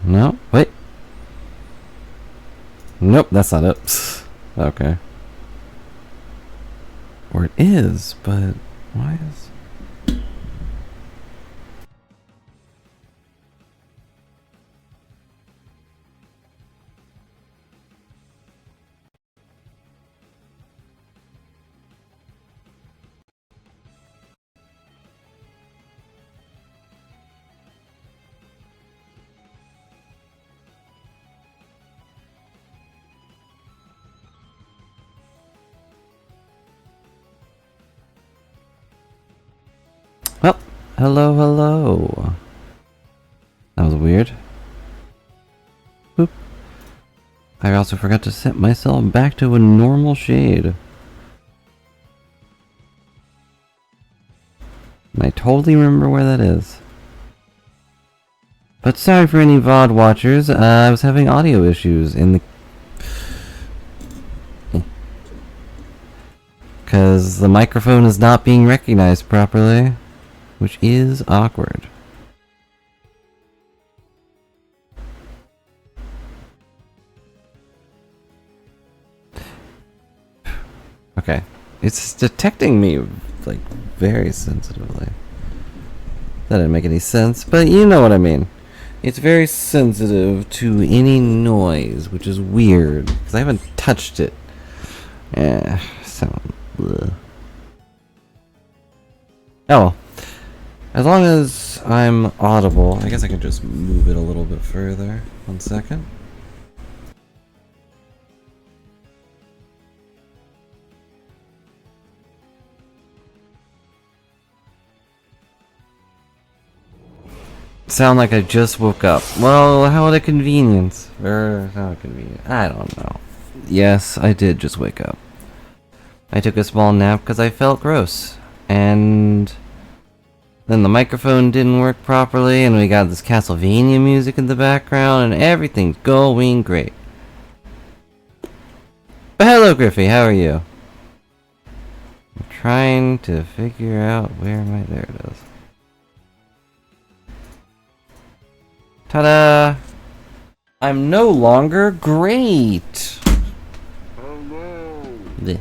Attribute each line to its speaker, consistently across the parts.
Speaker 1: No, wait. Nope, that's not it. Okay. Or it is, but why is... Well, hello, hello. That was weird. Boop. I also forgot to set myself back to a normal shade. And I totally remember where that is. But sorry for any VOD watchers, I was having audio issues in the... Because the microphone is not being recognized properly, which is awkward. Okay. It's detecting me, like, very sensitively. That didn't make any sense, but you know what I mean. It's very sensitive to any noise, which is weird, because I haven't touched it. Bleh. Oh well. As long as I'm audible, I guess I can just move it a little bit further. 1 second. Sound like I just woke up. Well, how a convenience. Or how convenient. I don't know. Yes, I did just wake up. I took a small nap because I felt gross. And then the microphone didn't work properly, and we got this Castlevania music in the background, and everything's going great. But hello, Griffey, how are you? I'm trying to figure out where my... There it is. Ta-da! I'm no longer great! Oh no!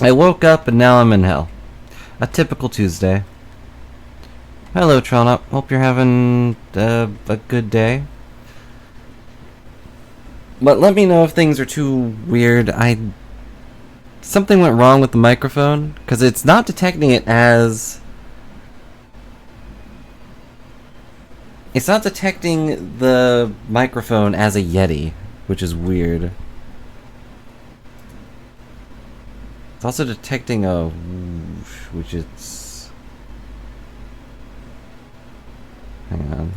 Speaker 1: I woke up and now I'm in hell. A typical Tuesday. Hello, Tronup. Hope you're having a good day. But let me know if things are too weird. Something went wrong with the microphone, because it's not detecting it as... It's not detecting the microphone as a Yeti, which is weird. It's also detecting a whoosh, which it's... Hang on.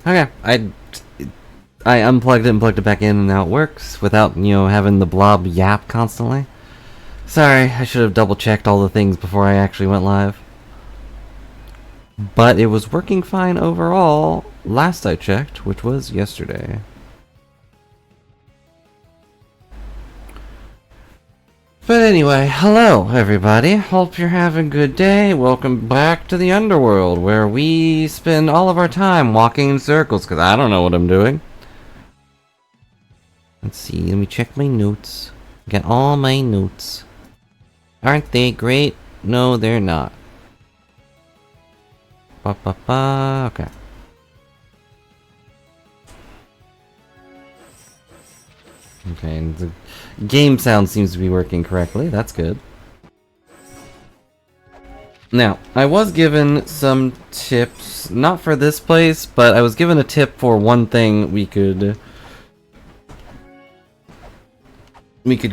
Speaker 1: Okay, I unplugged it and plugged it back in, and now it works without, you know, having the blob yap constantly. Sorry, I should have double checked all the things before I actually went live. But it was working fine overall last I checked, which was yesterday. But anyway, hello everybody. Hope you're having a good day. Welcome back to the underworld, where we spend all of our time walking in circles, because I don't know what I'm doing. Let's see, let me check my notes. Got all my notes. Aren't they great? No, they're not. Okay. Okay, and the game sound seems to be working correctly. That's good. Now, I was given some tips, not for this place, but I was given a tip for one thing we could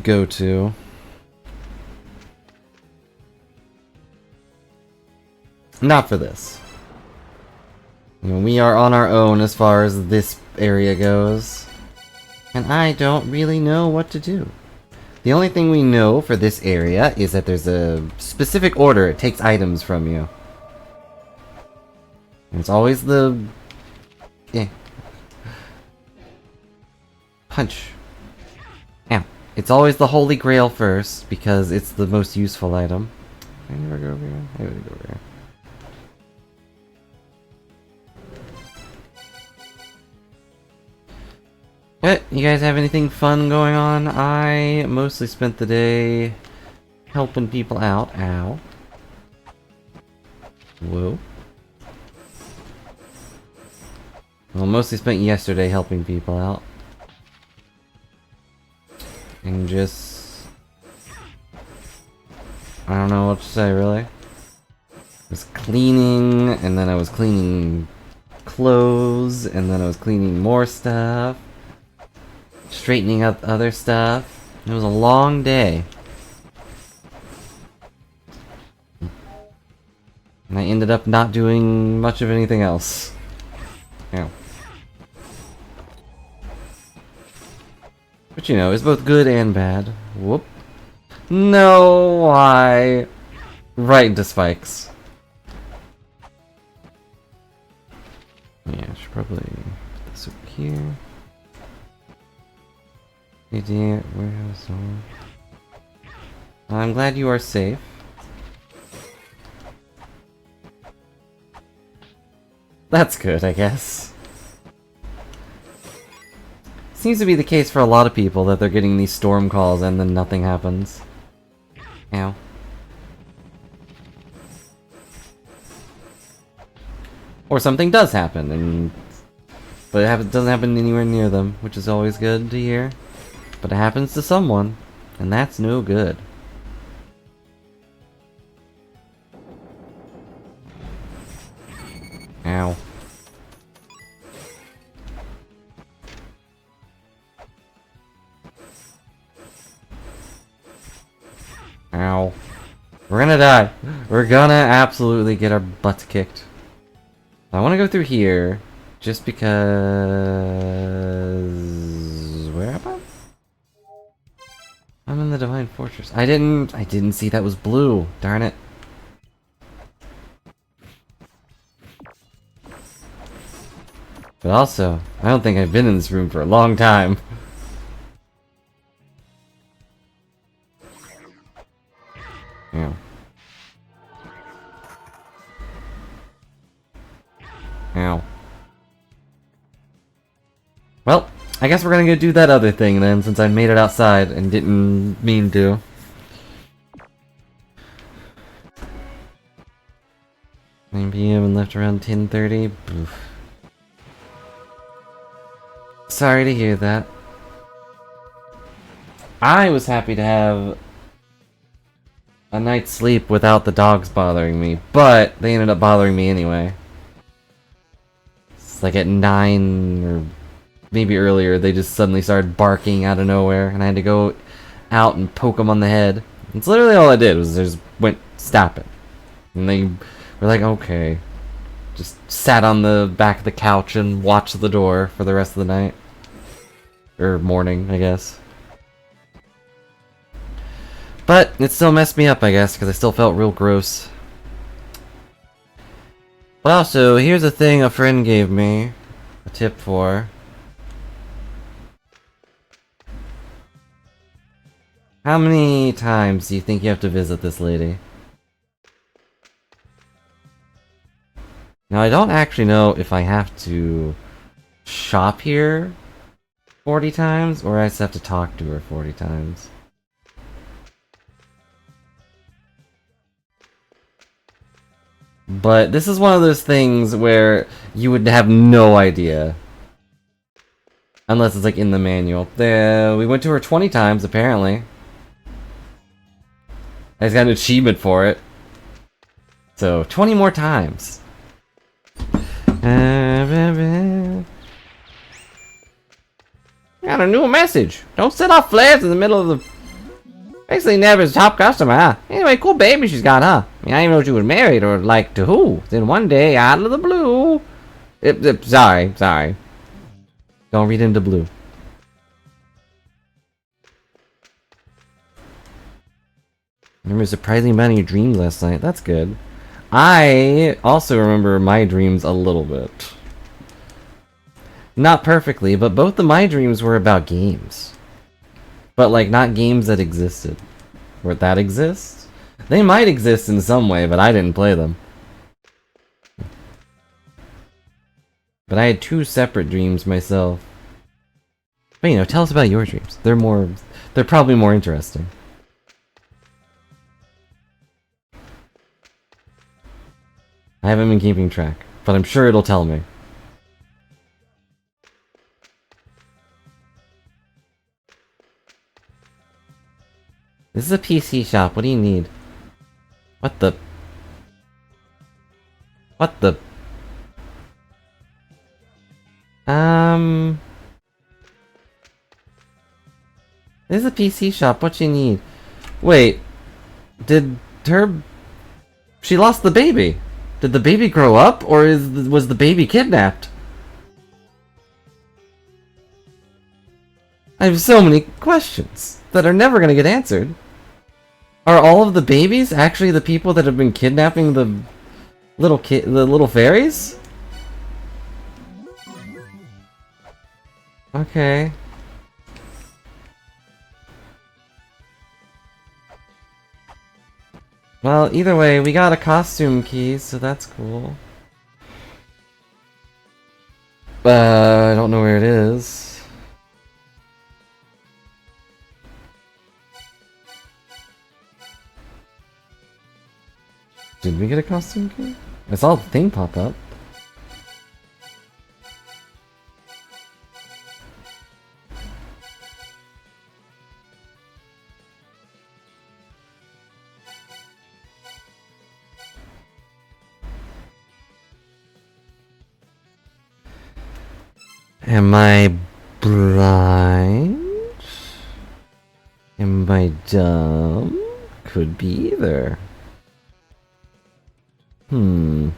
Speaker 1: go to. Not for this. You know, we are on our own as far as this area goes. And I don't really know what to do. The only thing we know for this area is that there's a specific order it takes items from you. And it's always the... Punch. Ow. It's always the Holy Grail first, because it's the most useful item. I never go over here. I gotta go over here. You guys have anything fun going on? I mostly spent the day helping people out. Ow. Whoa. Well, mostly spent yesterday helping people out. And just... I don't know what to say, really. I was cleaning, and then I was cleaning clothes, and then I was cleaning more stuff. Straightening up other stuff. It was a long day. And I ended up not doing much of anything else. Yeah. But you know, it's both good and bad. Whoop. No, why? Right into spikes. Yeah, I should probably put this over here. Idiot, warehouse. I'm glad you are safe. That's good, I guess. Seems to be the case for a lot of people that they're getting these storm calls and then nothing happens. Ow. Or something does happen, but it doesn't happen anywhere near them, which is always good to hear. But it happens to someone, and that's no good. Ow. Ow. We're gonna die. We're gonna absolutely get our butts kicked. I want to go through here, just because... Where am I? I'm in the Divine Fortress. I didn't see that was blue. Darn it. But also, I don't think I've been in this room for a long time. Yeah. Ow. Well, I guess we're gonna go do that other thing then, since I made it outside and didn't mean to. 9 PM and left around 10:30. Oof. Sorry to hear that. I was happy to have a night's sleep without the dogs bothering me, but they ended up bothering me anyway. It's like at 9 or maybe earlier, they just suddenly started barking out of nowhere, and I had to go out and poke them on the head. It's literally all I did, was I just went, stop it. And they were like, okay. Just sat on the back of the couch and watched the door for the rest of the night. Or morning, I guess. But it still messed me up, I guess, because I still felt real gross. But also, here's a thing a friend gave me a tip for. How many times do you think you have to visit this lady? Now, I don't actually know if I have to shop here 40 times, or I just have to talk to her 40 times. But this is one of those things where you would have no idea. Unless it's like in the manual. We went to her 20 times, apparently. I just got an achievement for it. So, 20 more times. Got a new message. Don't set off flares in the middle of the... Basically Never's top customer, huh? Anyway, cool baby she's got, huh? I mean, I didn't even know she was married or like to who. Then one day, out of the blue... Sorry. Don't read into blue. I remember a surprising amount of your dreams last night. That's good. I also remember my dreams a little bit. Not perfectly, but both of my dreams were about games. But, like, not games that existed. Or that exists? They might exist in some way, but I didn't play them. But I had two separate dreams myself. But, you know, tell us about your dreams. They're probably more interesting. I haven't been keeping track, but I'm sure it'll tell me. This is a PC shop. What do you need? What the? What the? This is a PC shop. What you need? Wait. She lost the baby. Did the baby grow up, or was the baby kidnapped? I have so many questions that are never gonna get answered. Are all of the babies actually the people that have been kidnapping the little fairies? Okay. Well, either way, we got a costume key, so that's cool. I don't know where it is. Did we get a costume key? I saw the thing pop up. Am I blind? Am I dumb? Could be either. I'm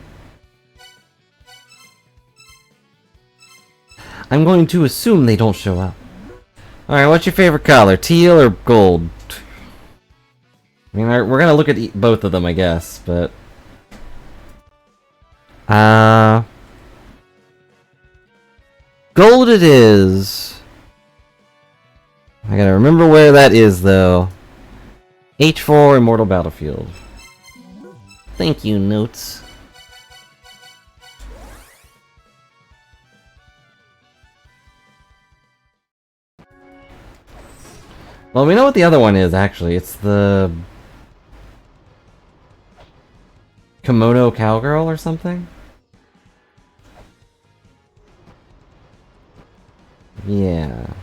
Speaker 1: going to assume they don't show up. Alright, what's your favorite color? Teal or gold? I mean, we're gonna look at both of them, I guess, but... Gold it is! I gotta remember where that is, though. H4 Immortal Battlefield. Thank you, Notes. Well, we know what the other one is, actually. It's the... Kimono Cowgirl or something? Yeah.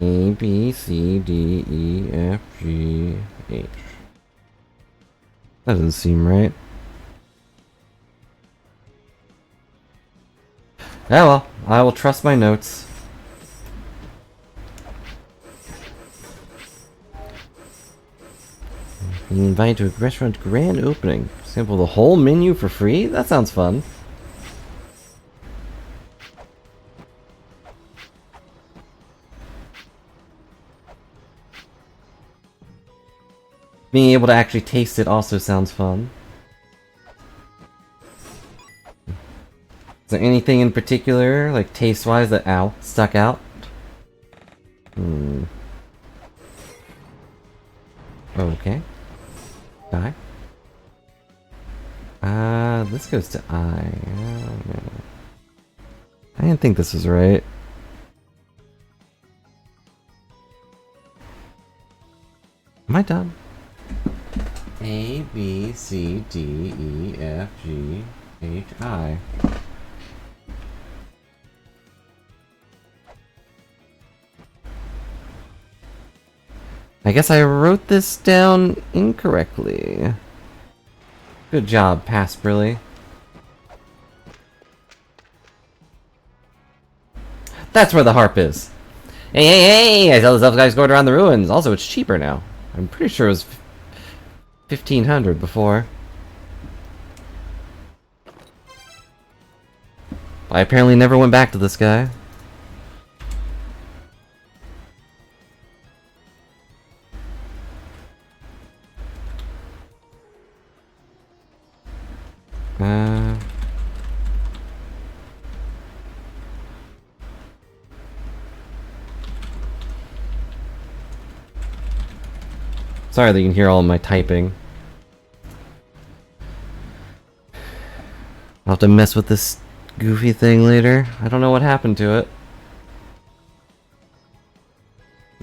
Speaker 1: A, B, C, D, E, F, G, H. That doesn't seem right. Yeah, well, I will trust my notes. Being invited to a restaurant grand opening. Sample the whole menu for free? That sounds fun. being able to actually taste it also sounds fun. Is there anything in particular, like taste-wise, that stuck out? Okay. Die. This goes to I. I didn't think this was right. Am I done? A, B, C, D, E, F, G, H, I. I guess I wrote this down incorrectly. Good job, Pasperly. That's where the harp is. Hey, hey, hey! I saw this elf guy's going around the ruins. Also, it's cheaper now. I'm pretty sure it was 1,500 before. I apparently never went back to this guy. Sorry that you can hear all of my typing. I'll have to mess with this goofy thing later. I don't know what happened to it.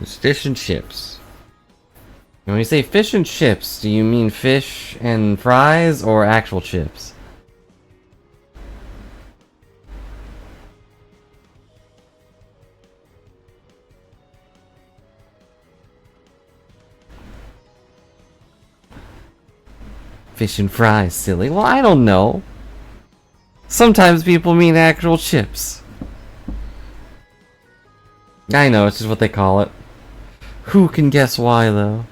Speaker 1: It's fish and chips. And when you say fish and chips, do you mean fish and fries or actual chips? Fish and fries, silly. Well, I don't know. Sometimes people mean actual chips. I know, it's just what they call it. Who can guess why, though?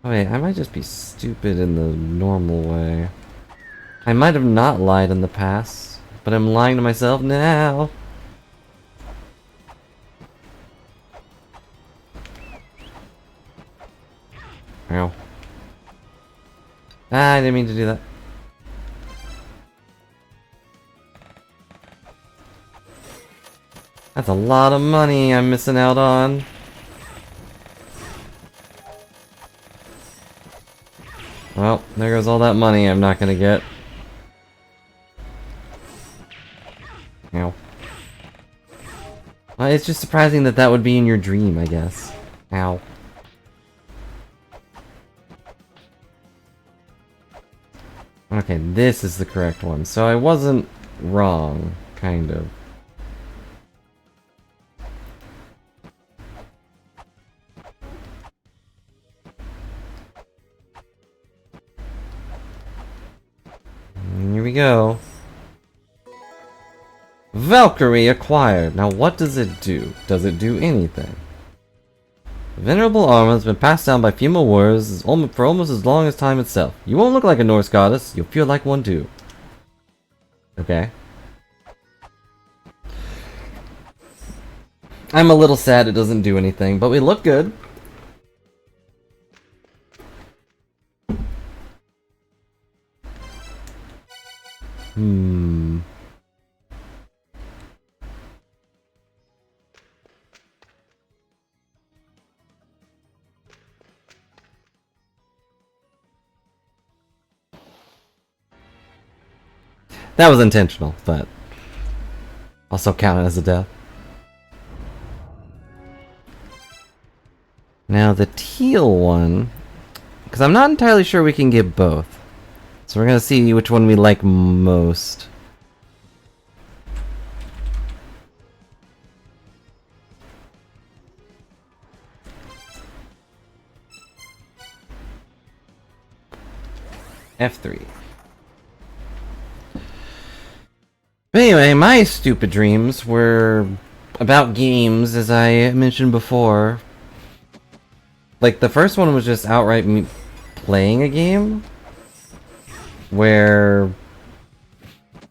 Speaker 1: Oh, wait, I might just be stupid in the normal way. I might have not lied in the past, but I'm lying to myself now. Ow. Ah, I didn't mean to do that. That's a lot of money I'm missing out on. Well, there goes all that money I'm not gonna get. Ow. Well, it's just surprising that that would be in your dream, I guess. Ow. Okay, this is the correct one. So I wasn't wrong, kind of. And here we go. Valkyrie acquired. Now what does it do? Does it do anything? Venerable armor has been passed down by female warriors for almost as long as time itself. You won't look like a Norse goddess, you'll feel like one too. Okay. I'm a little sad it doesn't do anything, but we look good. That was intentional, but also counted as a death. Now the teal one, because I'm not entirely sure we can get both. So we're gonna see which one we like most. F3. But anyway, my stupid dreams were about games, as I mentioned before. Like, the first one was just outright me playing a game, where,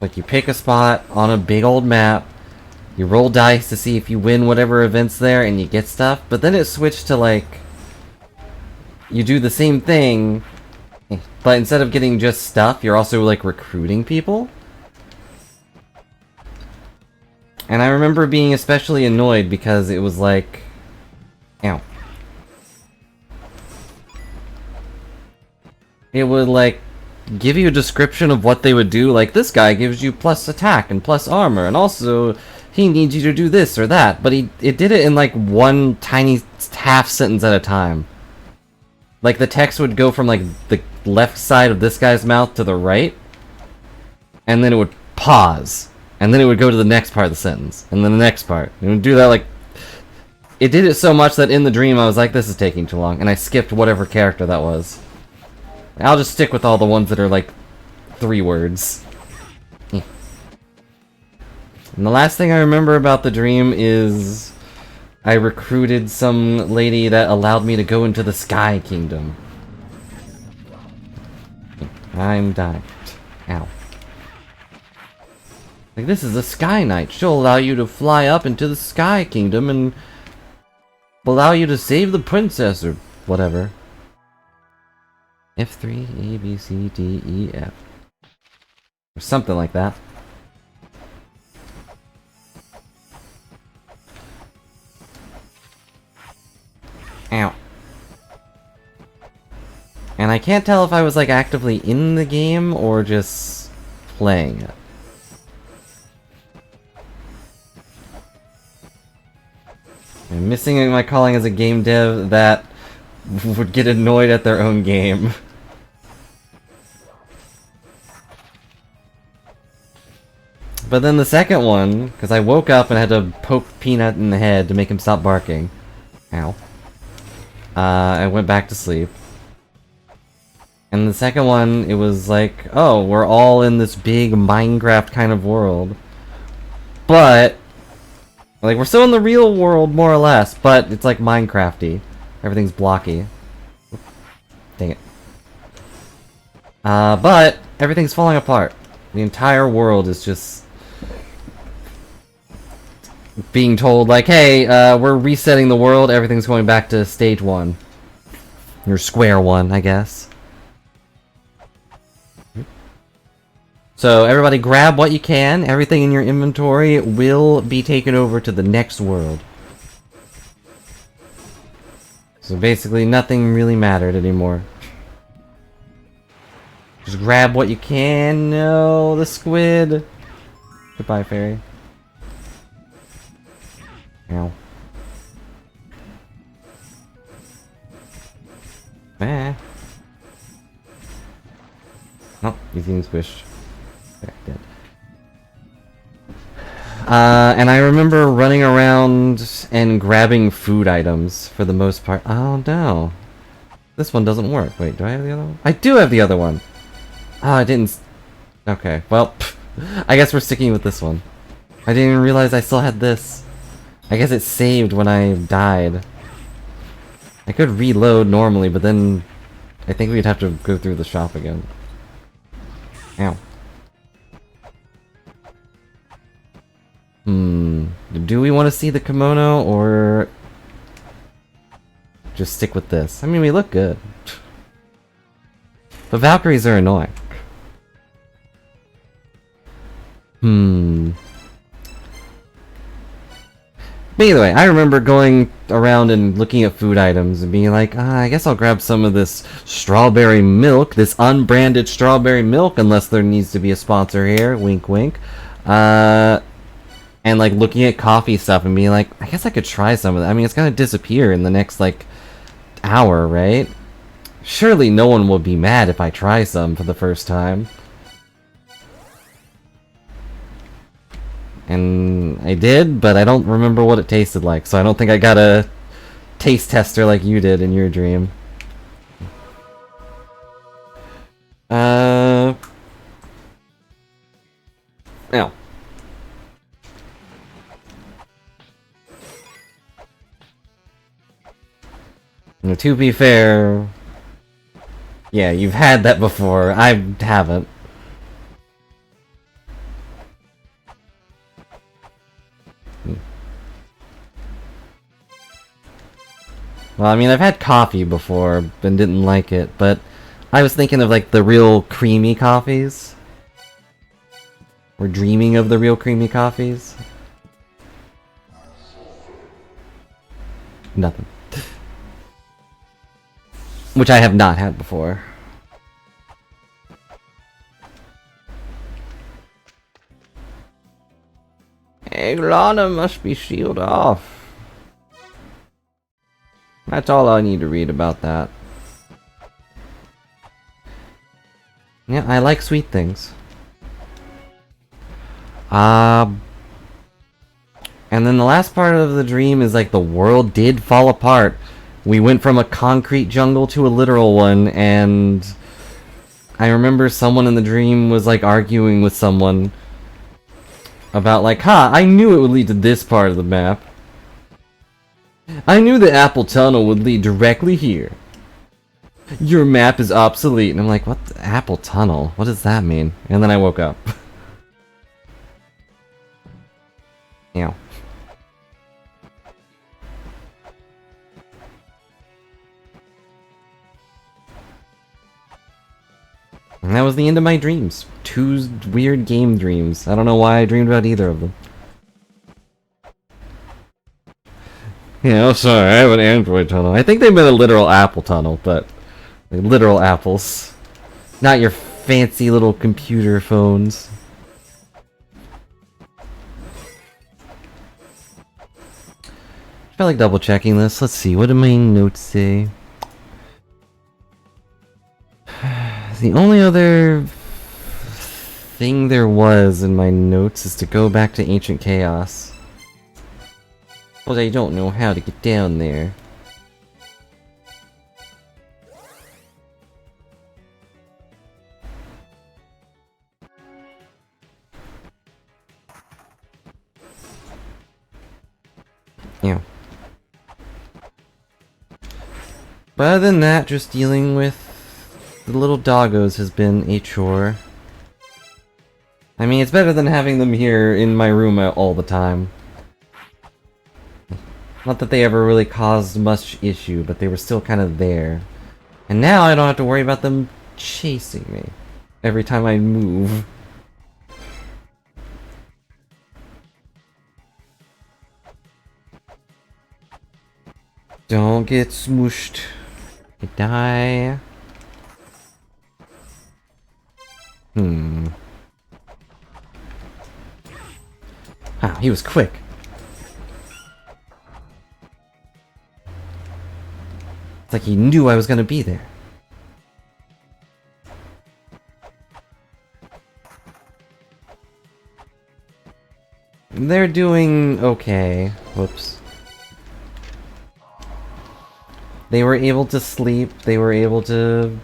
Speaker 1: like, you pick a spot on a big old map, you roll dice to see if you win whatever event's there, and you get stuff, but then it switched to, like, you do the same thing, but instead of getting just stuff, you're also, like, recruiting people. And I remember being especially annoyed because it was like... Ow. It would, like, give you a description of what they would do, like, this guy gives you plus attack and plus armor, and also he needs you to do this or that, but it did it in, like, one tiny half sentence at a time. Like, the text would go from, like, the left side of this guy's mouth to the right, and then it would pause. And then it would go to the next part of the sentence. And then the next part. It would do that, like... It did it so much that in the dream I was like, this is taking too long. And I skipped whatever character that was. I'll just stick with all the ones that are, like, 3 words. And the last thing I remember about the dream is... I recruited some lady that allowed me to go into the Sky Kingdom. I'm dying. Ow. Like, this is a Sky Knight. She'll allow you to fly up into the Sky Kingdom and allow you to save the princess or whatever. F3, A, B, C, D, E, F. Or something like that. Ow. And I can't tell if I was, like, actively in the game or just playing it. I'm missing my calling as a game dev that would get annoyed at their own game. But then the second one, because I woke up and had to poke Peanut in the head to make him stop barking. Ow. I went back to sleep. And the second one, it was like, oh, we're all in this big Minecraft kind of world. But... like, we're still in the real world, more or less, but it's like Minecraft-y. Everything's blocky. Dang it. But everything's falling apart. The entire world is just... being told, like, hey, we're resetting the world, everything's going back to stage 1. Or square 1, I guess. So, everybody grab what you can. Everything in your inventory will be taken over to the next world. So basically, nothing really mattered anymore. Just grab what you can. No, the squid. Goodbye, fairy. Ow. Ah. Oh, he's getting squished. Dead. And I remember running around and grabbing food items for the most part. Oh no. This one doesn't work. Wait, do I have the other one? I do have the other one! Oh, I didn't... Okay, well, I guess we're sticking with this one. I didn't even realize I still had this. I guess it saved when I died. I could reload normally, but then I think we'd have to go through the shop again. Ow. Do we want to see the kimono, or just stick with this? I mean, we look good. But Valkyries are annoying. But either way, I remember going around and looking at food items and being like, I guess I'll grab some of this strawberry milk, this unbranded strawberry milk, unless there needs to be a sponsor here, wink wink. And like looking at coffee stuff and being like, I guess I could try some of that. I mean, it's gonna disappear in the next like hour, right? Surely no one will be mad if I try some for the first time. And I did, but I don't remember what it tasted like, so I don't think I got a taste tester like you did in your dream. Ow. Now, to be fair, yeah, you've had that before. I haven't. Well, I mean, I've had coffee before and didn't like it, but I was thinking of like the real creamy coffees. We're dreaming of the real creamy coffees. Nothing. Which I have not had before. Hey, Lana must be sealed off. That's all I need to read about that. Yeah, I like sweet things. And then the last part of the dream is like the world did fall apart. We went from a concrete jungle to a literal one, and I remember someone in the dream was like arguing with someone about like, I knew it would lead to this part of the map. I knew the Apple Tunnel would lead directly here. Your map is obsolete. And I'm like, what the Apple Tunnel? What does that mean? And then I woke up. Yeah. And that was the end of my dreams. 2 weird game dreams. I don't know why I dreamed about either of them. Yeah, oh sorry, I have an Android tunnel. I think they meant a literal Apple tunnel, but like literal apples. Not your fancy little computer phones. I feel like double checking this. Let's see, what do my notes say? The only other thing there was in my notes is to go back to Ancient Chaos. But I don't know how to get down there. Yeah. But other than that, just dealing with the little doggos has been a chore. I mean, it's better than having them here in my room all the time. Not that they ever really caused much issue, but they were still kind of there. And now I don't have to worry about them chasing me every time I move. Don't get smooshed. You die. Wow, he was quick. It's like he knew I was gonna be there. They're doing okay. Whoops. They were able to sleep, they were able to...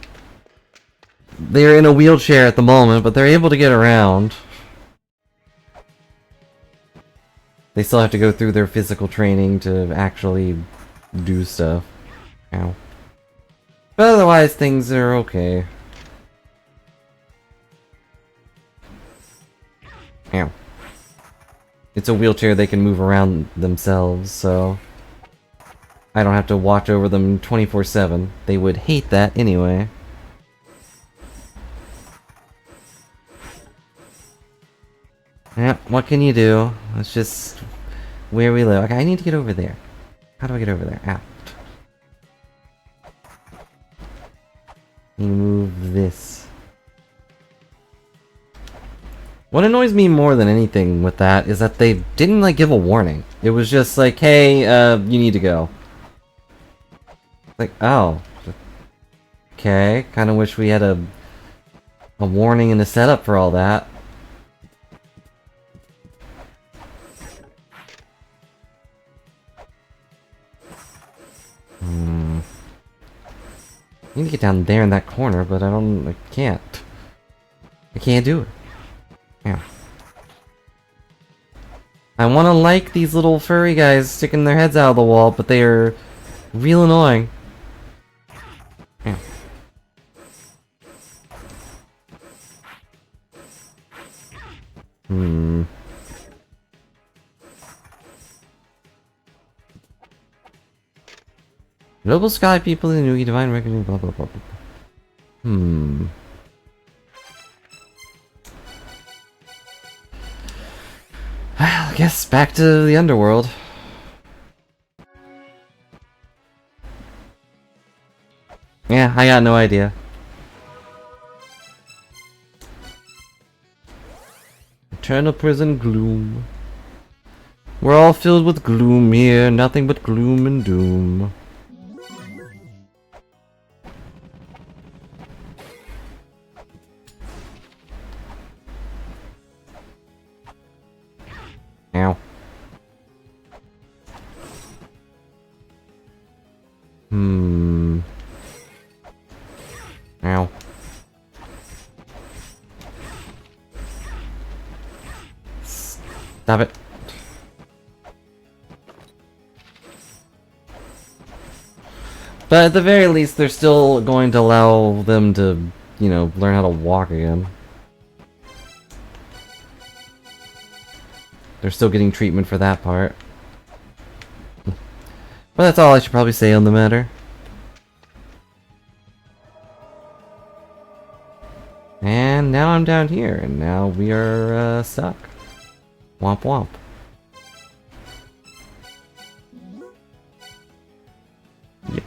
Speaker 1: They're in a wheelchair at the moment, but they're able to get around. They still have to go through their physical training to actually do stuff. Ow. But otherwise, things are okay. Ow. It's a wheelchair, they can move around themselves, so... I don't have to watch over them 24/7. They would hate that anyway. Yeah, what can you do? It's just where we live. Okay, I need to get over there. How do I get over there? Ow. Move this. What annoys me more than anything with that is that they didn't like give a warning. It was just like, hey, you need to go. Like, oh. Okay, kinda wish we had a warning and a setup for all that. I need to get down there in that corner, but I can't. I can't do it. Yeah. I wanna like these little furry guys sticking their heads out of the wall, but they are real annoying. Yeah. Global sky people in Nuki, divine reckoning, blah blah blah blah. Hmm. Well, I guess back to the underworld. Yeah, I got no idea. Eternal prison gloom. We're all filled with gloom here, nothing but gloom and doom. Ow. Hmm. Ow. Stop it. But at the very least, they're still going to allow them to, you know, learn how to walk again. They're still getting treatment for that part. But that's all I should probably say on the matter. And now I'm down here, and now we are stuck. Womp womp. Yep.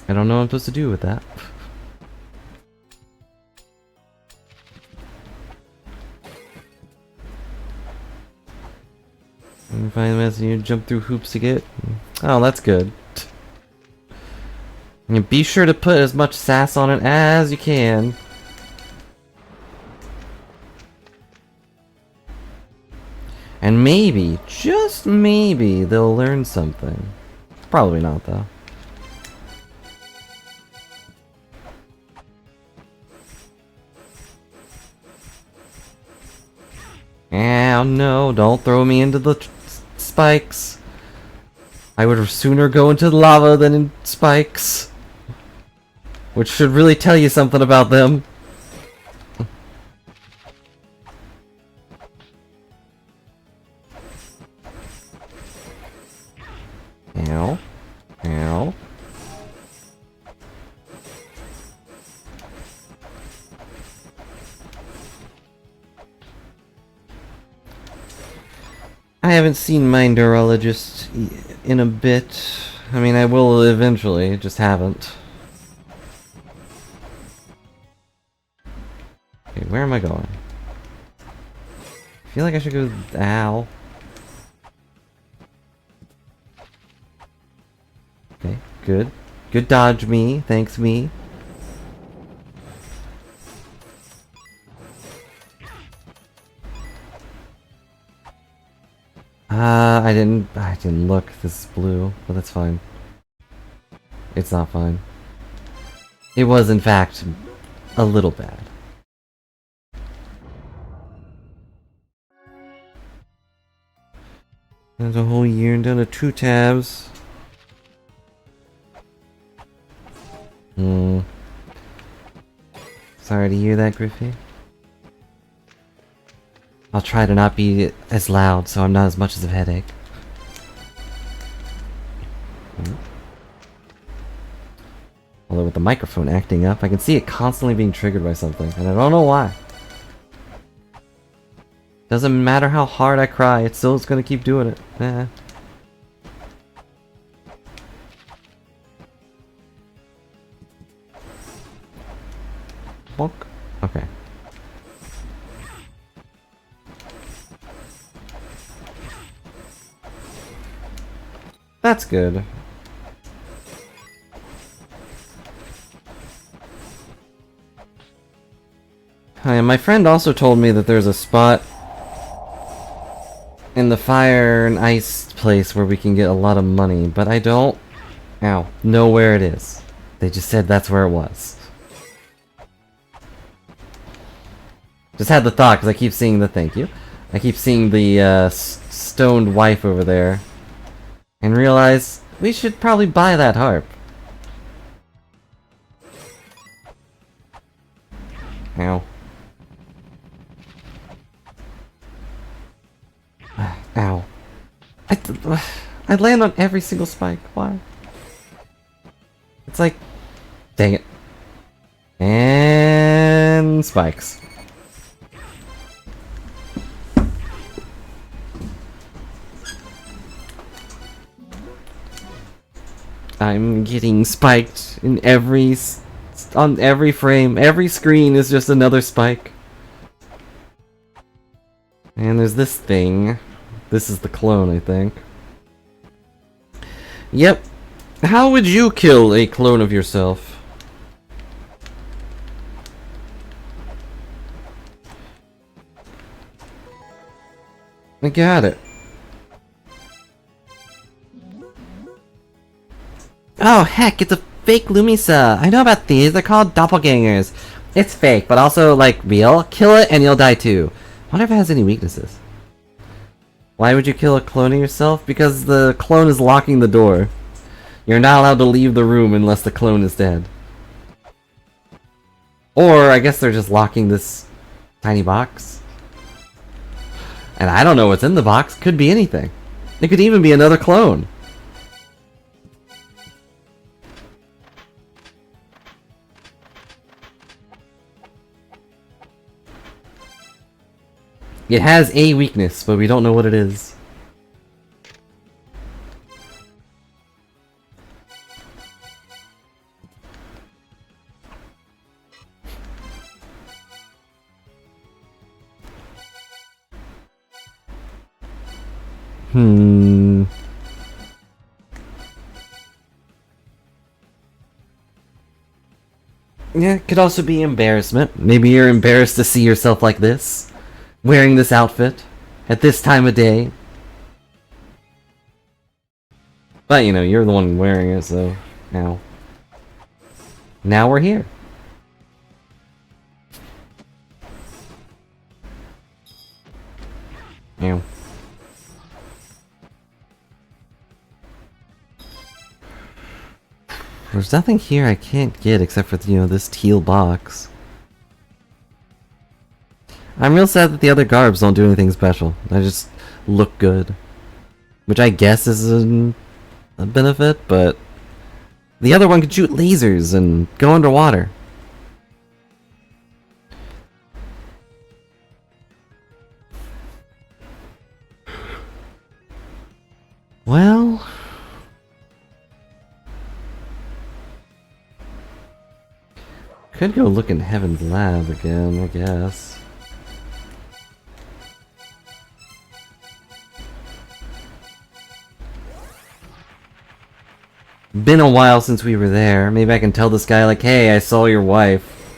Speaker 1: I don't know what I'm supposed to do with that. And find the message, you jump through hoops to get. Oh, that's good. And be sure to put as much sass on it as you can. And maybe, just maybe, they'll learn something. Probably not, though. Oh no, don't throw me into the spikes. I would sooner go into lava than in spikes. Which should really tell you something about them. Ow. Ow. I haven't seen my neurologist in a bit. I mean, I will eventually, just haven't. Okay, where am I going? I feel like I should go... Ow. Okay, good. Good dodge me, thanks me. I didn't look. This is blue, but that's fine. It's not fine. It was, in fact, a little bad. There's a whole year down to 2 tabs. Sorry to hear that, Griffey. I'll try to not be as loud so I'm not as much as a headache. Although with the microphone acting up, I can see it constantly being triggered by something, and I don't know why. Doesn't matter how hard I cry, it's still gonna keep doing it. Bonk. Okay. That's good. Hi, my friend also told me that there's a spot in the fire and ice place where we can get a lot of money, but I don't know where it is. They just said that's where it was. Just had the thought, because I keep seeing the... Thank you. I keep seeing the stoned wife over there. And realize we should probably buy that harp. Ow. Ow. I land on every single spike. Why? It's like... Dang it. And... spikes. I'm getting spiked in on every frame. Every screen is just another spike. And there's this thing. This is the clone, I think. Yep. How would you kill a clone of yourself? I got it. Oh, heck, it's a fake Lumisa. I know about these. They're called doppelgangers. It's fake, but also, like, real. Kill it and you'll die too. I wonder if it has any weaknesses. Why would you kill a clone of yourself? Because the clone is locking the door. You're not allowed to leave the room unless the clone is dead. Or, I guess they're just locking this tiny box. And I don't know what's in the box. Could be anything. It could even be another clone. It has a weakness, but we don't know what it is. Yeah, it could also be embarrassment. Maybe you're embarrassed to see yourself like this. Wearing this outfit. At this time of day. But, you know, you're the one wearing it, so... Now. Now we're here. Ew. There's nothing here I can't get except for, you know, this teal box. I'm real sad that the other garbs don't do anything special. They just look good. Which I guess is a benefit, but... The other one could shoot lasers and go underwater. Well... Could go look in Heaven's Lab again, I guess. Been a while since we were there. Maybe I can tell this guy, like, hey, I saw your wife.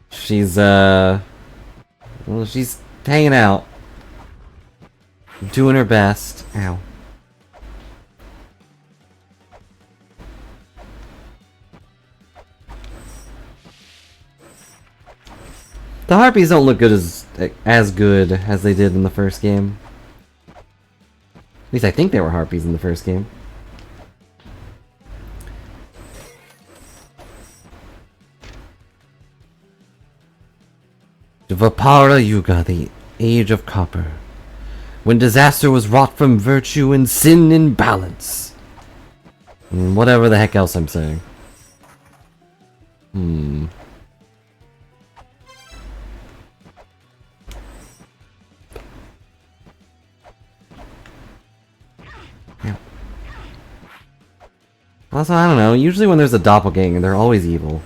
Speaker 1: She's, well, she's hanging out. Doing her best. Ow. The harpies don't look good as good as they did in the first game. At least I think they were harpies in the first game. Vapara Yuga, the Age of Copper. When disaster was wrought from virtue and sin in balance. Whatever the heck else I'm saying. Also, I don't know, usually when there's a doppelganger, they're always evil.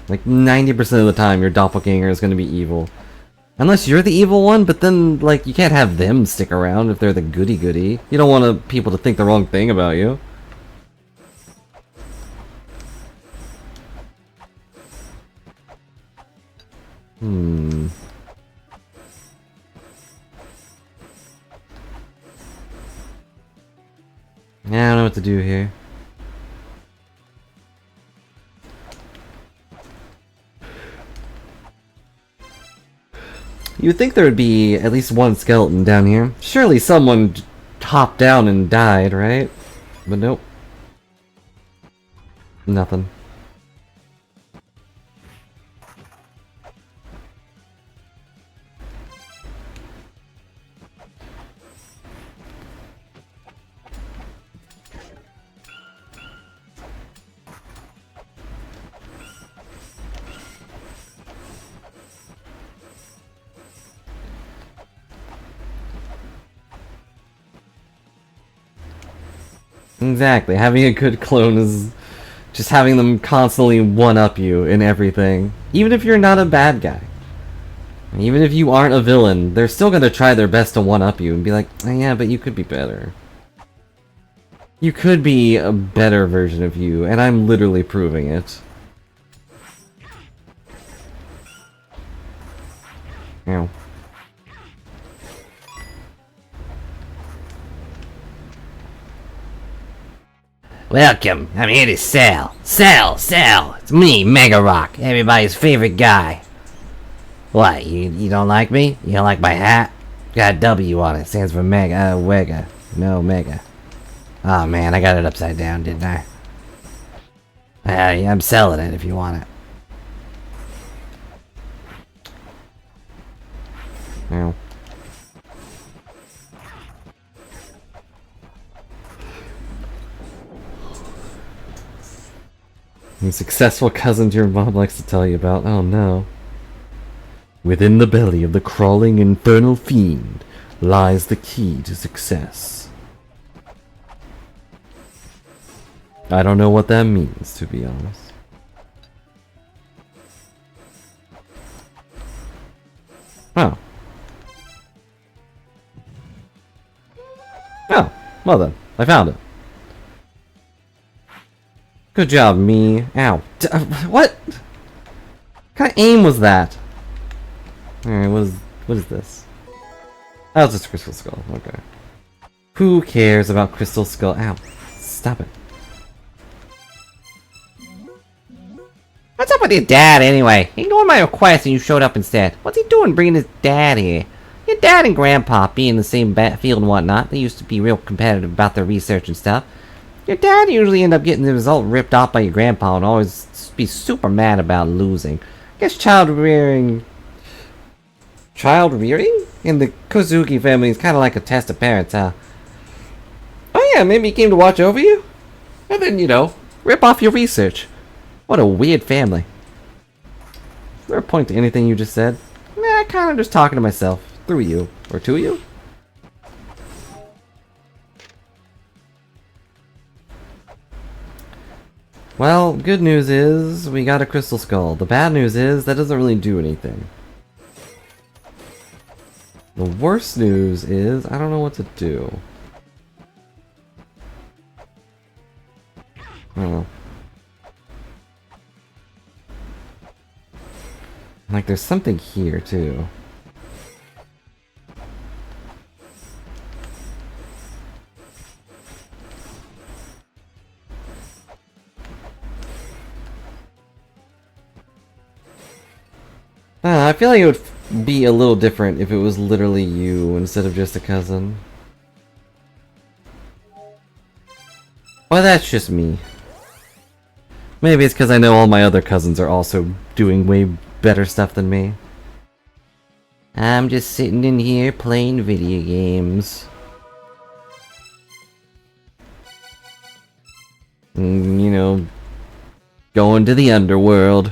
Speaker 1: Like, 90% of the time, your doppelganger is gonna be evil. Unless you're the evil one, but then, like, you can't have them stick around if they're the goody-goody. You don't want people to think the wrong thing about you. Yeah, I don't know what to do here. You would think there would be at least one skeleton down here. Surely someone hopped down and died, right? But nope. Nothing. Exactly. Having a good clone is just having them constantly one-up you in everything. Even if you're not a bad guy. Even if you aren't a villain, they're still gonna try their best to one-up you and be like, oh, yeah, but you could be better. You could be a better version of you, and I'm literally proving it. Ow.
Speaker 2: Welcome, I'm here to sell. Sell! It's me, Mega Rock, everybody's favorite guy. What, you don't like me? You don't like my hat? Got a W on it, stands for Mega, Wega. No, Mega. Oh man, I got it upside down, didn't I? I'm selling it if you want it.
Speaker 1: Ow. The successful cousins your mom likes to tell you about. Oh no. Within the belly of the crawling infernal fiend lies the key to success. I don't know what that means, to be honest. Oh. Oh, well then, I found it. Good job, me. Ow. What? What kind of aim was that? Alright, what is this? Oh, it's just Crystal Skull. Okay. Who cares about Crystal Skull? Ow. Stop it.
Speaker 2: What's up with your dad anyway? He ignored my request and you showed up instead. What's he doing bringing his dad here? Your dad and grandpa being in the same field and whatnot. They used to be real competitive about their research and stuff. Your dad usually end up getting the result ripped off by your grandpa and always be super mad about losing. I guess child rearing in the Kozuki family is kind of like a test of parents, huh? Oh yeah, maybe he came to watch over you? And then, you know, rip off your research. What a weird family.
Speaker 1: Is there a point to anything you just said?
Speaker 2: Nah, kind of just talking to myself. Through you.
Speaker 1: Or to you? Well, good news is we got a Crystal Skull. The bad news is that doesn't really do anything. The worst news is I don't know what to do. I don't know. Like there's something here too. I feel like it would be a little different if it was literally you instead of just a cousin. Well, that's just me. Maybe it's because I know all my other cousins are also doing way better stuff than me.
Speaker 2: I'm just sitting in here playing video games.
Speaker 1: You know, going to the underworld.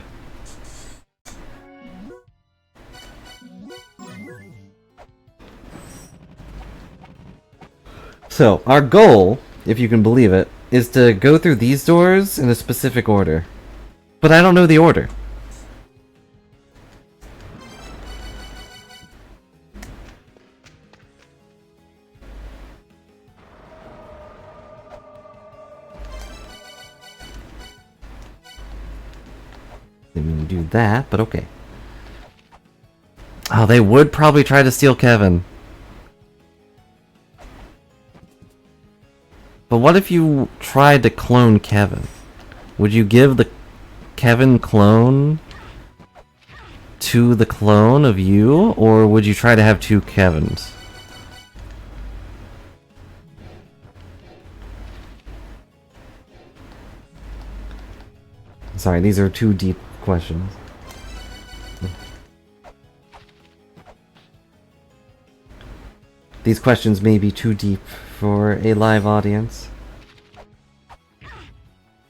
Speaker 1: So, our goal, if you can believe it, is to go through these doors in a specific order. But I don't know the order. Didn't mean to do that, but okay. Oh, they would probably try to steal Kevin. But what if you tried to clone Kevin? Would you give the Kevin clone to the clone of you? Or would you try to have two Kevins? Sorry, these are two deep questions. These questions may be too deep for a live audience.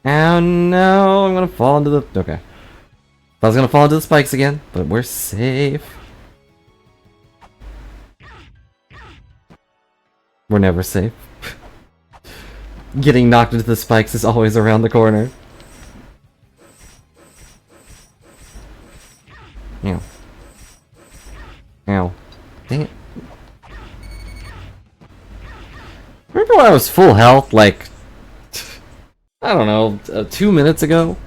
Speaker 1: Oh no, I'm gonna fall into the... Okay. I was gonna fall into the spikes again, but we're safe. We're never safe. Getting knocked into the spikes is always around the corner. Ow. Ow. Dang it. Remember when I was full health, like, I don't know, 2 minutes ago?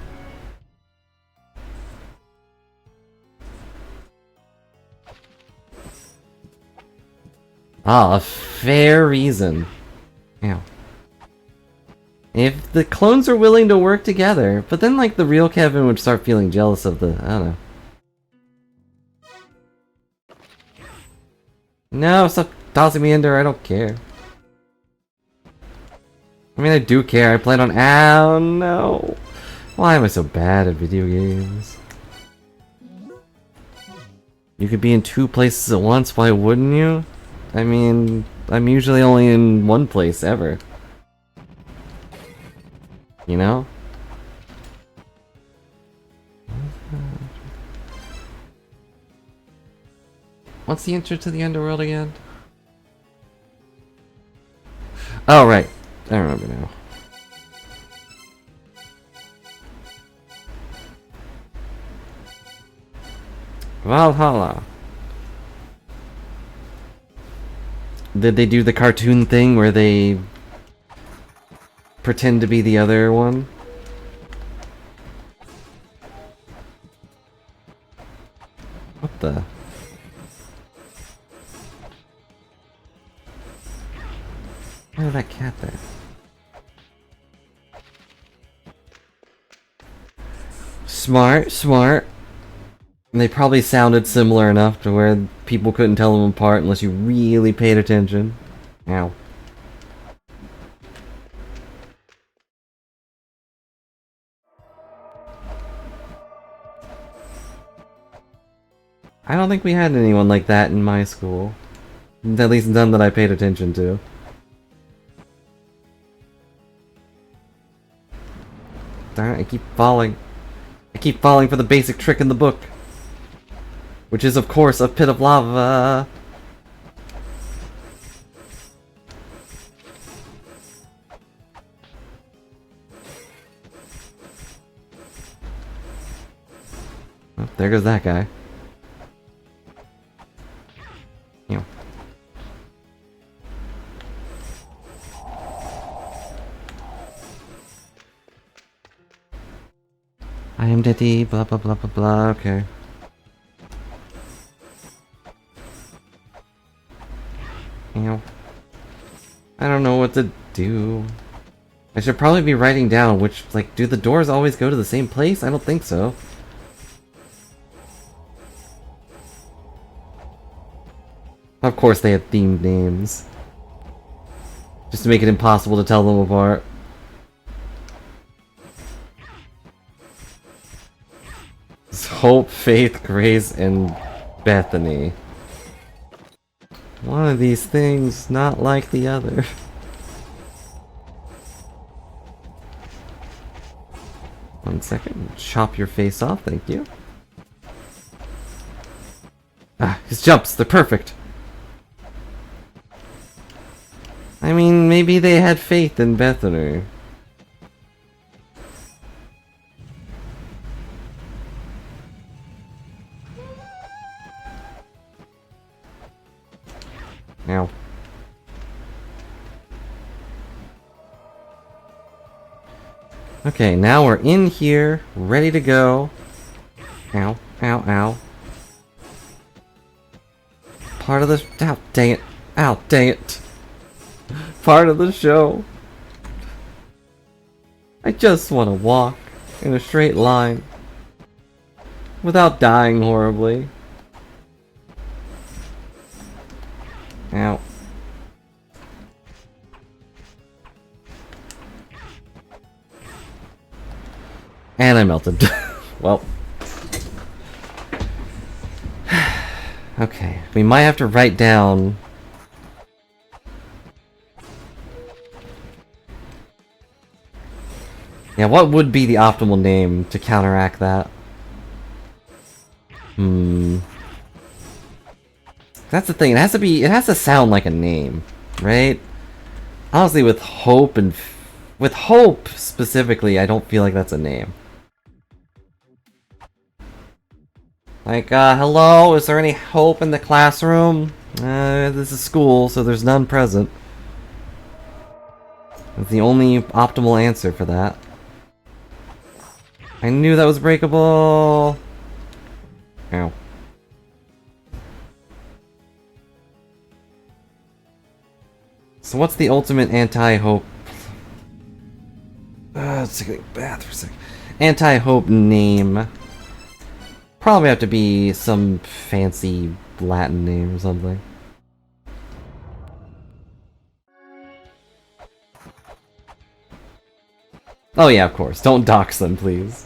Speaker 1: Ah, a fair reason. Ow. If the clones are willing to work together, but then like the real Kevin would start feeling jealous of the, I don't know. No, stop tossing me in there, I don't care. I mean, I do care, I plan on- ow, no. Why am I so bad at video games? You could be in 2 places at once, why wouldn't you? I mean, I'm usually only in 1 place ever. You know? What's the intro to the underworld again? Oh, right. I remember now. Valhalla. Did they do the cartoon thing where they pretend to be the other one? What the? Why is that cat there? Smart, smart. And they probably sounded similar enough to where people couldn't tell them apart unless you really paid attention. Ow. I don't think we had anyone like that in my school. At least none that I paid attention to. Darn it, I keep falling. I keep falling for the basic trick in the book. Which is, of course, a pit of lava. Oh, there goes that guy. Ew. I am Daddy, blah blah blah blah blah, okay. Ew. I don't know what to do. I should probably be writing down which, like, do the doors always go to the same place? I don't think so. Of course they had themed names. Just to make it impossible to tell them apart. It's Hope, Faith, Grace, and Bethany. One of these things not like the other. One second. Chop your face off, thank you. Ah, his jumps, they're perfect. I mean, maybe they had faith in Bethany. Ow. Okay, now we're in here, ready to go. Ow, ow, ow. Part of the... Ow, dang it. Ow, dang it. Part of the show. I just want to walk in a straight line without dying horribly. Ow. And I melted. Well. Okay, we might have to write down... Yeah, what would be the optimal name to counteract that? That's the thing, it has to sound like a name, right? Honestly, with Hope and With Hope, specifically, I don't feel like that's a name. Like, hello, is there any hope in the classroom? This is school, so there's none present. That's the only optimal answer for that. I knew that was breakable! Ow. So what's the ultimate anti-hope? Let's take a bath for a second. Anti-hope name. Probably have to be some fancy Latin name or something. Oh yeah, of course. Don't dox them, please.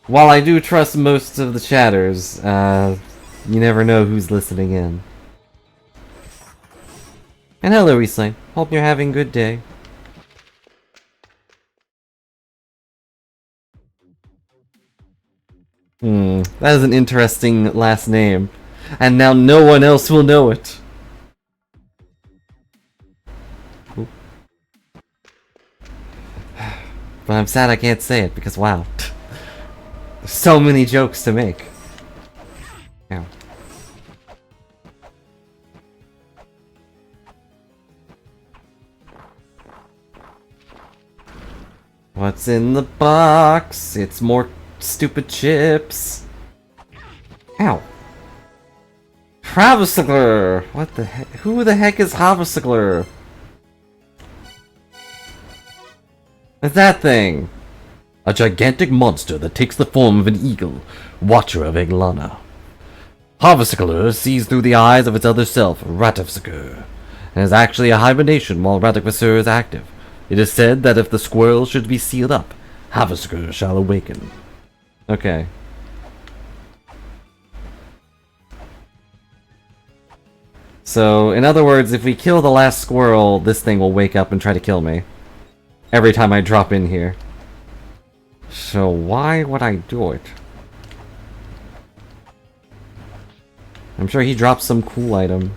Speaker 1: While I do trust most of the chatters, you never know who's listening in. And hello, Riesling. Hope you're having a good day. That is an interesting last name. And now no one else will know it. Oop. But I'm sad I can't say it, because wow. There's so many jokes to make. Ow. What's in the box? It's more stupid chips. Ow. Havastigler! What the heck? Who the heck is Havastigler? What's that thing? A gigantic monster that takes the form of an eagle, watcher of La-Mulana. Havastigler sees through the eyes of its other self, Ratifsgur, and is actually a hibernation while Ratifsgur is active. It is said that if the squirrel should be sealed up, Havastigler shall awaken. Okay. So, in other words, if we kill the last squirrel, this thing will wake up and try to kill me. Every time I drop in here. So why would I do it? I'm sure he dropped some cool item.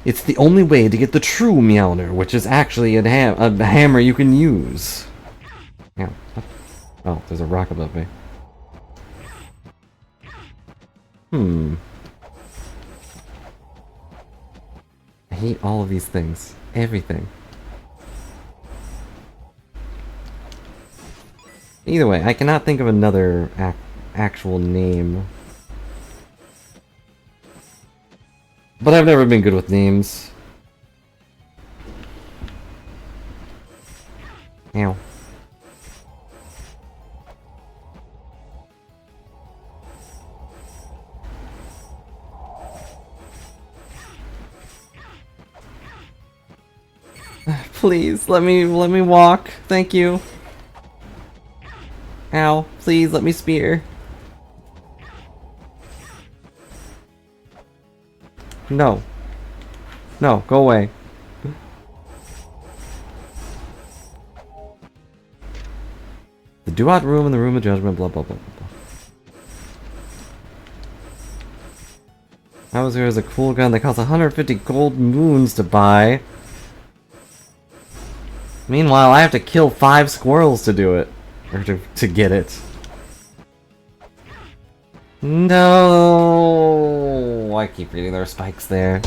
Speaker 1: It's the only way to get the true Meowner, which is actually a hammer you can use. Yeah. Oh, there's a rock above me. I hate all of these things. Everything. Either way, I cannot think of another actual name. But I've never been good with names. Ow. Please, let me walk. Thank you. Ow, please let me spear. No. No, go away. The Duat room and the room of judgment, blah blah blah blah blah. Hauser is a cool gun that costs 150 gold moons to buy. Meanwhile, I have to kill 5 squirrels to do it. Or to get it. No, I keep reading there are spikes there.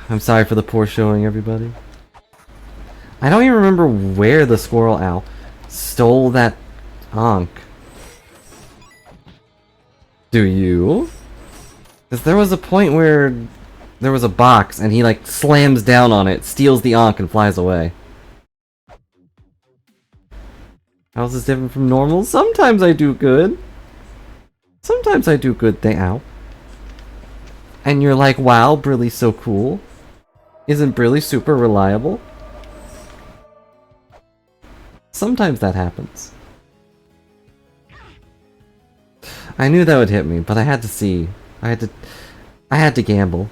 Speaker 1: I'm sorry for the poor showing, everybody. I don't even remember where the squirrel owl stole that Ankh. Do you? Because there was a point where there was a box and he like slams down on it, steals the Ankh and flies away. How is this different from normal? Sometimes I do good. Sometimes I do good thing. Ow. And you're like, wow, Brilly's so cool. Isn't Brilly super reliable? Sometimes that happens. I knew that would hit me, but I had to see. I had to gamble.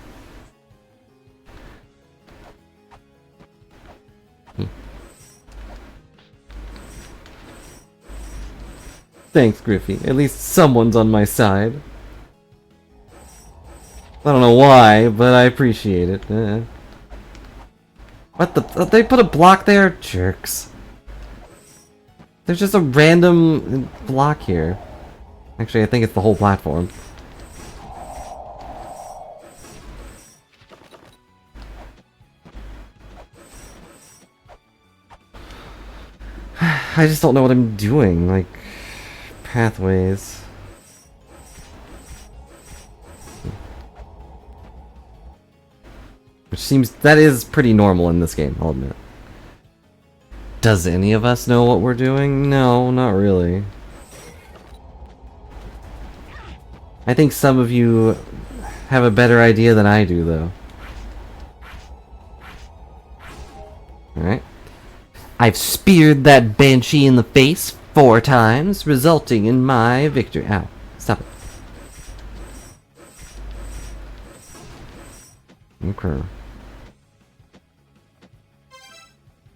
Speaker 1: Thanks, Griffey. At least someone's on my side. I don't know why, but I appreciate it. What the? They put a block there? Jerks. There's just a random block here. Actually, I think it's the whole platform. I just don't know what I'm doing, like, pathways. Which seems, that is pretty normal in this game, I'll admit. Does any of us know what we're doing? No, not really. I think some of you have a better idea than I do, though. Alright. I've speared that banshee in the face 4 times, resulting in my victory. Ow. Stop it. Okay.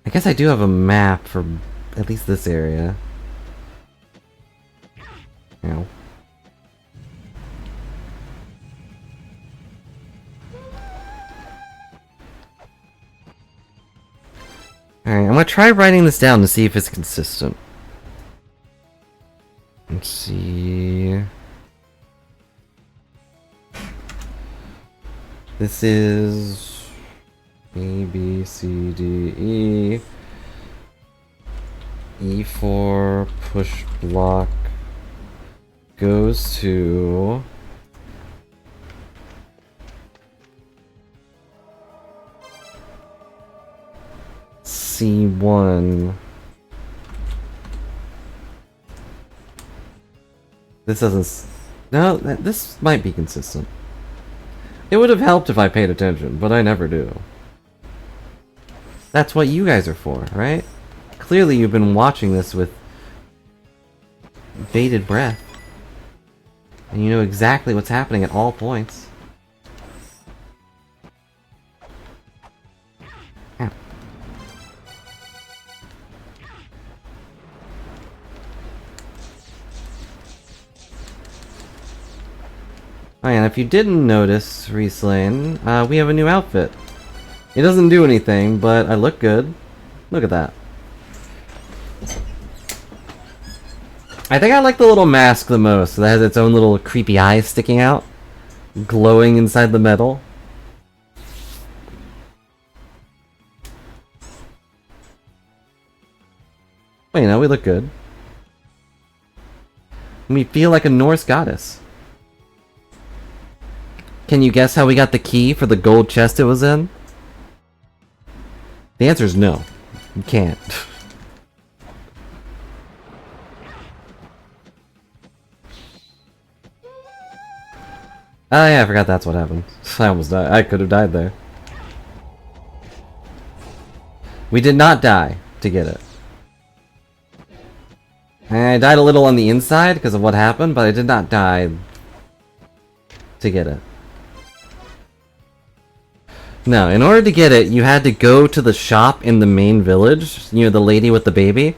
Speaker 1: I guess I do have a map for at least this area. Ow. Alright, I'm gonna try writing this down to see if it's consistent. Let's see. This is A, B, C, D, E. E4 push block goes to C1. This doesn't... No, this might be consistent. It would have helped if I paid attention, but I never do. That's what you guys are for, right? Clearly you've been watching this with bated breath. And you know exactly what's happening at all points. Ow. Oh yeah, and if you didn't notice, Reslane, we have a new outfit. It doesn't do anything, but I look good. Look at that. I think I like the little mask the most. That has its own little creepy eyes sticking out, glowing inside the metal. Well, you know, we look good. We feel like a Norse goddess. Can you guess how we got the key for the gold chest it was in? The answer is no. You can't. Oh yeah, I forgot that's what happened. I almost died. I could have died there. We did not die to get it. I died a little on the inside because of what happened, but I did not die to get it. No, in order to get it, you had to go to the shop in the main village. You know, the lady with the baby.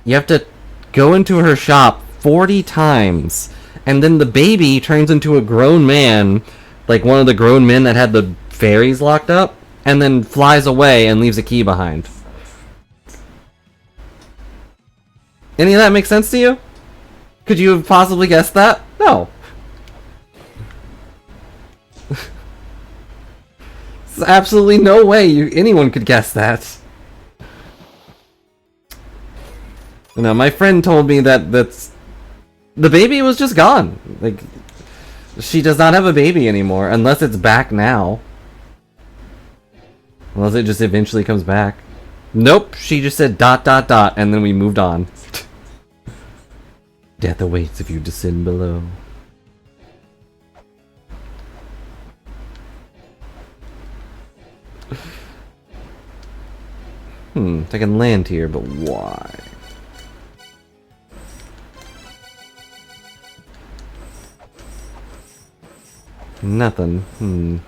Speaker 1: You have to go into her shop 40 times, and then the baby turns into a grown man, like one of the grown men that had the fairies locked up, and then flies away and leaves a key behind. Any of that make sense to you? Could you have possibly guessed that? No. There's absolutely no way anyone could guess that. No, my friend told me that the baby was just gone. Like, she does not have a baby anymore, unless it's back now. Unless it just eventually comes back. Nope, she just said ... and then we moved on. Death awaits if you descend below. I can land here, but why? Nothing.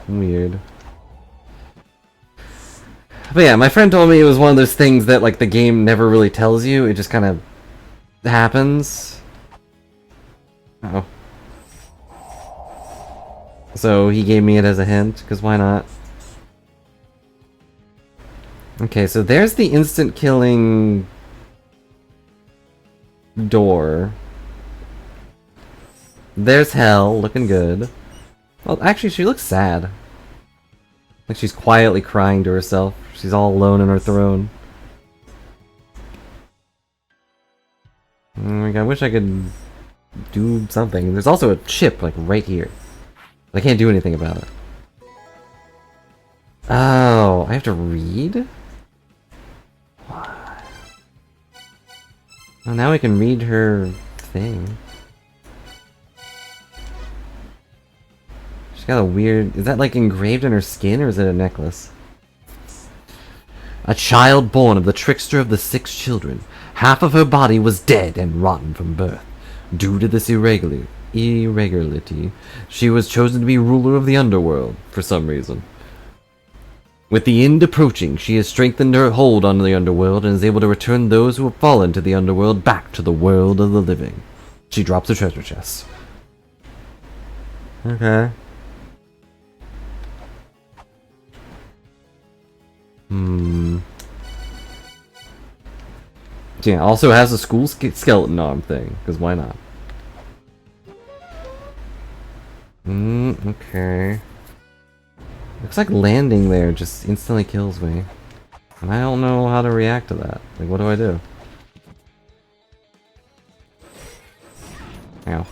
Speaker 1: Weird. But yeah, my friend told me it was one of those things that, like, the game never really tells you. It just kind of happens. Uh-oh. So he gave me it as a hint, because why not? Okay, so there's the instant killing door. There's hell, looking good. Well, actually, she looks sad. Like she's quietly crying to herself. She's all alone in her throne. Like, I wish I could do something. There's also a chip, like, right here. I can't do anything about it. Oh, I have to read? What? Well, now I can read her thing. She's got a weird... Is that, like, engraved in her skin, or is it a necklace? A child born of the trickster of the 6 children. Half of her body was dead and rotten from birth. Due to this irregularity, she was chosen to be ruler of the underworld, for some reason. With the end approaching, she has strengthened her hold on the underworld and is able to return those who have fallen to the underworld back to the world of the living. She drops a treasure chest. Okay. Yeah, also has a school skeleton arm thing, because why not? Okay. Looks like landing there just instantly kills me. And I don't know how to react to that. Like, what do I do? Ow.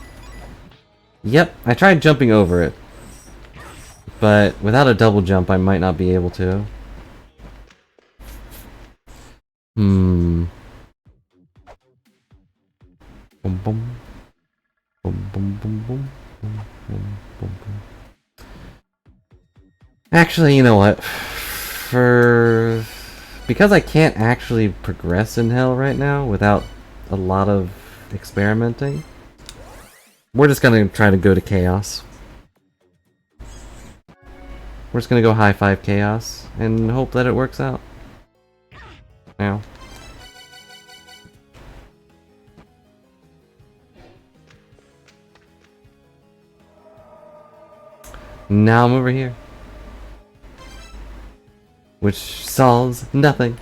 Speaker 1: Yep, I tried jumping over it. But without a double jump, I might not be able to. Boom, boom. Boom, boom, boom, boom. Boom, boom, boom, boom. Actually, you know what? Because I can't actually progress in hell right now without a lot of experimenting, we're just gonna try to go to chaos. We're just gonna go high 5 chaos and hope that it works out. Now. Now I'm over here. Which solves nothing.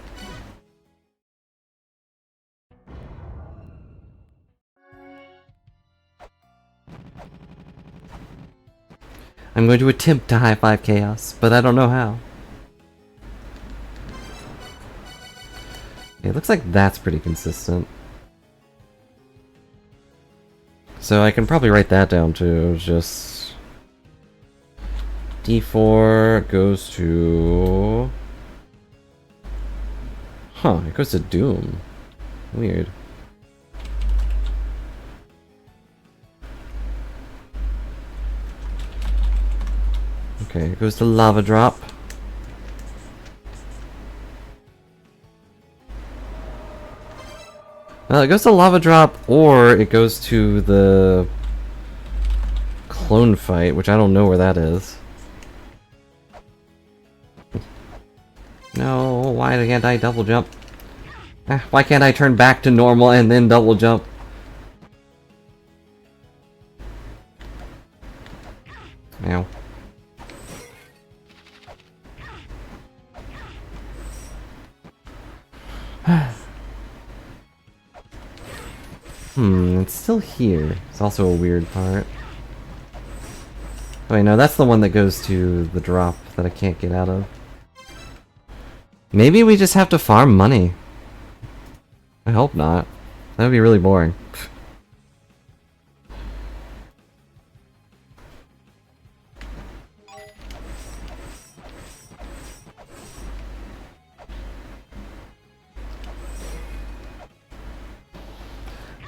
Speaker 1: I'm going to attempt to high 5 chaos, but I don't know how. It looks like that's pretty consistent. So I can probably write that down too, just... D4 goes to... Huh, it goes to Doom. Weird. Okay, it goes to Lava Drop. It goes to Lava Drop, or it goes to the Clone Fight, which I don't know where that is. No, why can't I double jump? Why can't I turn back to normal and then double jump? Ow. It's still here. It's also a weird part. Oh wait, no, that's the one that goes to the drop that I can't get out of. Maybe we just have to farm money. I hope not. That would be really boring.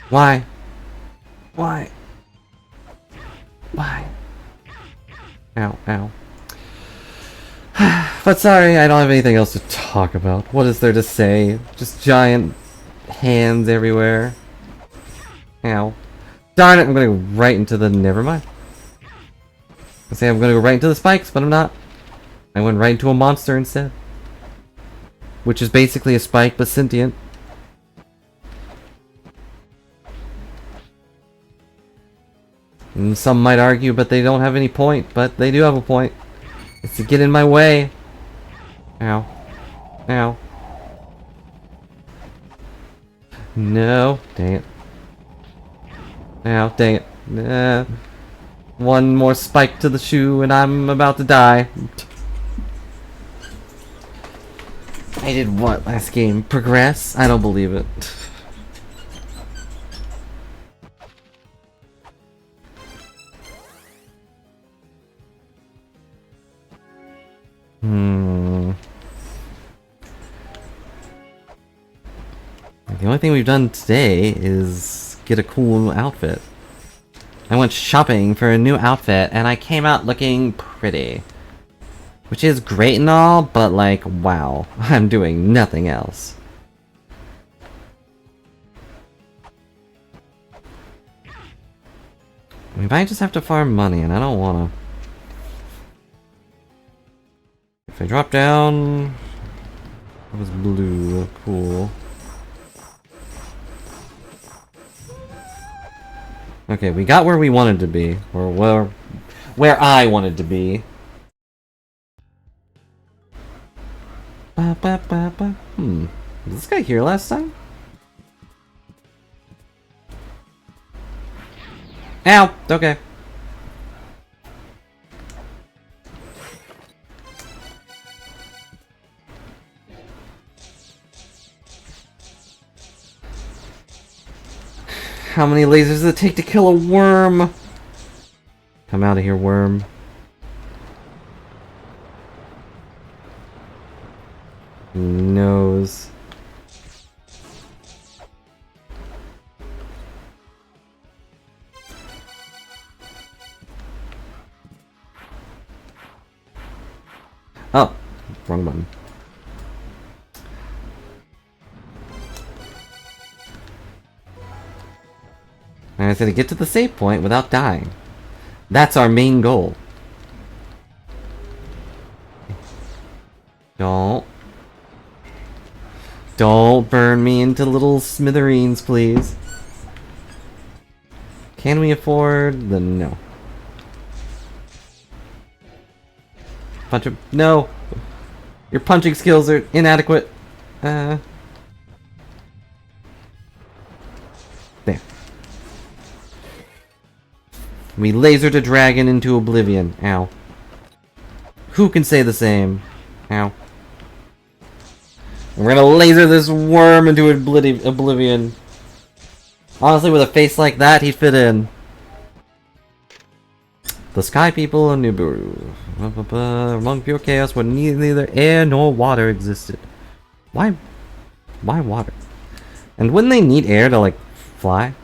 Speaker 1: Why? Why? Why? Ow, ow. But sorry, I don't have anything else to talk about. What is there to say? Just giant hands everywhere. Ow. Darn it, I'm gonna go right into the... Never mind. I say I'm gonna go right into the spikes, but I'm not. I went right into a monster instead. Which is basically a spike, but sentient. And some might argue, but they don't have any point, but they do have a point. It's to get in my way. Ow. Ow. No. Dang it. Ow, dang it. One more spike to the shoe and I'm about to die. I did what last game? Progress? I don't believe it. The only thing we've done today is get a cool outfit. I went shopping for a new outfit and I came out looking pretty. Which is great and all, but like, wow, I'm doing nothing else. We might just have to farm money and I don't wanna. If I drop down... It was blue, cool. Okay, we got where we wanted to be. Or where I wanted to be. Was this guy here last time? Ow! Okay. How many lasers does it take to kill a worm? Come out of here, worm. Nose. Oh, wrong button. And I said to get to the save point without dying. That's our main goal. Don't burn me into little smithereens, please. Can we afford the no? Punch him. No! Your punching skills are inadequate. There. We lasered a dragon into oblivion. Ow. Who can say the same? Ow. We're gonna laser this worm into oblivion. Honestly, with a face like that, he'd fit in. The sky people of Nibiru. Among pure chaos where neither air nor water existed. Why water? And wouldn't they need air to, like, fly?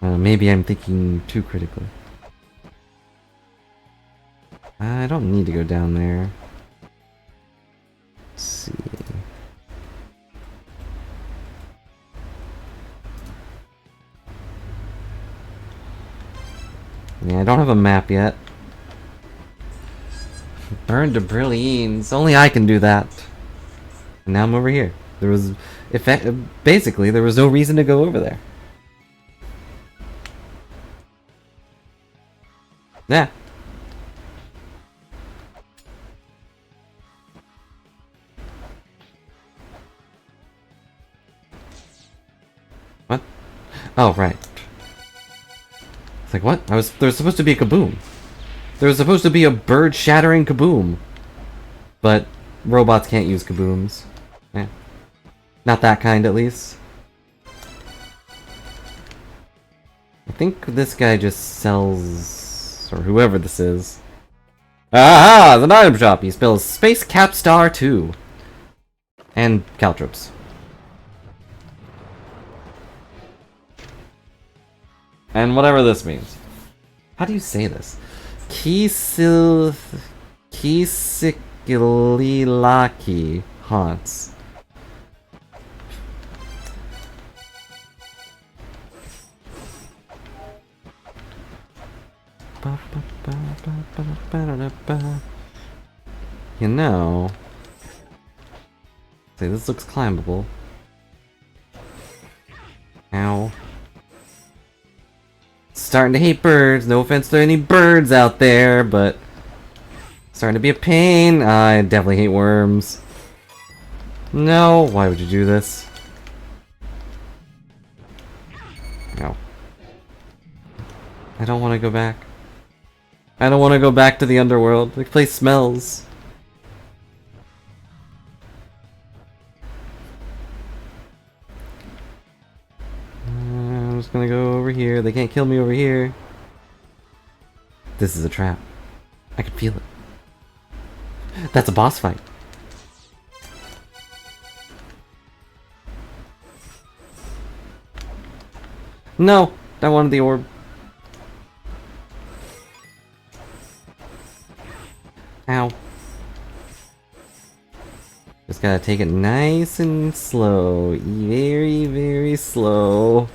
Speaker 1: Maybe I'm thinking too critically. I don't need to go down there. Let's see. Yeah, I don't have a map yet. Burn to Brillians. Only I can do that. And now I'm over here. There was... basically, there was no reason to go over there. Yeah. What? Oh, right. It's like, what? There's supposed to be a kaboom. There was supposed to be a bird-shattering kaboom. But robots can't use kabooms. Yeah. Not that kind, at least. I think this guy just sells... or whoever this is. Aha! The item shop! He spells Space Capstar 2. And Caltrops. And whatever this means. How do you say this? Kisikililaki haunts. You know... See, this looks climbable. Ow. Starting to hate birds. No offense to any birds out there, but starting to be a pain. I definitely hate worms. No, why would you do this? No. I don't want to go back. I don't want to go back to the underworld. The place smells. I'm just gonna go over here. They can't kill me over here. This is a trap. I can feel it. That's a boss fight. No! I wanted the orb. Ow. Just gotta take it nice and slow. Very, very slow.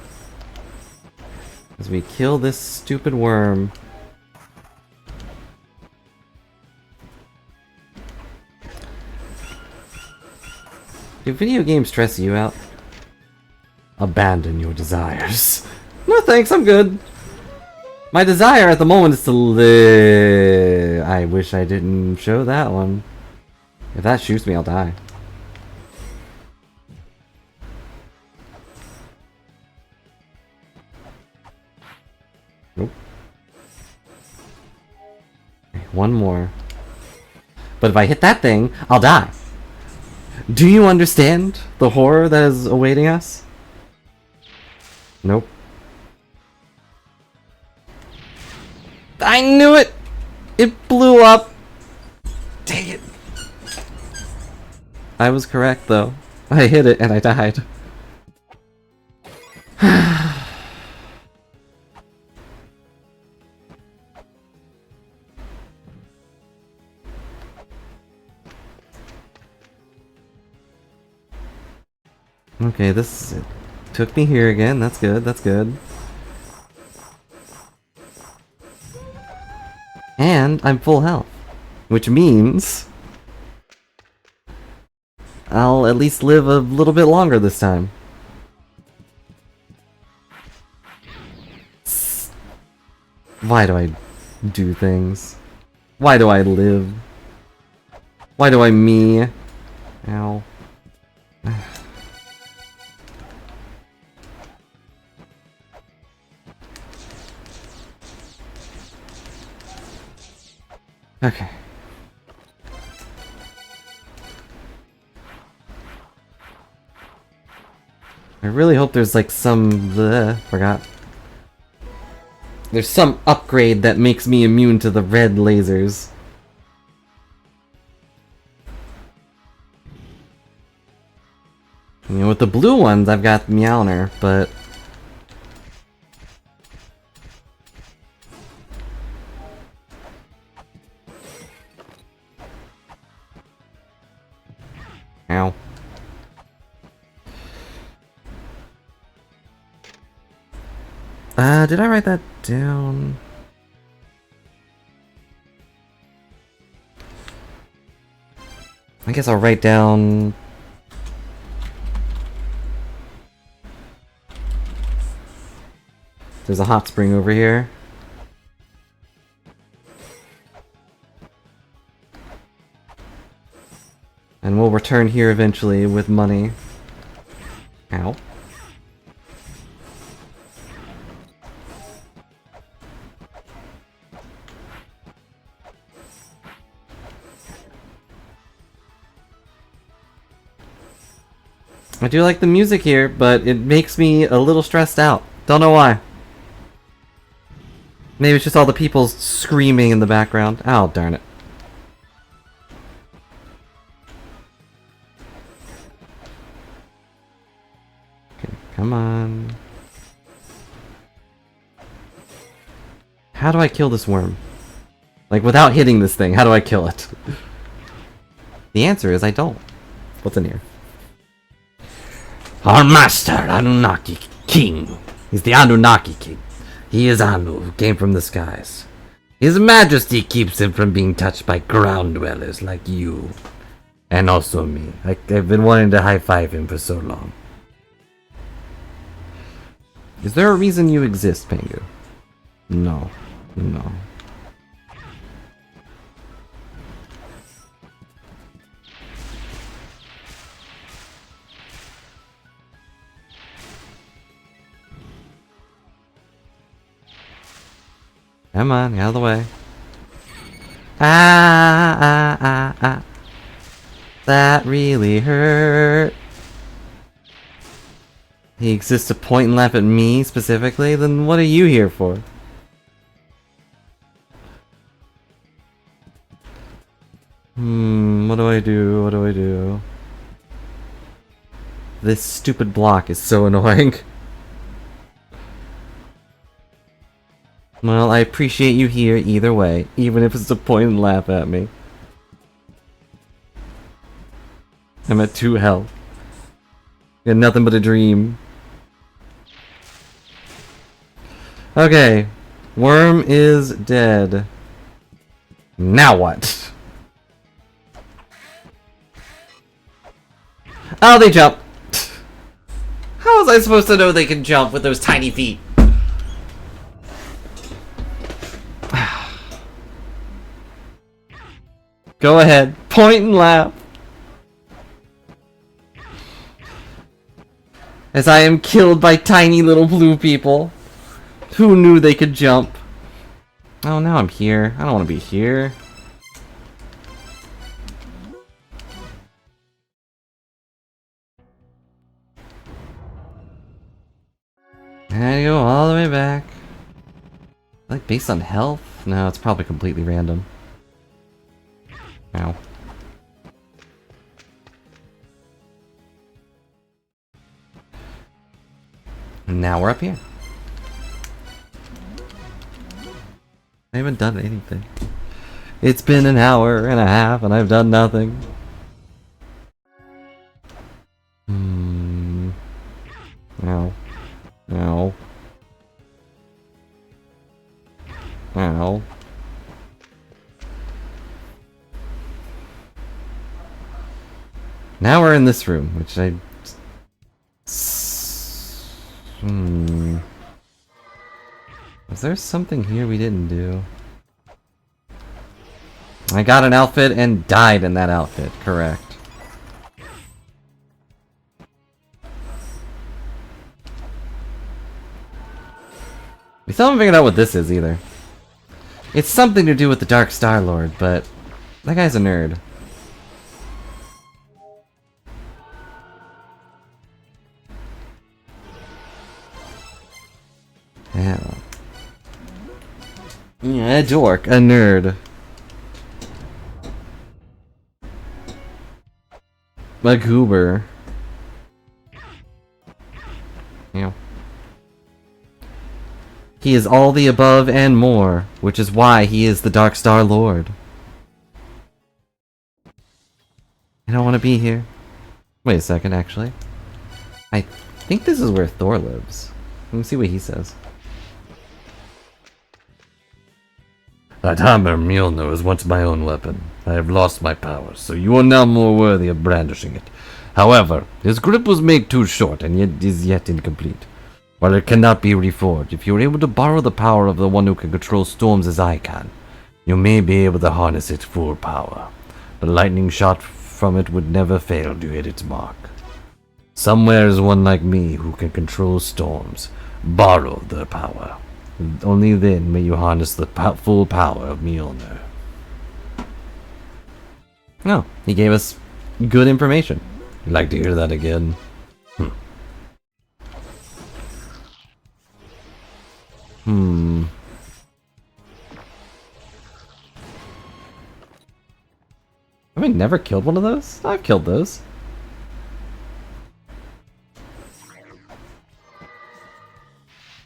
Speaker 1: As we kill this stupid worm. Do video games stress you out? Abandon your desires. No thanks, I'm good. My desire at the moment is to live. I wish I didn't show that one. If that shoots me, I'll die. Nope. Okay, one more. But if I hit that thing, I'll die. Do you understand the horror that is awaiting us? Nope. I knew it! It blew up! Dang it. I was correct though. I hit it and I died. Okay, this took me here again. That's good, that's good. And I'm full health. Which means I'll at least live a little bit longer this time. Why do I do things? Why do I live? Why do I me? Ow. Okay. I really hope there's like some... forgot. There's some upgrade that makes me immune to the red lasers. You know, with the blue ones, I've got Meowner, but... Ow. Did I write that down? I guess I'll write down... There's a hot spring over here. And we'll return here eventually with money. Ow. I do like the music here, but it makes me a little stressed out. Don't know why. Maybe it's just all the people screaming in the background. Oh, darn it. Okay, come on. How do I kill this worm? Like, without hitting this thing, how do I kill it? The answer is I don't. What's in here?
Speaker 2: Our master, Anunnaki King, is the Anunnaki King. He is Anu, who came from the skies. His Majesty keeps him from being touched by ground dwellers like you. And also me. I've been wanting to high-five him for so long.
Speaker 1: Is there a reason you exist, Pengu? No. No. Come on, get out of the way. Ah. That really hurt. He exists to point and laugh at me specifically? Then what are you here for? What do I do? What do I do? This stupid block is so annoying. Well, I appreciate you here either way, even if it's to point and laugh at me. I'm at 2 health. Got nothing but a dream. Okay. Worm is dead. Now what? Oh, they jump! How was I supposed to know they can jump with those tiny feet? Go ahead. Point and laugh. As I am killed by tiny little blue people. Who knew they could jump? Oh, now I'm here. I don't want to be here. And I go all the way back. Like, based on health? No, it's probably completely random. Ow. And now we're up here. I haven't done anything. It's been an hour and a half and I've done nothing. Ow. Ow. Ow. Now we're in this room, which I... Was there something here we didn't do? I got an outfit and died in that outfit, correct. We still haven't figured out what this is either. It's something to do with the Dark Star Lord, but that guy's a nerd. Yeah, a dork, a nerd. A goober. Yeah. He is all the above and more, which is why he is the Dark Star Lord. I don't want to be here. Wait a second, actually. I think this is where Thor lives. Let me see what he says. That hammer Mjolnir was once my own weapon. I have lost my powers, so you are now more worthy of brandishing it. However, his grip was made too short and yet is yet incomplete. While it cannot be reforged, if you are able to borrow the power of the one who can control storms as I can, you may be able to harness its full power. The lightning shot from it would never fail to hit its mark. Somewhere is one like me who can control storms. Borrow their power. Only then may you harness the full power of Mjolnir. No, he gave us good information. You'd like to hear that again? Have I never killed one of those? I've killed those.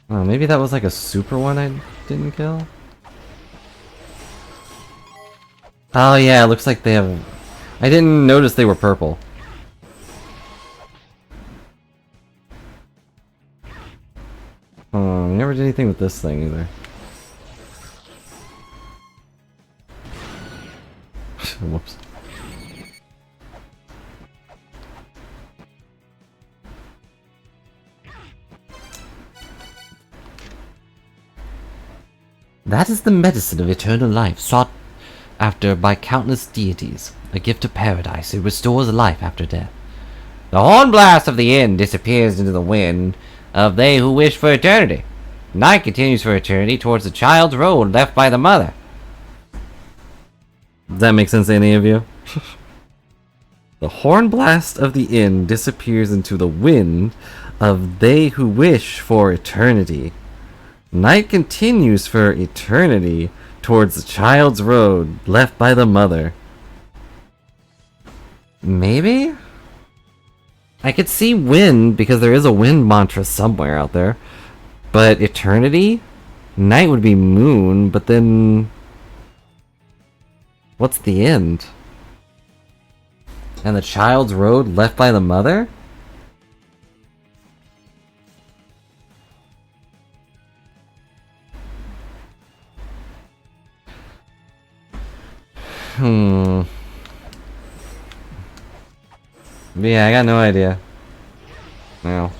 Speaker 1: Oh, maybe that was like a super one I didn't kill? Oh yeah, it looks like they have... I didn't notice they were purple. Oh, I never did anything with this thing either. Whoops. That is the medicine of eternal life, sought after by countless deities. A gift of paradise, it restores life after death.
Speaker 2: The horn blast of the end disappears into the wind of they who wish for eternity. Night continues for eternity towards the child's road left by the mother.
Speaker 1: Does that make sense to any of you? The horn blast of the inn disappears into the wind of they who wish for eternity. Night continues for eternity towards the child's road left by the mother. Maybe? I could see wind because there is a wind mantra somewhere out there. But eternity? Night would be moon, but then... what's the end? And the child's road left by the mother? Yeah, I got no idea. No.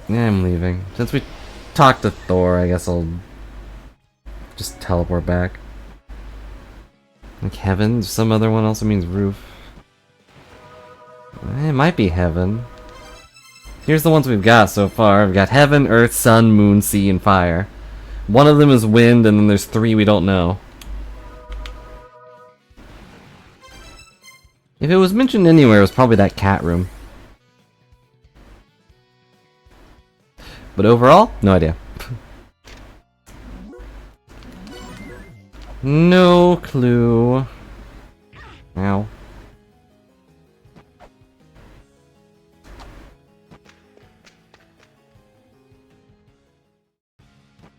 Speaker 1: Yeah, I'm leaving. Since we talked to Thor, I guess I'll just teleport back. Like heaven? Some other one also means roof. It might be heaven. Here's the ones we've got so far. We've got heaven, earth, sun, moon, sea, and fire. One of them is wind, and then there's 3 we don't know. If it was mentioned anywhere, it was probably that cat room. But overall, no idea. No clue. Ow.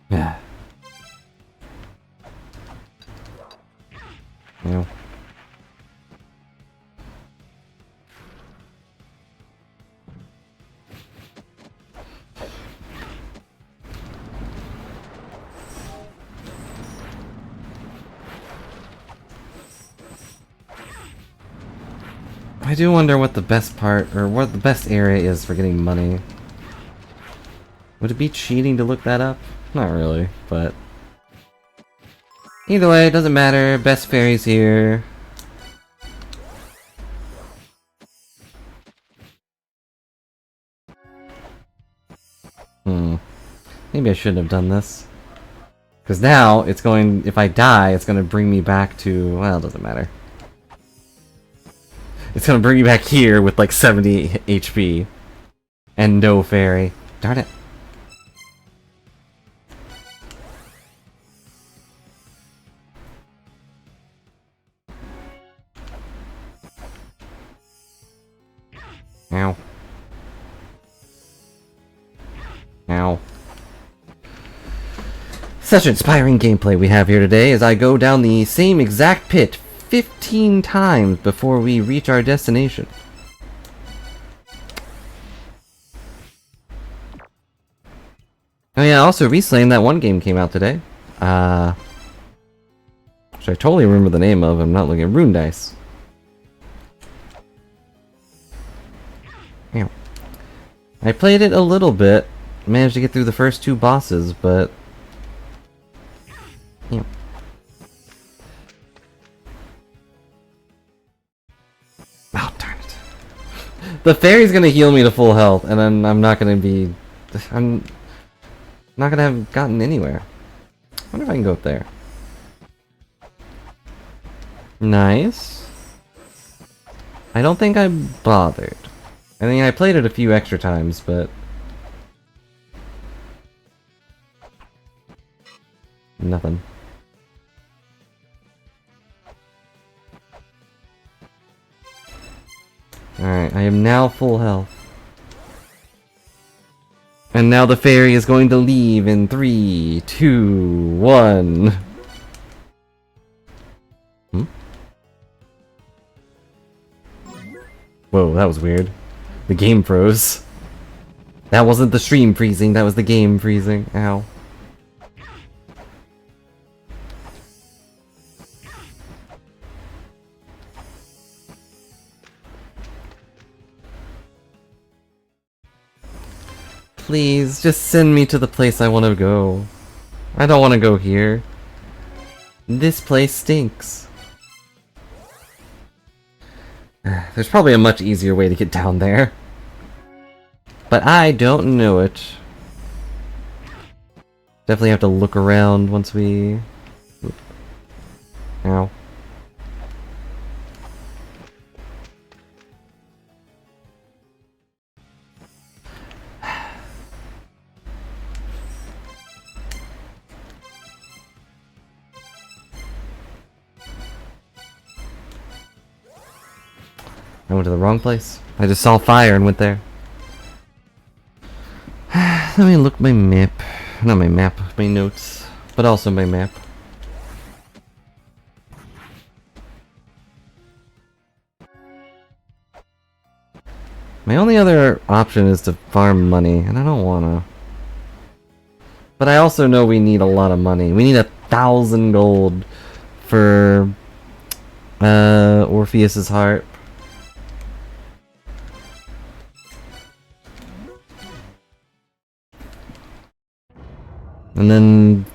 Speaker 1: Yeah. Ow. I do wonder what the best part, or what the best area is for getting money. Would it be cheating to look that up? Not really, but... either way, it doesn't matter. Best fairies here. Maybe I shouldn't have done this. Because now, it's going... if I die, it's going to bring me back to... well, it doesn't matter. It's gonna bring me back here with like 70 HP. And no fairy. Darn it. Ow. Ow. Such inspiring gameplay we have here today as I go down the same exact pit 15 times before we reach our destination. Oh yeah, also Reslaying, that one game came out today. Which I totally remember the name of, I'm not looking at Rune Dice. Ow. I played it a little bit, managed to get through the first 2 bosses, but... Ow. Oh, darn it. The fairy's gonna heal me to full health, and then I'm not gonna be... I'm not gonna have gotten anywhere. I wonder if I can go up there. Nice. I don't think I bothered. I mean, I played it a few extra times, but... nothing. Alright, I am now full health. And now the fairy is going to leave in 3, 2, 1. Hmm? Whoa, that was weird. The game froze. That wasn't the stream freezing, that was the game freezing. Ow. Please, just send me to the place I want to go. I don't want to go here. This place stinks. There's probably a much easier way to get down there. But I don't know it. Definitely have to look around once we... Ow. I went to the wrong place. I just saw fire and went there. Let me look my map. Not my map, my notes. But also my map. My only other option is to farm money, and I don't wanna. But I also know we need a lot of money. We need 1,000 gold for Orpheus's harp. And then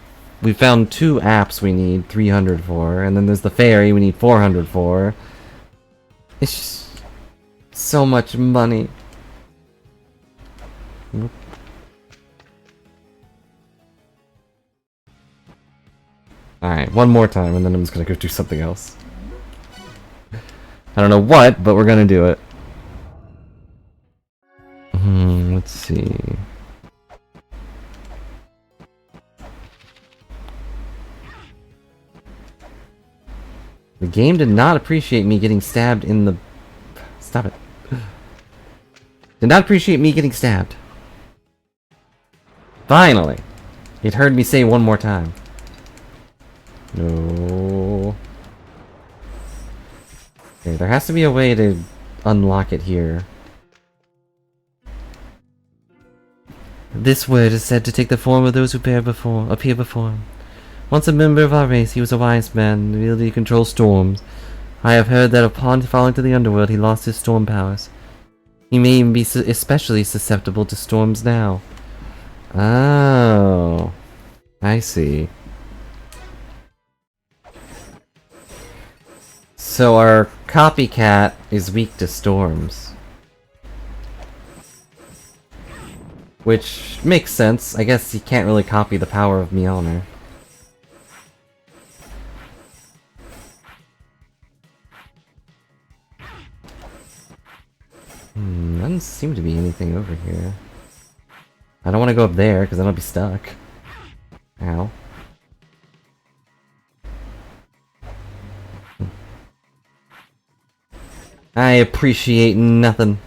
Speaker 1: we found 2 apps we need 300 for, and then there's the fairy we need 400 for. It's just so much money. Whoop. Alright, one more time and then I'm just gonna go do something else. I don't know what, but we're gonna do it. Let's see. The game did not appreciate me getting stabbed in the... Stop it. Did not appreciate me getting stabbed. Finally! It heard me say one more time. No. Okay, there has to be a way to unlock it here. This word is said to take the form of those who appear before him. Once a member of our race, he was a wise man, the ability to control storms. I have heard that upon falling to the underworld, he lost his storm powers. He may even be especially susceptible to storms now. Oh. I see. So our copycat is weak to storms. Which makes sense. I guess he can't really copy the power of Mjolnir. Doesn't seem to be anything over here. I don't want to go up there, because then I'll be stuck. Ow. I appreciate nothing.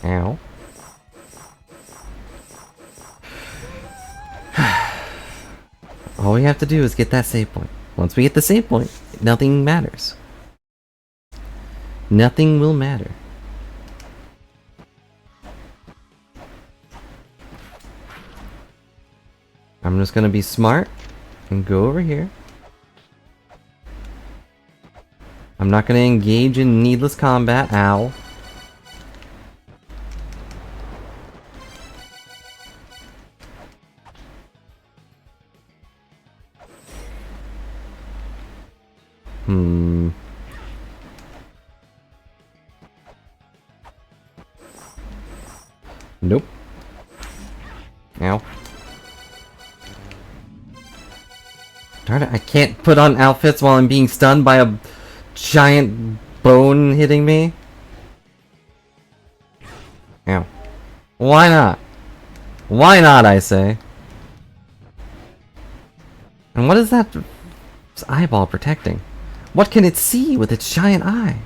Speaker 1: Ow. All we have to do is get that save point. Once we get the save point, nothing matters. Nothing will matter. I'm just gonna be smart and go over here. I'm not gonna engage in needless combat. Ow. Nope. Ow. Darn it, I can't put on outfits while I'm being stunned by a giant bone hitting me. Ow. Why not? Why not, I say? And what is that eyeball protecting? What can it see with its giant eye?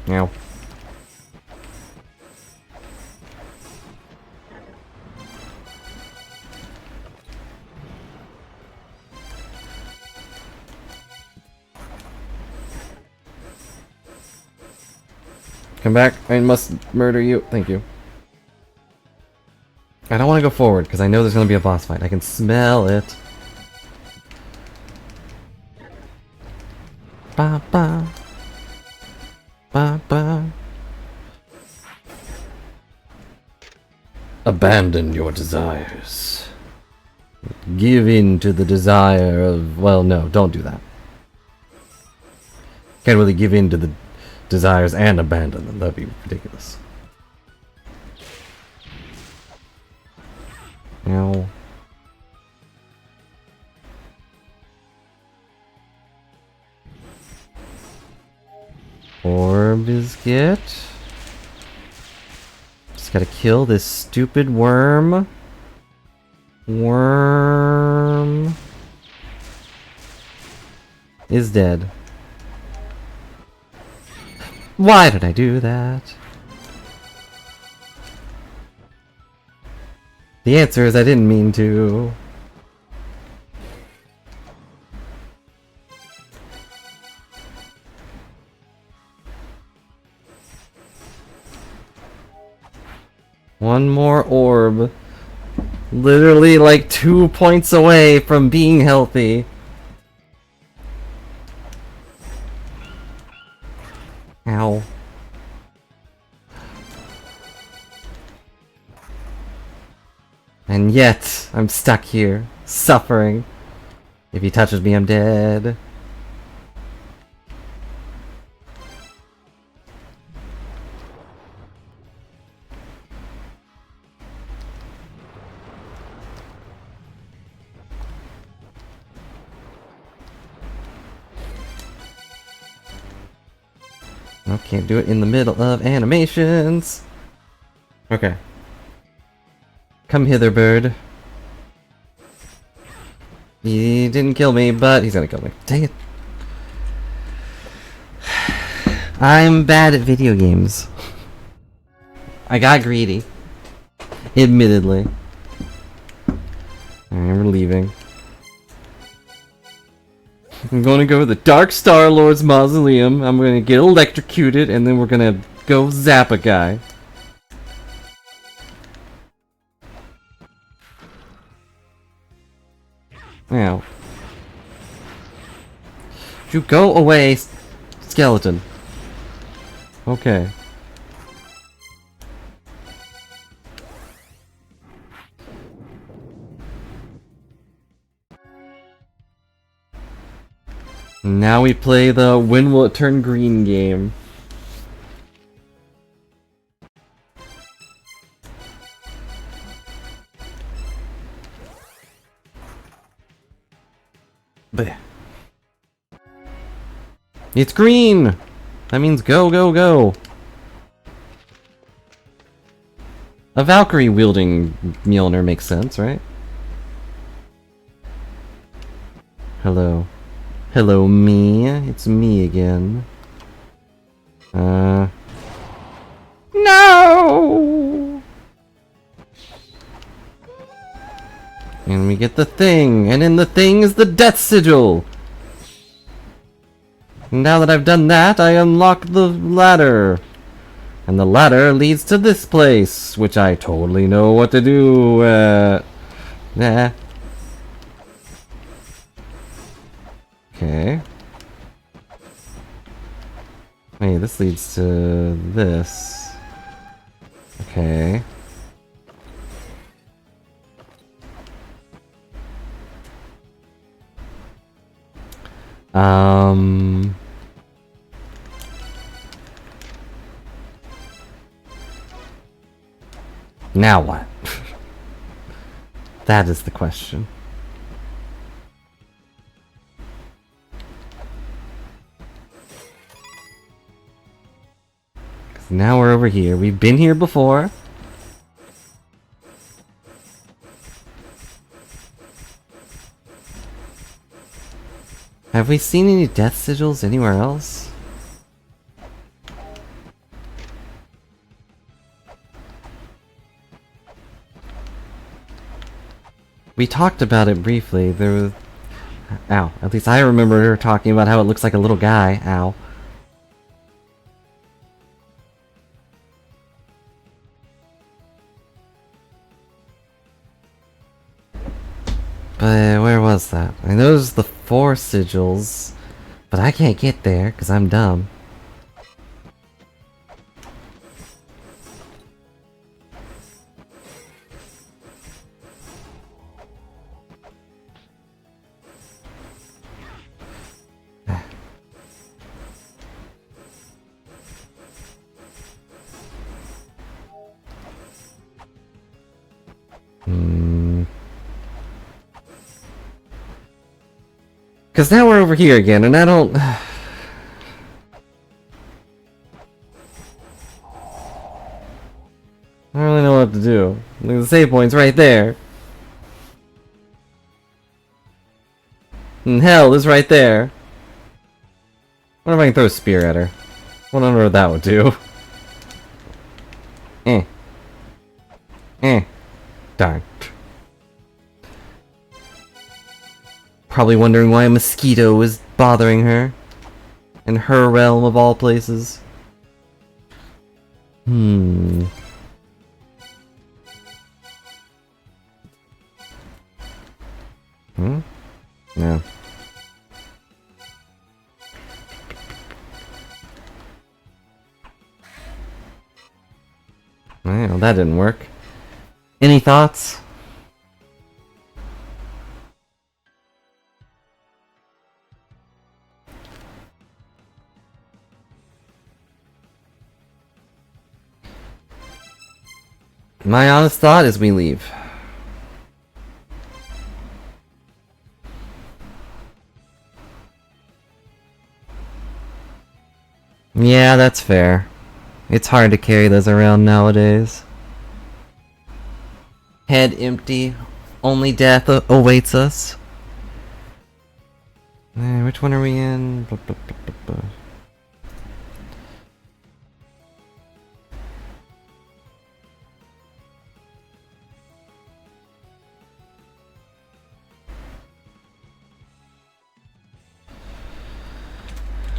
Speaker 1: Ow. Come back. I must murder you. Thank you. I don't want to go forward because I know there's going to be a boss fight. I can smell it. Ba ba. Ba ba. Abandon your desires. Give in to the desire of... Well, no, don't do that. Can't really give in to the desires and abandon them. That'd be ridiculous. Ow. Orb biscuit. Just gotta kill this stupid worm. Worm is dead. Why did I do that? The answer is I didn't mean to. One more orb. Literally like 2 points away from being healthy. Ow. And yet, I'm stuck here, suffering. If he touches me, I'm dead. Oh, can't do it in the middle of animations. Okay. Come hither, bird. He didn't kill me, but he's gonna kill me. Dang it. I'm bad at video games. I got greedy. Admittedly. Alright, we're leaving. I'm gonna go to the Dark Star Lord's Mausoleum. I'm gonna get electrocuted, and then we're gonna go zap a guy. Ow. You go away, skeleton. Okay. Now we play the when will it turn green game. Bleh. It's green! That means go, go, go! A Valkyrie wielding Mjolnir makes sense, right? Hello. Hello, me. It's me again. No! And we get the thing, and in the thing is the death sigil! Now that I've done that, I unlock the ladder. And the ladder leads to this place, which I totally know what to do. Nah. Okay. Wait, this leads to this. Okay. Now what? That is the question. Because now we're over here. We've been here before. Have we seen any death sigils anywhere else? We talked about it briefly. There was... Ow. At least I remember her talking about how it looks like a little guy. Ow. But where was that? I know there's the 4 sigils, but I can't get there because I'm dumb. Because now we're over here again, and I don't... I don't really know what to do. Like, the save point's right there. And hell is right there. I wonder if I can throw a spear at her. I wonder what that would do. Darn. Probably wondering why a mosquito is bothering her. In her realm of all places. Hmm. No. Well, that didn't work. Any thoughts? My honest thought is we leave. Yeah, that's fair. It's hard to carry those around nowadays. Head empty. Only death awaits us. Which one are we in?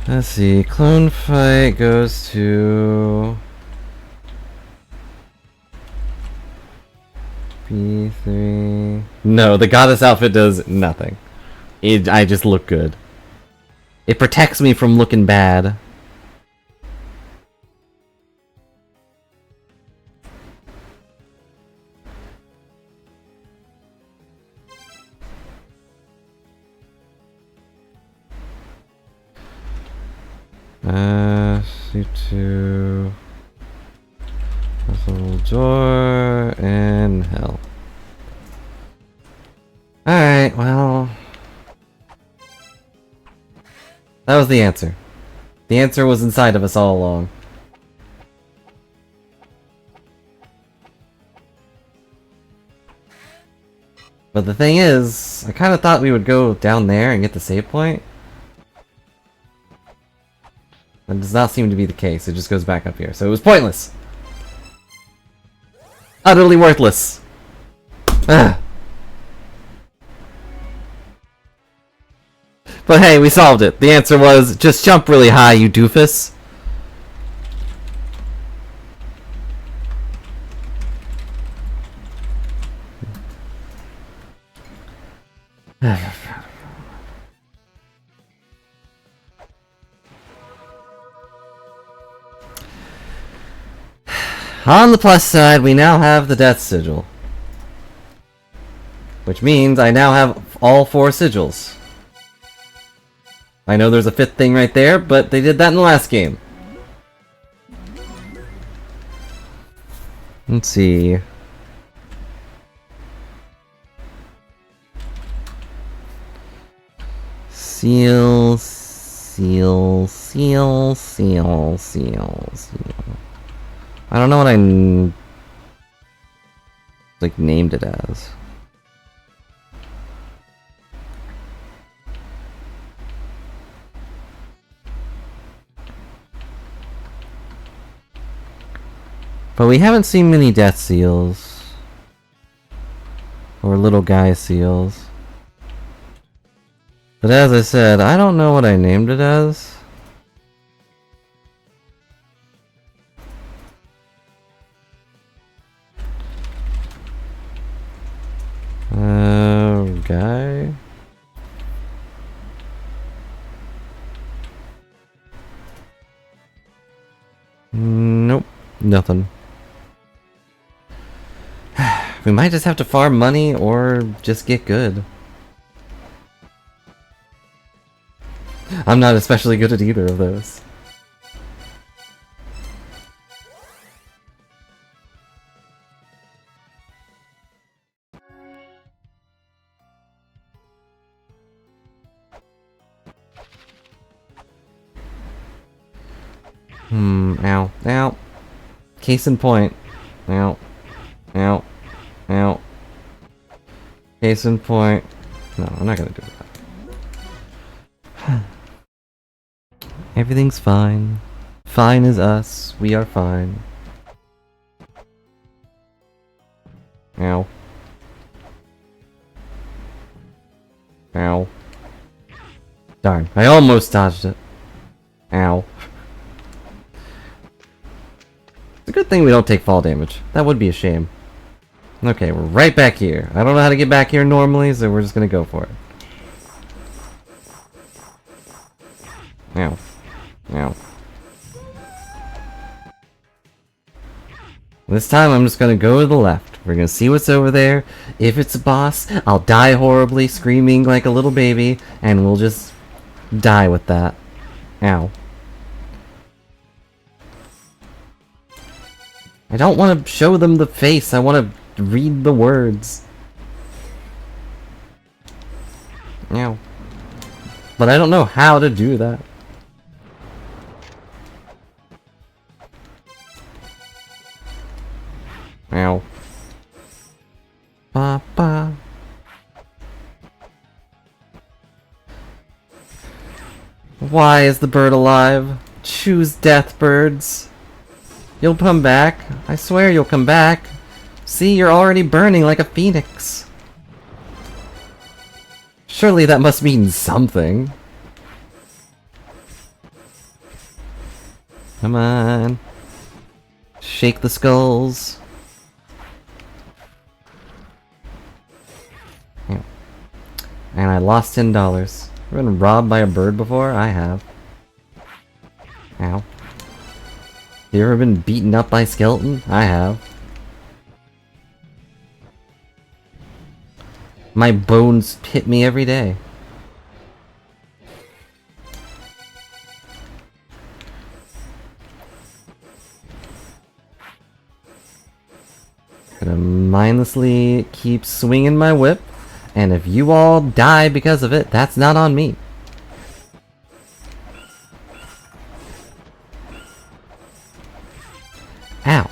Speaker 1: Let's see, clone fight goes to B3. No, the goddess outfit does nothing. I just look good. It protects me from looking bad. C2 puzzle door and hell. Alright, well, that was the answer. The answer was inside of us all along. But the thing is, I kind of thought we would go down there and get the save point. That does not seem to be the case. It just goes back up here. So it was pointless. Utterly worthless. Ugh. But hey, we solved it. The answer was, just jump really high, you doofus. On the plus side, we now have the Death Sigil. Which means I now have all 4 sigils. I know there's a 5th thing right there, but they did that in the last game. Let's see. Seal, seal, seal, seal, seal, seal. I don't know what I like named it as. But we haven't seen many death seals or little guy seals. But as I said, I don't know what I named it as. guy? Nope, nothing. We might just have to farm money or just get good. I'm not especially good at either of those. Ow, ow. Case in point. Ow, ow, ow. Case in point. No, I'm not gonna do that. Everything's fine. Fine is us. We are fine. Ow. Ow. Darn, I almost dodged it. Ow. It's a good thing we don't take fall damage. That would be a shame. Okay, we're right back here. I don't know how to get back here normally, so we're just gonna go for it. Ow. Ow. This time I'm just gonna go to the left. We're gonna see what's over there. If it's a boss, I'll die horribly, screaming like a little baby, and we'll just die with that. Ow. I don't want to show them the face, I want to read the words. Ow. But I don't know how to do that. Ow. Ba-ba. Why is the bird alive? Choose death, birds. You'll come back. I swear you'll come back. See, you're already burning like a phoenix. Surely that must mean something. Come on. Shake the skulls. Yeah. And I lost $10. Ever been robbed by a bird before? I have. Ow. You ever been beaten up by a skeleton? I have. My bones hit me every day. Gonna mindlessly keep swinging my whip, and if you all die because of it, that's not on me. Ow.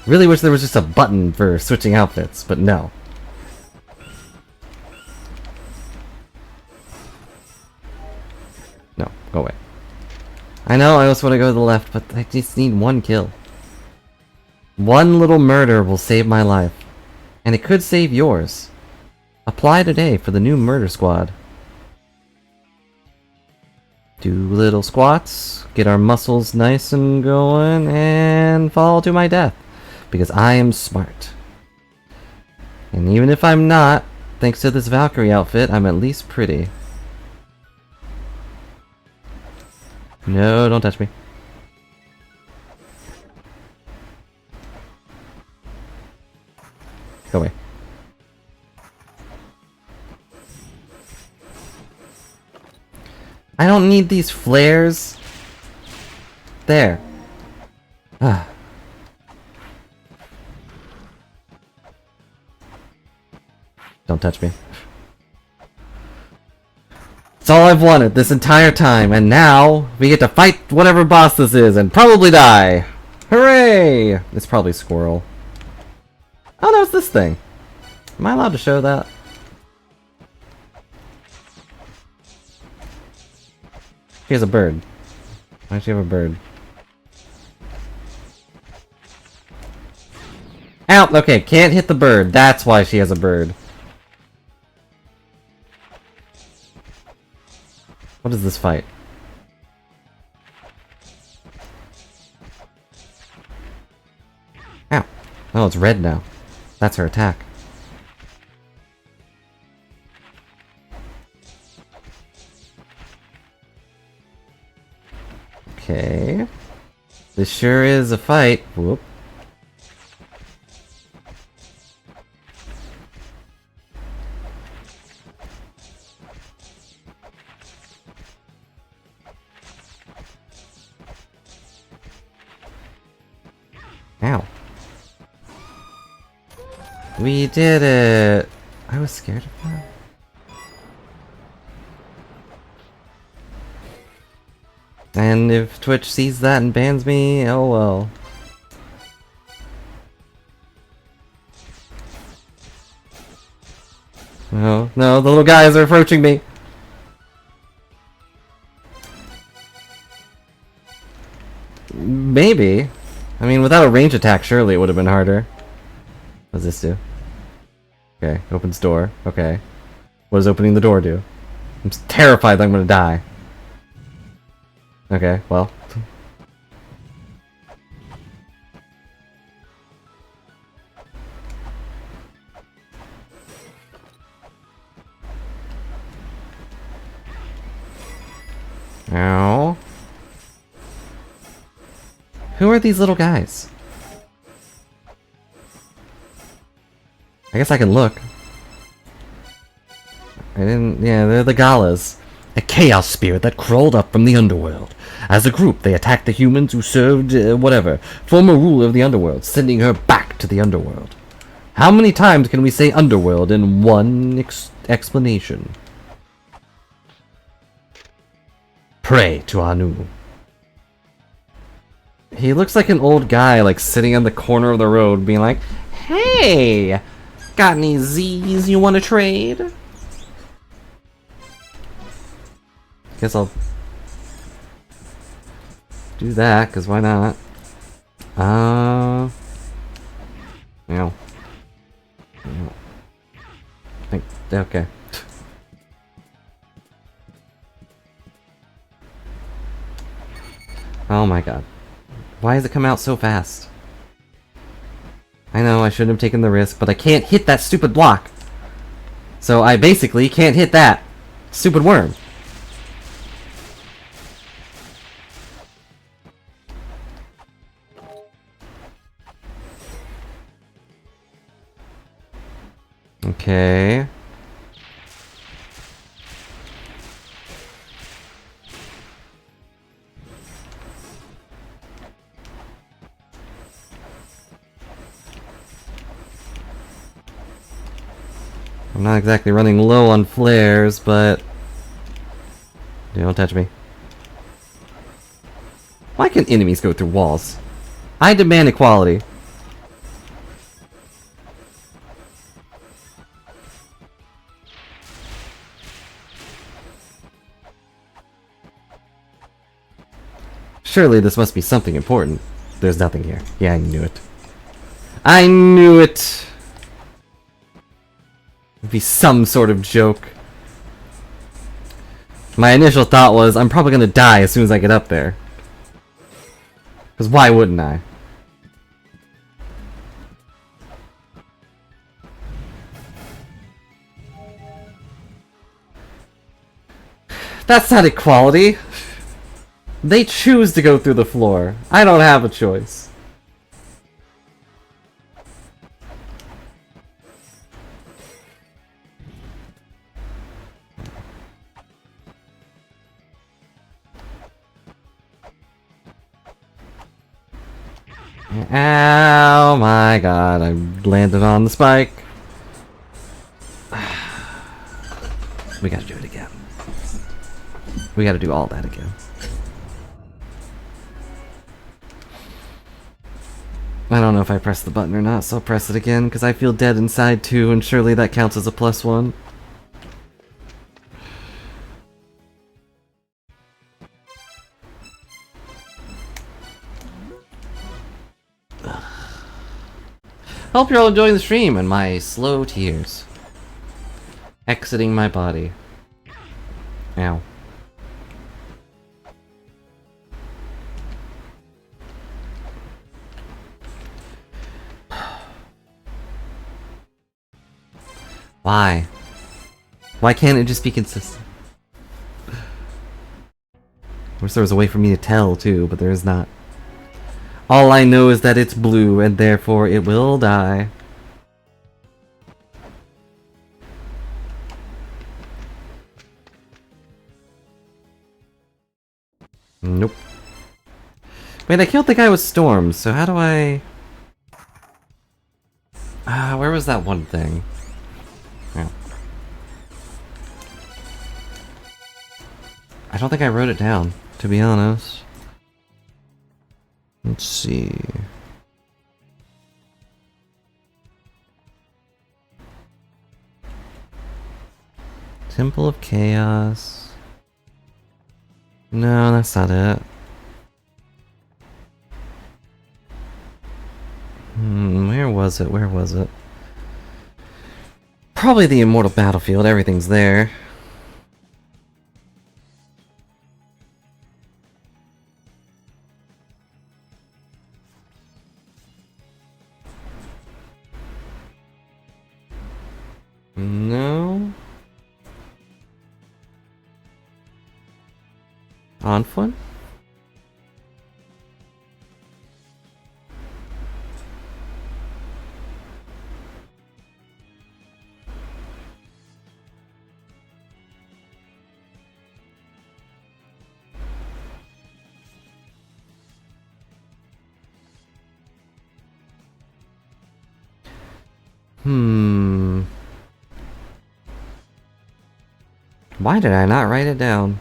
Speaker 1: Really wish there was just a button for switching outfits, but no. No, go away. I know I also want to go to the left, but I just need one kill. One little murder will save my life. And it could save yours. Apply today for the new murder squad. Do little squats, get our muscles nice and going, and fall to my death. Because I am smart. And even if I'm not, thanks to this Valkyrie outfit, I'm at least pretty. No, don't touch me. Go away. I don't need these flares. There. Ah. Don't touch me. It's all I've wanted this entire time, and now we get to fight whatever boss this is and probably die. Hooray! It's probably Squirrel. Oh no, it's this thing. Am I allowed to show that? She has a bird. Why does she have a bird? Ow! Okay, can't hit the bird. That's why she has a bird. What is this fight? Ow. Oh, it's red now. That's her attack. Okay. This sure is a fight. Whoop. Ow. We did it! I was scared of that. And if Twitch sees that and bans me, oh well. No, no, the little guys are approaching me! Maybe. I mean, without a range attack, surely it would have been harder. What does this do? Okay, opens door. Okay. What does opening the door do? I'm terrified that I'm gonna die. Okay, well. Ow. Who are these little guys? I guess I can look. I didn't... Yeah, they're the Galas. A chaos spirit that crawled up from the underworld. As a group, they attacked the humans who served, whatever, former ruler of the underworld, sending her back to the underworld. How many times can we say underworld in one explanation? Pray to Anu. He looks like an old guy, like, sitting on the corner of the road, being like, "Hey! Got any Z's you want to trade?" Guess I'll do that, because why not? No. Okay. Oh my god. Why has it come out so fast? I know, I shouldn't have taken the risk, but I can't hit that stupid block. So I basically can't hit that stupid worm. Okay. I'm not exactly running low on flares, but... Don't touch me. Why can enemies go through walls? I demand equality. Surely this must be something important. There's nothing here. Yeah, I knew it. I knew it! It'd be some sort of joke. My initial thought was, I'm probably gonna die as soon as I get up there. Because why wouldn't I? That's not equality. They choose to go through the floor. I don't have a choice. Ow my god, I landed on the spike. We gotta do it again. We gotta do all that again. I don't know if I pressed the button or not, so I'll press it again, because I feel dead inside too, and surely that counts as a +1. Hope you're all enjoying the stream and my slow tears exiting my body. Ow. Why? Why can't it just be consistent? Wish there was a way for me to tell, too, but there is not. All I know is that it's blue, and therefore it will die. Nope. Wait, I killed the guy with storms, so how do I... where was that one thing? Oh. I don't think I wrote it down, to be honest. Let's see... Temple of Chaos... No, that's not it. Where was it? Where was it? Probably the Immortal Battlefield, everything's there. No? Onflin? Why did I not write it down?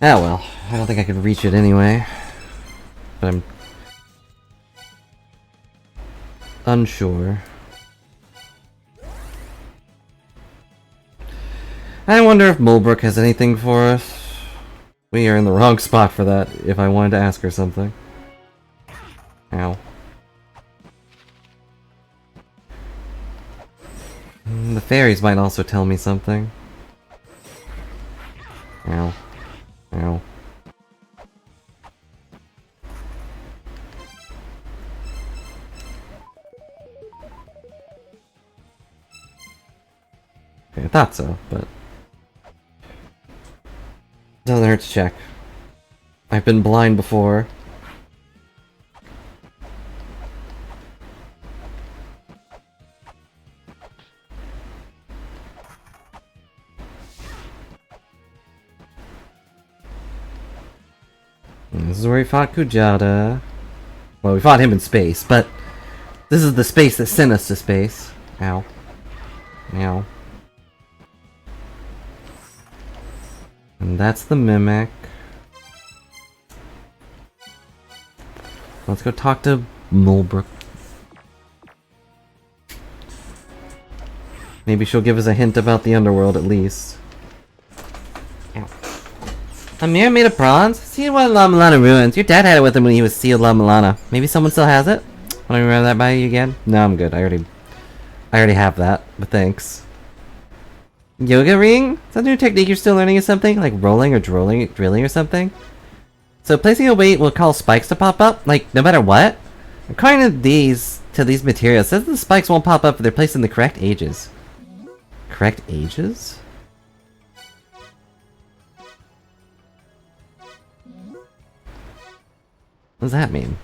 Speaker 1: Ah well, I don't think I could reach it anyway. But I'm... unsure. I wonder if Mulbrook has anything for us. We are in the wrong spot for that, if I wanted to ask her something. Ow. The fairies might also tell me something. Ow. Ow. Okay, I thought so, but... doesn't hurt to check. I've been blind before. This is where we fought Kujata. Well, we fought him in space, but this is the space that sent us to space. Ow. Ow. And that's the Mimic. Let's go talk to Mulbrook. Maybe she'll give us a hint about the underworld at least. Ow. A mirror made of bronze? See what La-Mulana ruins. Your dad had it with him when he was sealed La-Mulana. Maybe someone still has it? Want me to run that by you again? No, I'm good. I already have that, but thanks. Yoga ring? Is that a new technique you're still learning or something? Like rolling or drilling or something? So placing a weight will cause spikes to pop up? Like, no matter what? According to these materials, it says the spikes won't pop up if they're placed in the correct ages. Correct ages? What does that mean?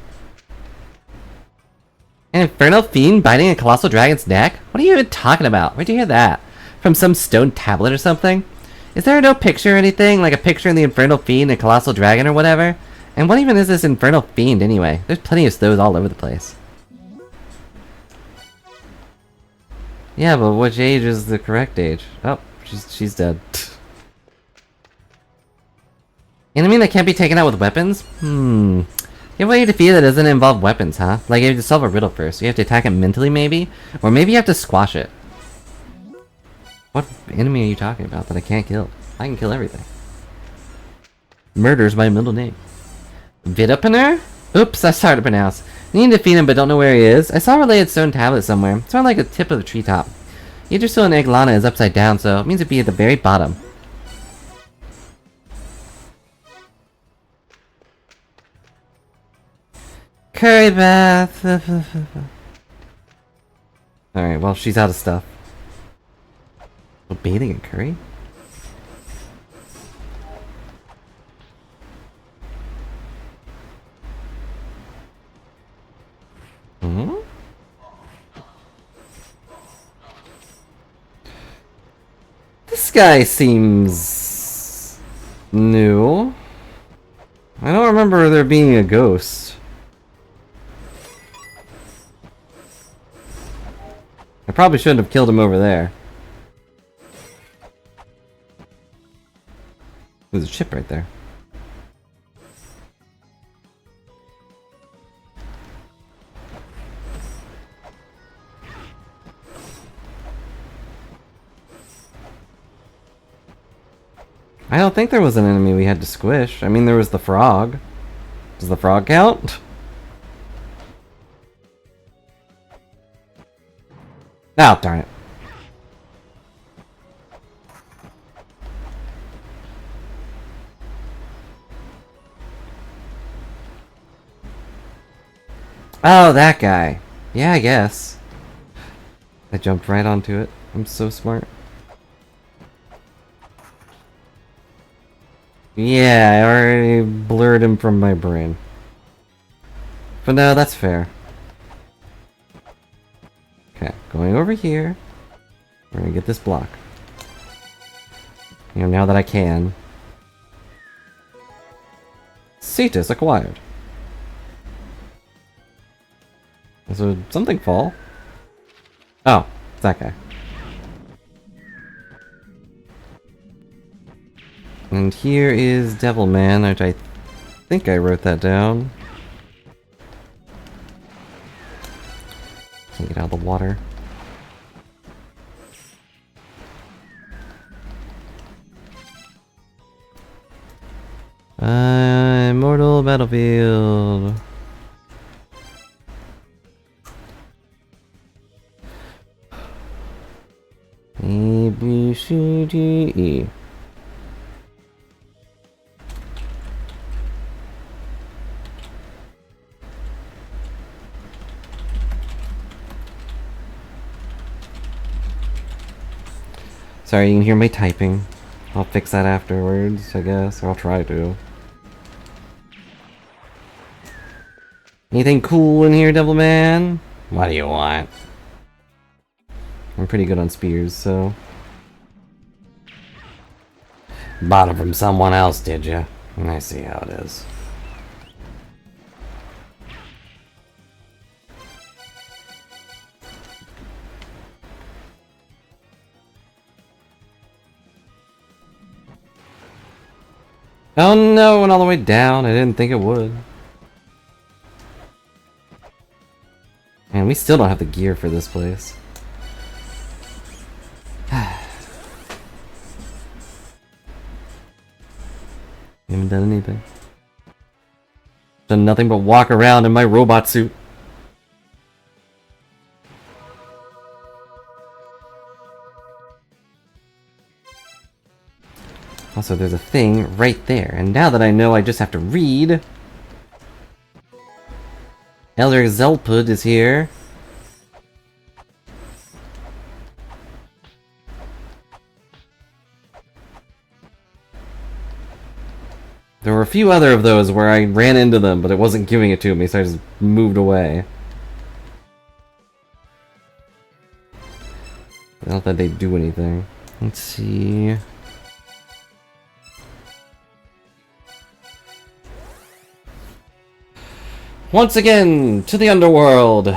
Speaker 1: An infernal fiend biting a colossal dragon's neck? What are you even talking about? Where'd you hear that? From some stone tablet or something? Is there no picture or anything? Like a picture in the infernal fiend, a colossal dragon or whatever? And what even is this infernal fiend anyway? There's plenty of those all over the place. Yeah, but which age is the correct age? Oh, she's dead. Enemy that can't be taken out with weapons? You have a way to defeat that doesn't involve weapons, huh? Like you have to solve a riddle first. You have to attack it mentally maybe? Or maybe you have to squash it. What enemy are you talking about that I can't kill? I can kill everything. Murder's my middle name. Vidopener? Oops, that's hard to pronounce. You need to defeat him but don't know where he is. I saw a related stone tablet somewhere. It's around like the tip of the treetop. Yggdrasil and La-Mulana is upside down, so it means it'd be at the very bottom. Curry bath. Alright, well, she's out of stuff. Bathing in curry? Hmm? This guy seems new. I don't remember there being a ghost. I probably shouldn't have killed him over there. There's a ship right there. I don't think there was an enemy we had to squish. I mean, there was the frog. Does the frog count? Oh, darn it. Oh, that guy. Yeah, I guess. I jumped right onto it. I'm so smart. Yeah, I already blurred him from my brain. But no, that's fair. Okay, going over here. We're gonna get this block. You know, now that I can. Cetus acquired. Is there something fall? Oh, it's that guy. And here is Devilman, which I think I wrote that down. Can't get out of the water. Immortal Battlefield. A, B, C, D, E. Sorry, you can hear me typing. I'll fix that afterwards, I guess, or I'll try to. Anything cool in here, Devilman? What do you want? I'm pretty good on spears, so... Bought them from someone else, did you? I see how it is. Oh no, it went all the way down. I didn't think it would. And we still don't have the gear for this place. Haven't done anything. Done nothing but walk around in my robot suit. Also, there's a thing right there, and now that I know, I just have to read. Elder Zelpud is here. There were a few other of those where I ran into them, but it wasn't giving it to me, so I just moved away. Not that they do anything. Let's see... Once again, to the underworld!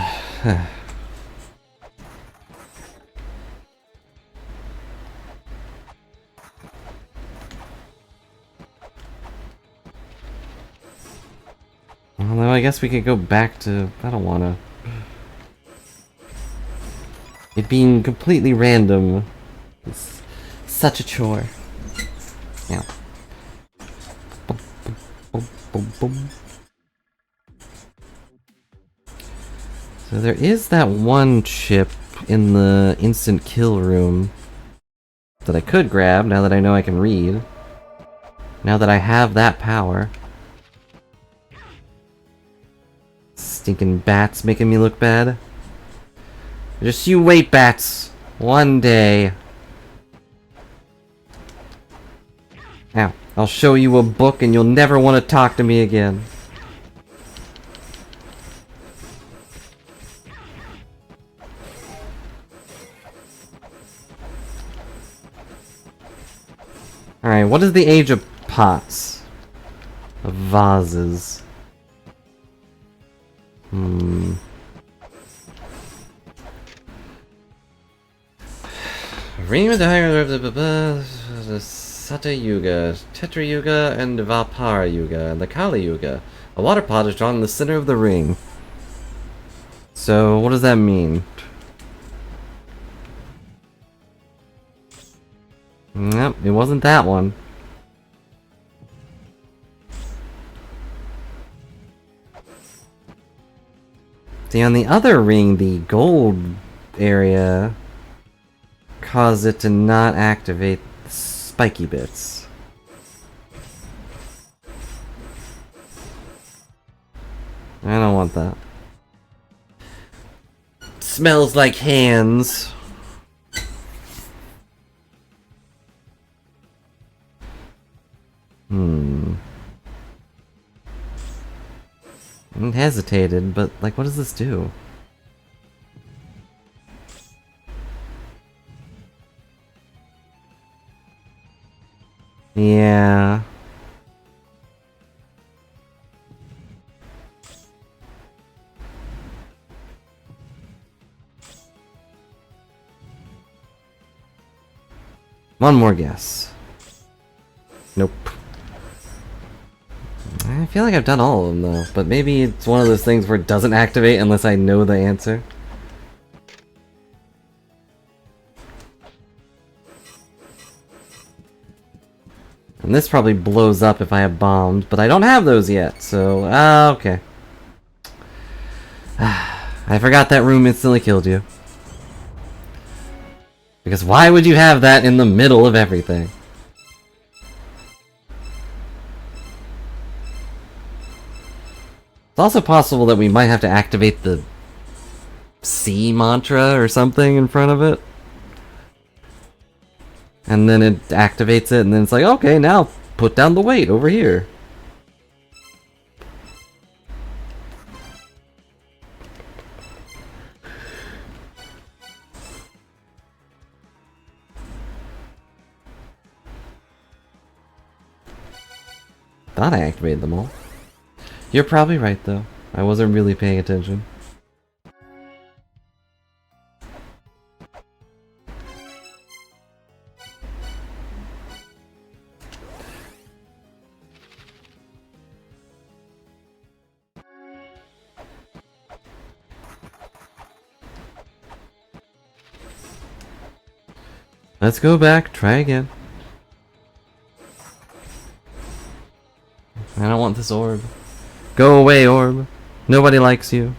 Speaker 1: Although I guess we could go back to... I don't wanna... It being completely random. It's such a chore. Yeah. Boom, boom, boom, boom. So there is that one chip in the instant kill room that I could grab now that I know I can read. Now that I have that power. Stinking bats making me look bad. Just you wait, bats. One day. Ow. I'll show you a book and you'll never want to talk to me again. Alright, what is the age of pots? Of vases? Ring of the higher the Sata Yuga, Tetra Yuga, and Vapara Yuga, and the Kali Yuga. A water pot is drawn in the center of the ring. So, what does that mean? Nope, it wasn't that one. See, on the other ring, the gold area caused it to not activate the spiky bits. I don't want that. Smells like hands. I hesitated, but, like, what does this do? Yeah. One more guess. Nope. I feel like I've done all of them though, but maybe it's one of those things where it doesn't activate unless I know the answer. And this probably blows up if I have bombs, but I don't have those yet, so, okay. I forgot that room instantly killed you. Because why would you have that in the middle of everything? It's also possible that we might have to activate the C mantra or something in front of it. And then it activates it, and then it's like, okay, now put down the weight over here. Thought I activated them all. You're probably right, though. I wasn't really paying attention. Let's go back, try again. I don't want this orb. Go away, orb. Nobody likes you.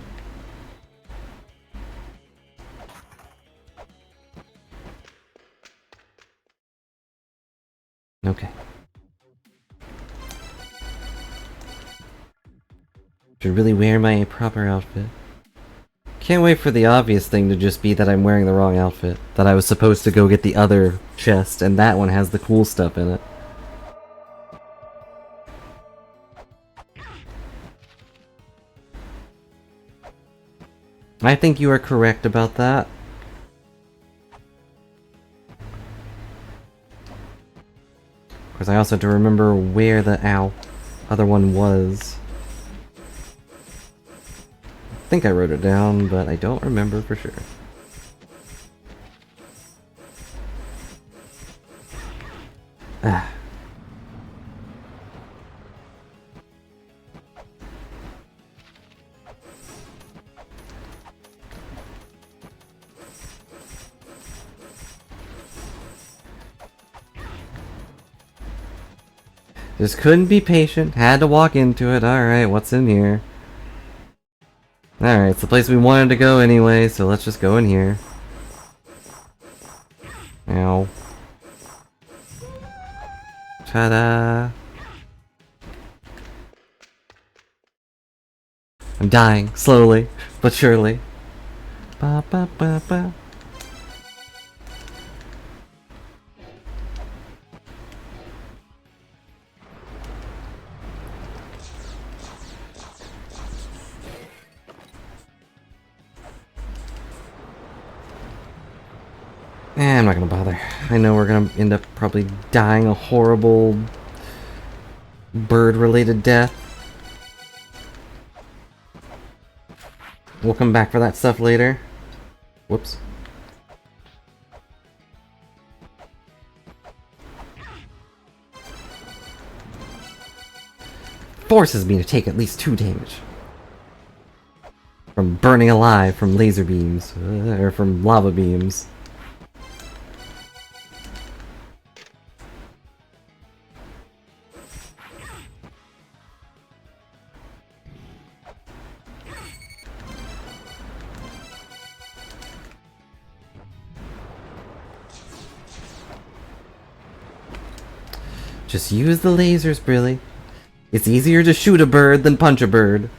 Speaker 1: Okay. Should really wear my proper outfit. Can't wait for the obvious thing to just be that I'm wearing the wrong outfit. That I was supposed to go get the other chest, and that one has the cool stuff in it. I think you are correct about that. Of course, I also have to remember where the other one was. I think I wrote it down, but I don't remember for sure. Ah. Just couldn't be patient, had to walk into it. Alright, what's in here? Alright, it's the place we wanted to go anyway, so let's just go in here. Ow. Ta-da! I'm dying, slowly, but surely. Ba ba ba ba. I'm not gonna bother. I know we're gonna end up probably dying a horrible bird-related death. We'll come back for that stuff later. Whoops. Forces me to take at least 2 damage. From burning alive from laser beams. Or from lava beams. Just use the lasers, Brilly. It's easier to shoot a bird than punch a bird.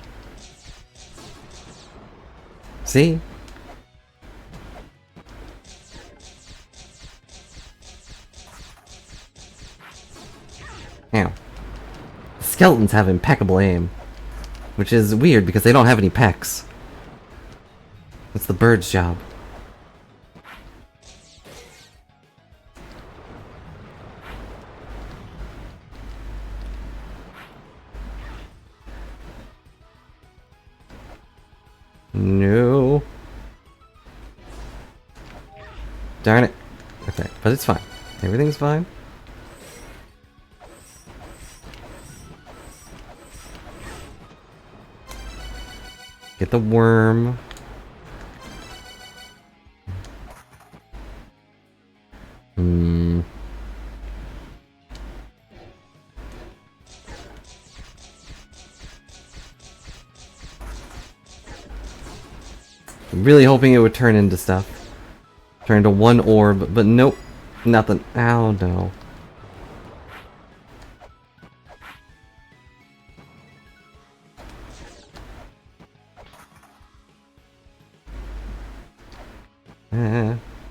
Speaker 1: See? Ow. Skeletons have impeccable aim. Which is weird because they don't have any pecs. That's the bird's job. No. Darn it. Okay, but it's fine. Everything's fine. Get the worm. Really hoping it would turn into stuff. Turn into one orb, but nope. Nothing. Ow, no.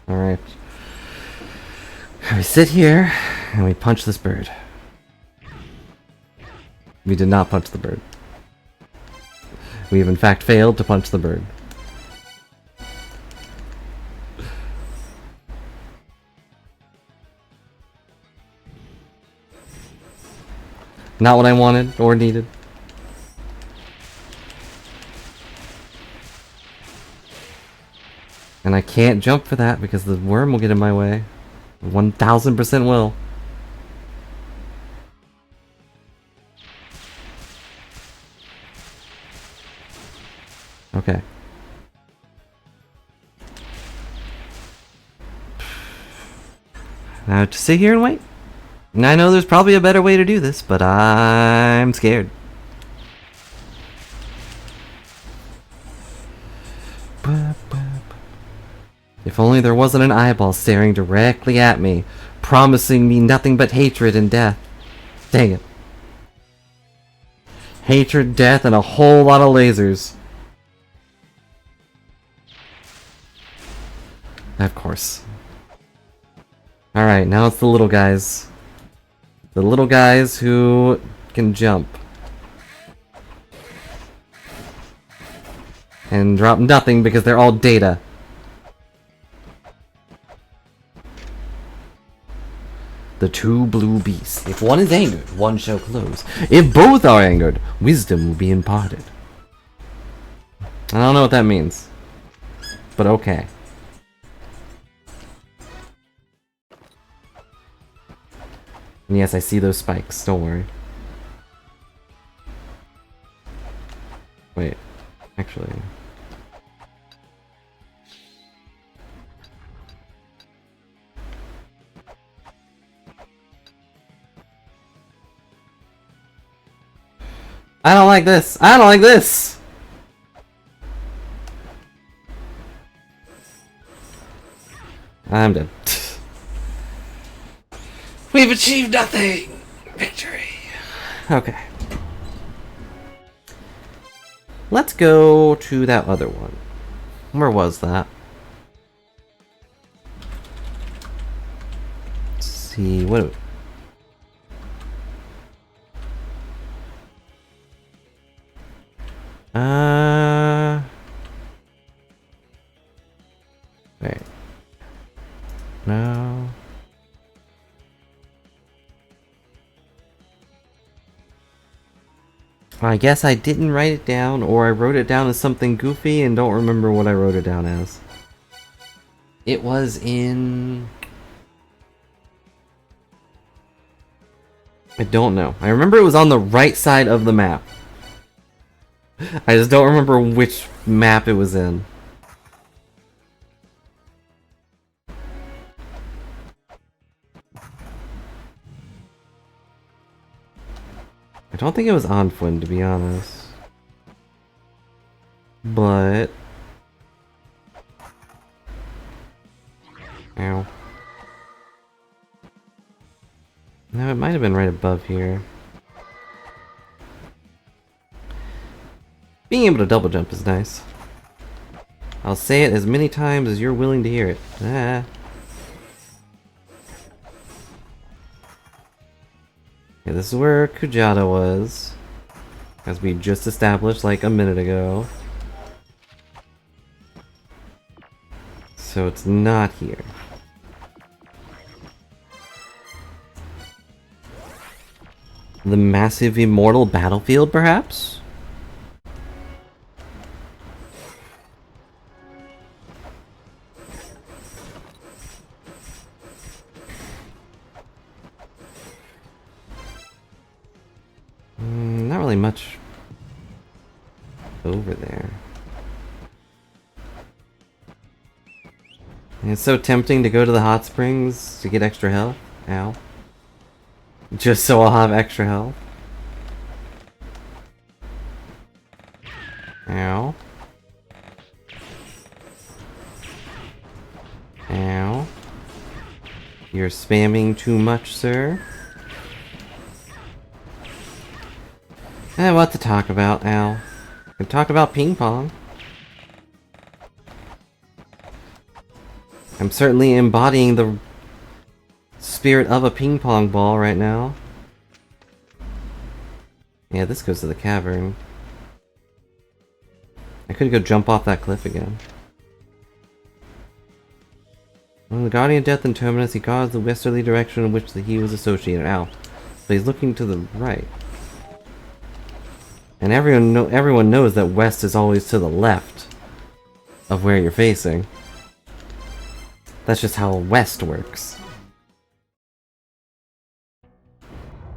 Speaker 1: Alright. We sit here, and we punch this bird. We did not punch the bird. We have in fact failed to punch the bird. Not what I wanted or needed. And I can't jump for that because the worm will get in my way. 1000% will. Okay. Now just sit here and wait. And I know there's probably a better way to do this, but I'm scared. If only there wasn't an eyeball staring directly at me, promising me nothing but hatred and death. Dang it. Hatred, death, and a whole lot of lasers. Of course. Alright, now it's the little guys. The little guys who can jump. And drop nothing because they're all data. The 2 blue beasts. If one is angered, one shall close. If both are angered, wisdom will be imparted. I don't know what that means. But okay. And yes, I see those spikes, don't worry. Wait, actually... I don't like this! I don't like this! I'm dead. We've achieved nothing! Victory! Okay. Let's go to that other one. Where was that? Let's see, what... Wait. No. I guess I didn't write it down, or I wrote it down as something goofy and don't remember what I wrote it down as. It was in... I don't know. I remember it was on the right side of the map. I just don't remember which map it was in. I don't think it was Anfuin, to be honest. But... Ow. No, it might have been right above here. Being able to double jump is nice. I'll say it as many times as you're willing to hear it. Ah. Yeah, this is where Kujata was, as we just established like a minute ago. So it's not here. The massive immortal battlefield, perhaps? Not really much over there. And it's so tempting to go to the hot springs to get extra health. Ow. Just so I'll have extra health. Ow. Ow. You're spamming too much, sir. What to talk about, Al? We can talk about ping pong. I'm certainly embodying the spirit of a ping pong ball right now. Yeah, this goes to the cavern. I could go jump off that cliff again. When the Guardian of Death and Terminus, he guards the westerly direction in which he was associated. Ow. But he's looking to the right. And everyone knows that west is always to the left of where you're facing. That's just how west works.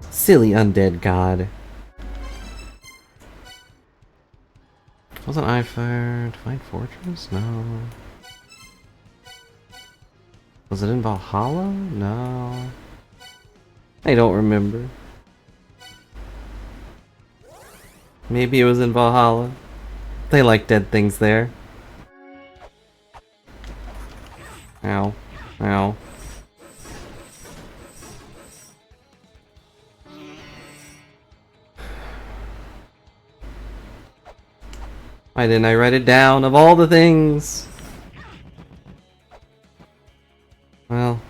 Speaker 1: Silly undead god. Wasn't I fired Divine Fortress? No. Was it in Valhalla? No. I don't remember. Maybe it was in Valhalla. They like dead things there. Ow. Ow. Why didn't I write it down of all the things? Well,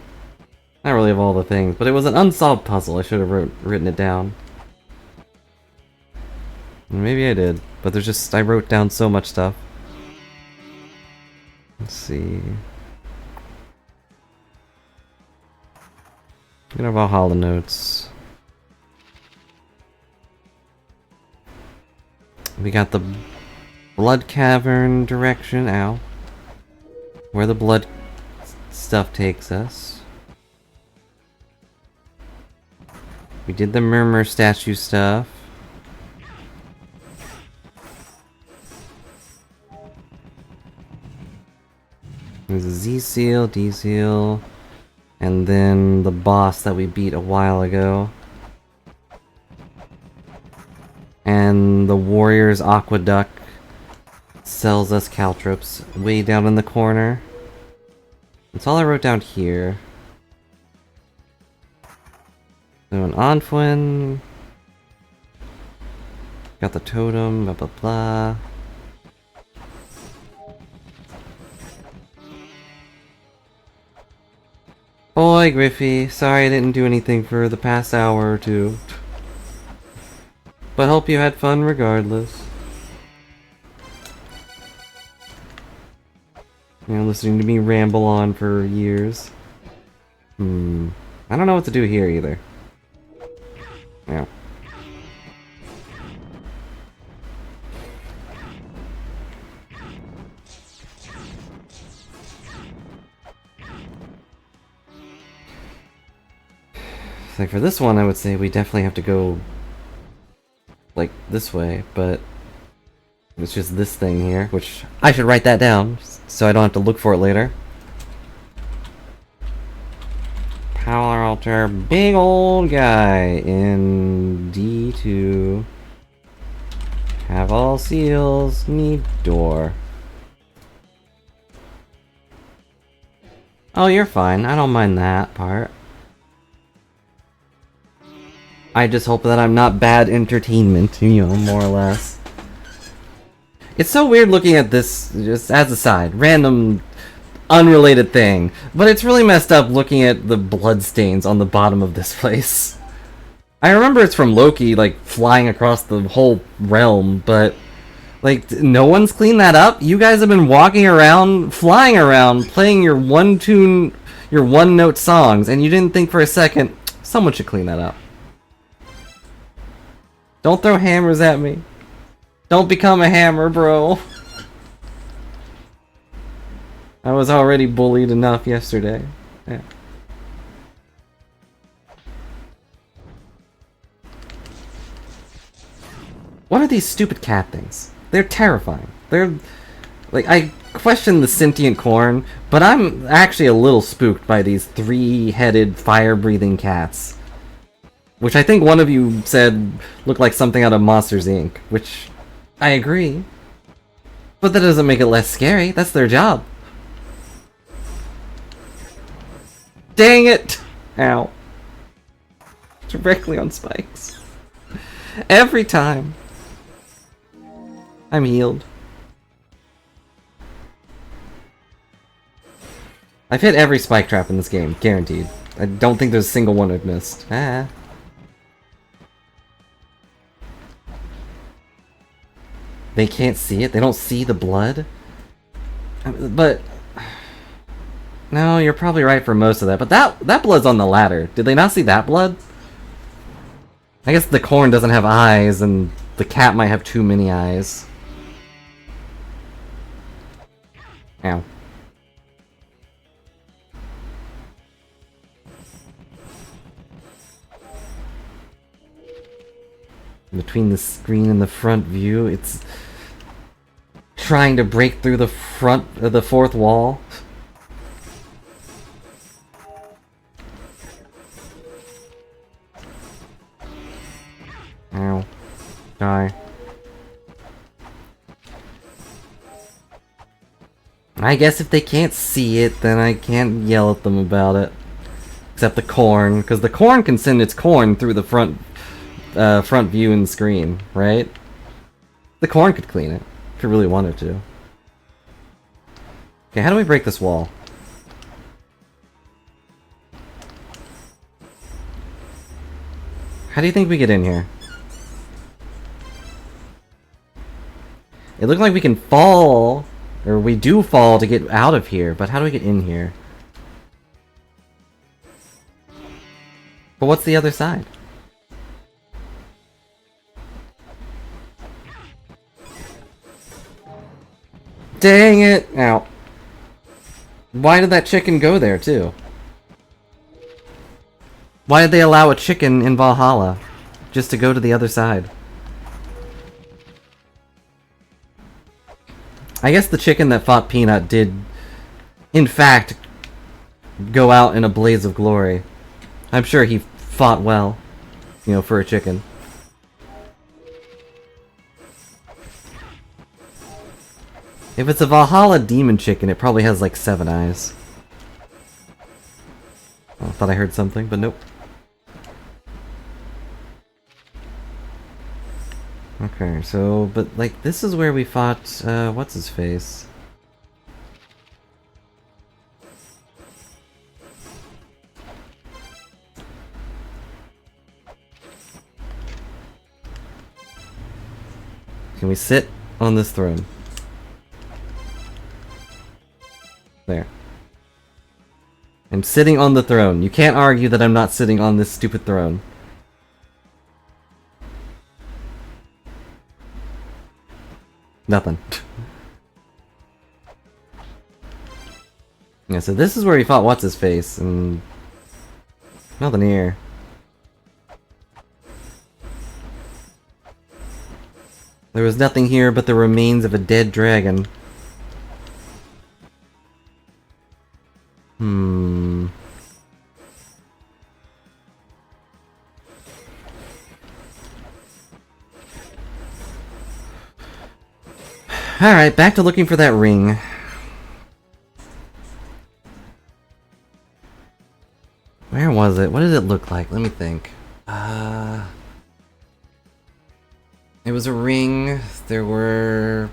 Speaker 1: not really of all the things, but it was an unsolved puzzle. I should have written it down. Maybe I did, but there's just, I wrote down so much stuff. Let's see. Get our Valhalla notes. We got the blood cavern direction, ow. Where the blood stuff takes us. We did the Murmur statue stuff. There's a Z seal, D seal, and then the boss that we beat a while ago. And the Warrior's Aqueduct sells us caltrops way down in the corner. That's all I wrote down here. So an Anfuin. Got the totem, blah blah blah. Boy, Griffey, sorry I didn't do anything for the past hour or two. But hope you had fun regardless. You know, listening to me ramble on for years. I don't know what to do here either. Yeah. Like for this one, I would say we definitely have to go like this way, but it's just this thing here, which I should write that down so I don't have to look for it later. Power altar, big old guy in D2. Have all seals, need door. Oh, you're fine. I don't mind that part. I just hope that I'm not bad entertainment, you know, more or less. It's so weird looking at this, just as a side, random, unrelated thing, but it's really messed up looking at the bloodstains on the bottom of this place. I remember it's from Loki, like, flying across the whole realm, but, like, no one's cleaned that up? You guys have been walking around, flying around, playing your one-tune, your one-note songs, and you didn't think for a second, someone should clean that up. Don't throw hammers at me. Don't become a hammer, bro. I was already bullied enough yesterday. Yeah. What are these stupid cat things? They're terrifying. They're... like, I question the sentient corn, but I'm actually a little spooked by these three-headed, fire-breathing cats. Which I think one of you said looked like something out of Monsters, Inc., which I agree. But that doesn't make it less scary. That's their job. Dang it! Ow. Directly on spikes. Every time. I'm healed. I've hit every spike trap in this game, guaranteed. I don't think there's a single one I've missed. Ah. They can't see it? They don't see the blood? But... no, you're probably right for most of that. But that blood's on the ladder. Did they not see that blood? I guess the corn doesn't have eyes, and the cat might have too many eyes. Ow. Between the screen and the front view, it's trying to break through the front of the fourth wall. Ow. Die. I guess if they can't see it, then I can't yell at them about it. Except the corn, because the corn can send its corn through the front view and screen, right? The corn could clean it, if it really wanted to. Okay, how do we break this wall? How do you think we get in here? It looked like we can fall, or we do fall to get out of here, but how do we get in here? But what's the other side? Dang it! Ow. Why did that chicken go there, too? Why did they allow a chicken in Valhalla? Just to go to the other side? I guess the chicken that fought Peanut did, in fact, go out in a blaze of glory. I'm sure he fought well, you know, for a chicken. If it's a Valhalla demon chicken, it probably has like 7 eyes. Oh, I thought I heard something, but nope. Okay, so, but like, this is where we fought, what's his face? can we sit on this throne? There. I'm sitting on the throne. You can't argue that I'm not sitting on this stupid throne. Nothing. Yeah, so this is where he fought What's-His-Face, and... nothing here. There was nothing here but the remains of a dead dragon. Alright, back to looking for that ring. Where was it? What did it look like? Let me think. It was a ring. There were...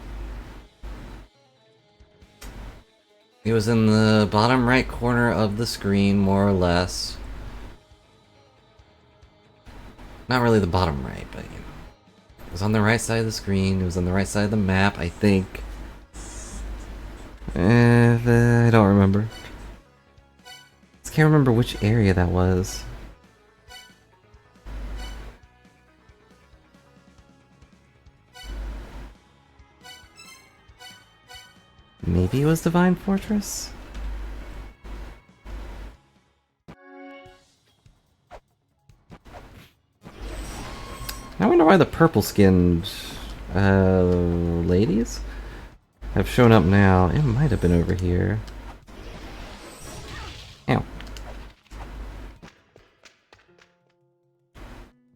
Speaker 1: It was in the bottom right corner of the screen, more or less. Not really the bottom right, but you know. It was on the right side of the screen. It was on the right side of the map, I think. I don't remember. Just can't remember which area that was. Maybe it was Divine Fortress? I wonder why the purple-skinned ladies have shown up now. It might have been over here. Ow.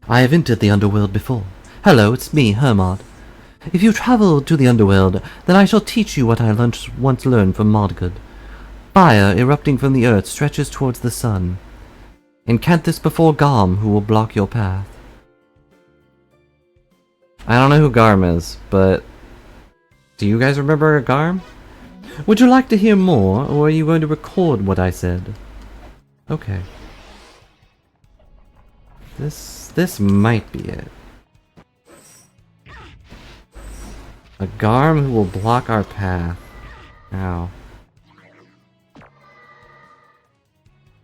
Speaker 1: I have entered the underworld before. Hello, it's me, Hermod. If you travel to the underworld, then I shall teach you what I once learned from Modgud. Fire erupting from the earth stretches towards the sun. Incant this before Garm, who will block your path. I don't know who Garm is, but... do you guys remember Garm? Would you like to hear more, or are you going to record what I said? Okay. This might be it. A Garm who will block our path. Ow.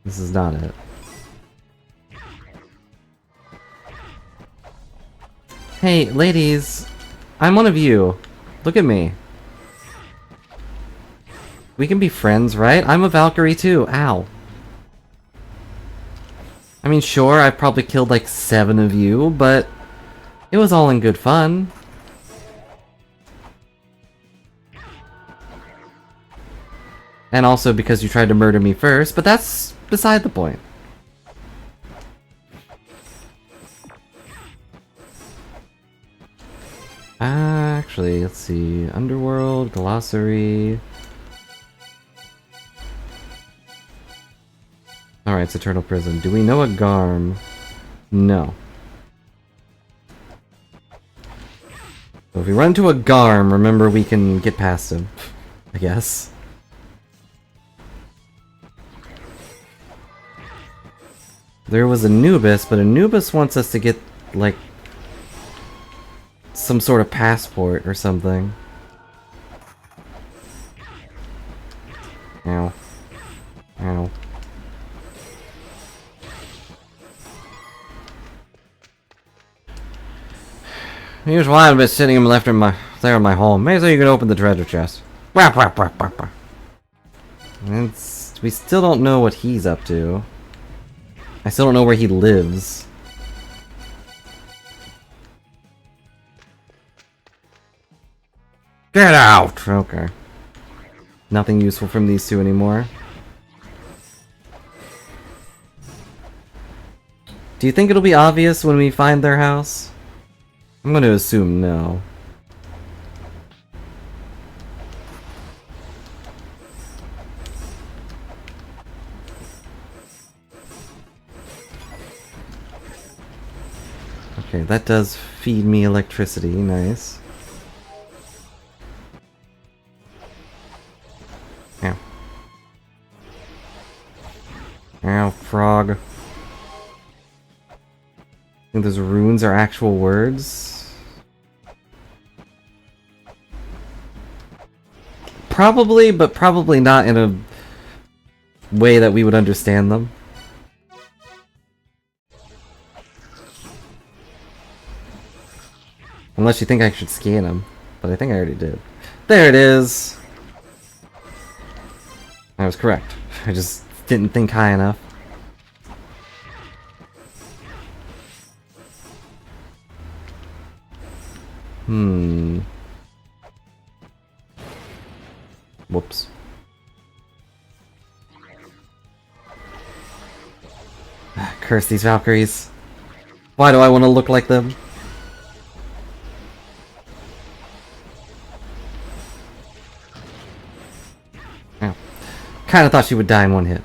Speaker 1: This is not it. Hey, ladies! I'm one of you. Look at me. We can be friends, right? I'm a Valkyrie too. Ow. I mean, sure, I've probably killed like 7 of you, but it was all in good fun. And also because you tried to murder me first, but that's beside the point. Actually, let's see. Underworld, Glossary. Alright, it's Eternal Prison. Do we know a Garm? No. So if we run into a Garm, remember we can get past him. I guess. There was Anubis, but Anubis wants us to get, like, some sort of passport or something. Ow. Ow. Here's why I've been sitting and left in there in my home. Maybe so you can open the treasure chest. And we still don't know what he's up to. I still don't know where he lives. Get out! Okay. Nothing useful from these two anymore. Do you think it'll be obvious when we find their house? I'm going to assume no. Okay, that does feed me electricity. Nice. Ow. Ow, frog. I think those runes are actual words. Probably, but probably not in a way that we would understand them. Unless you think I should scan them. But I think I already did. There it is! I was correct. I just didn't think high enough. Whoops. Curse these Valkyries. Why do I want to look like them? Oh. Kinda thought she would die in one hit.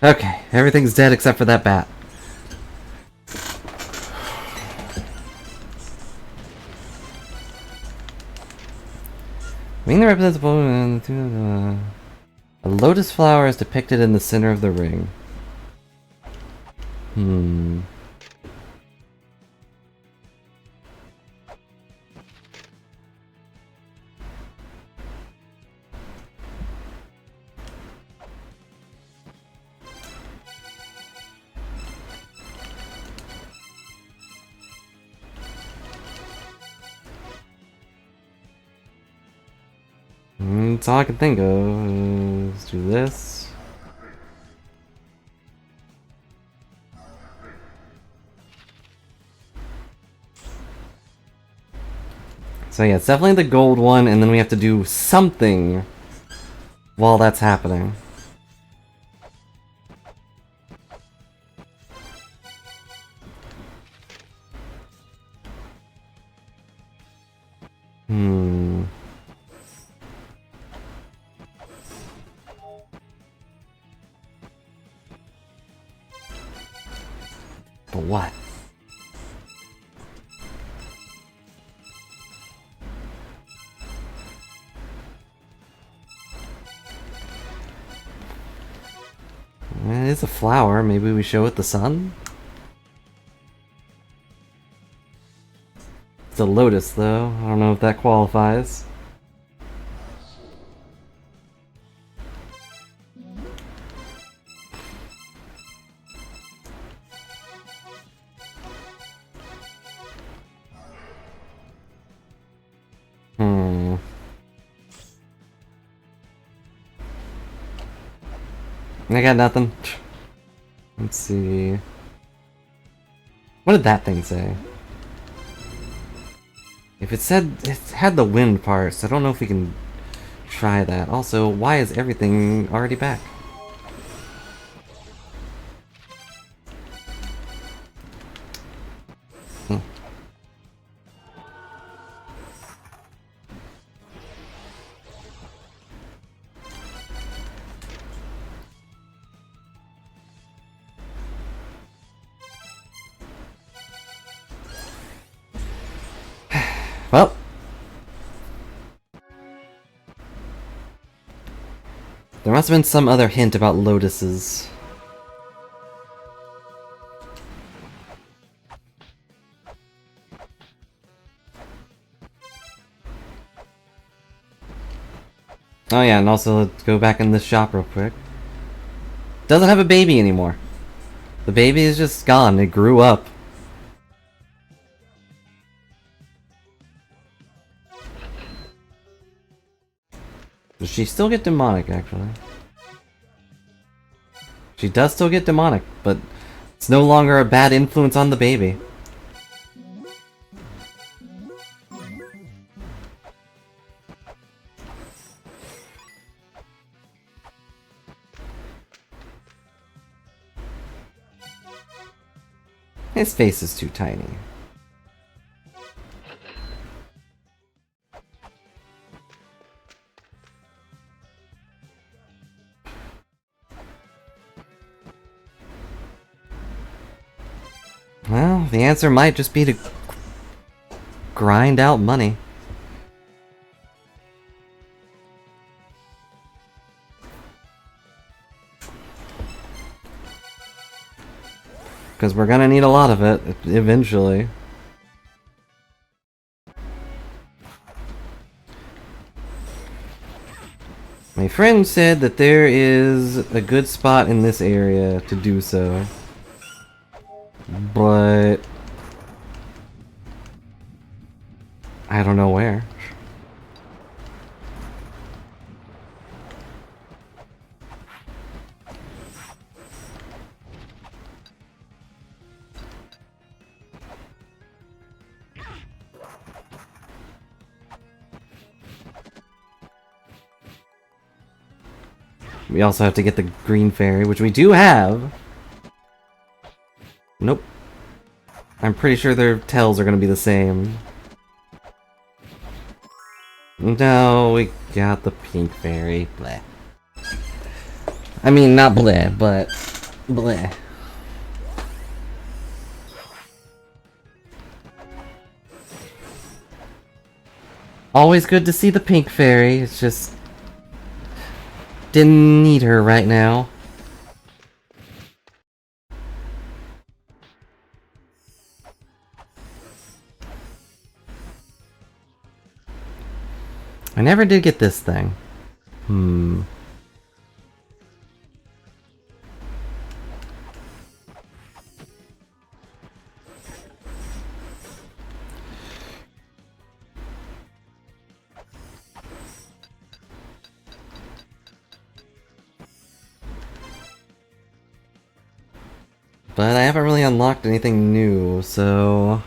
Speaker 1: Okay, everything's dead except for that bat. Ring that represents a lotus flower is depicted in the center of the ring. That's all I can think of. Let's do this. So yeah, it's definitely the gold one, and then we have to do something while that's happening. But what? It is a flower. Maybe we show it the sun? It's a lotus, though. I don't know if that qualifies. I got nothing. Let's see. What did that thing say? If it said it had the wind parts, I don't know if we can try that. Also, why is everything already back? Well, there must have been some other hint about lotuses. Oh yeah, and also let's go back in this shop real quick. Doesn't have a baby anymore. The baby is just gone. It grew up. Does she still get demonic, actually? She does still get demonic, but it's no longer a bad influence on the baby. His face is too tiny. Well, the answer might just be to grind out money. because we're gonna need a lot of it eventually. My friend said that there is a good spot in this area to do so. But I don't know where. We also have to get the green fairy, which we do have. Nope. I'm pretty sure their tails are gonna be the same. No, we got the pink fairy. Bleh. I mean, not bleh, but bleh. Always good to see the pink fairy. It's just didn't need her right now. I never did get this thing. But I haven't really unlocked anything new, so...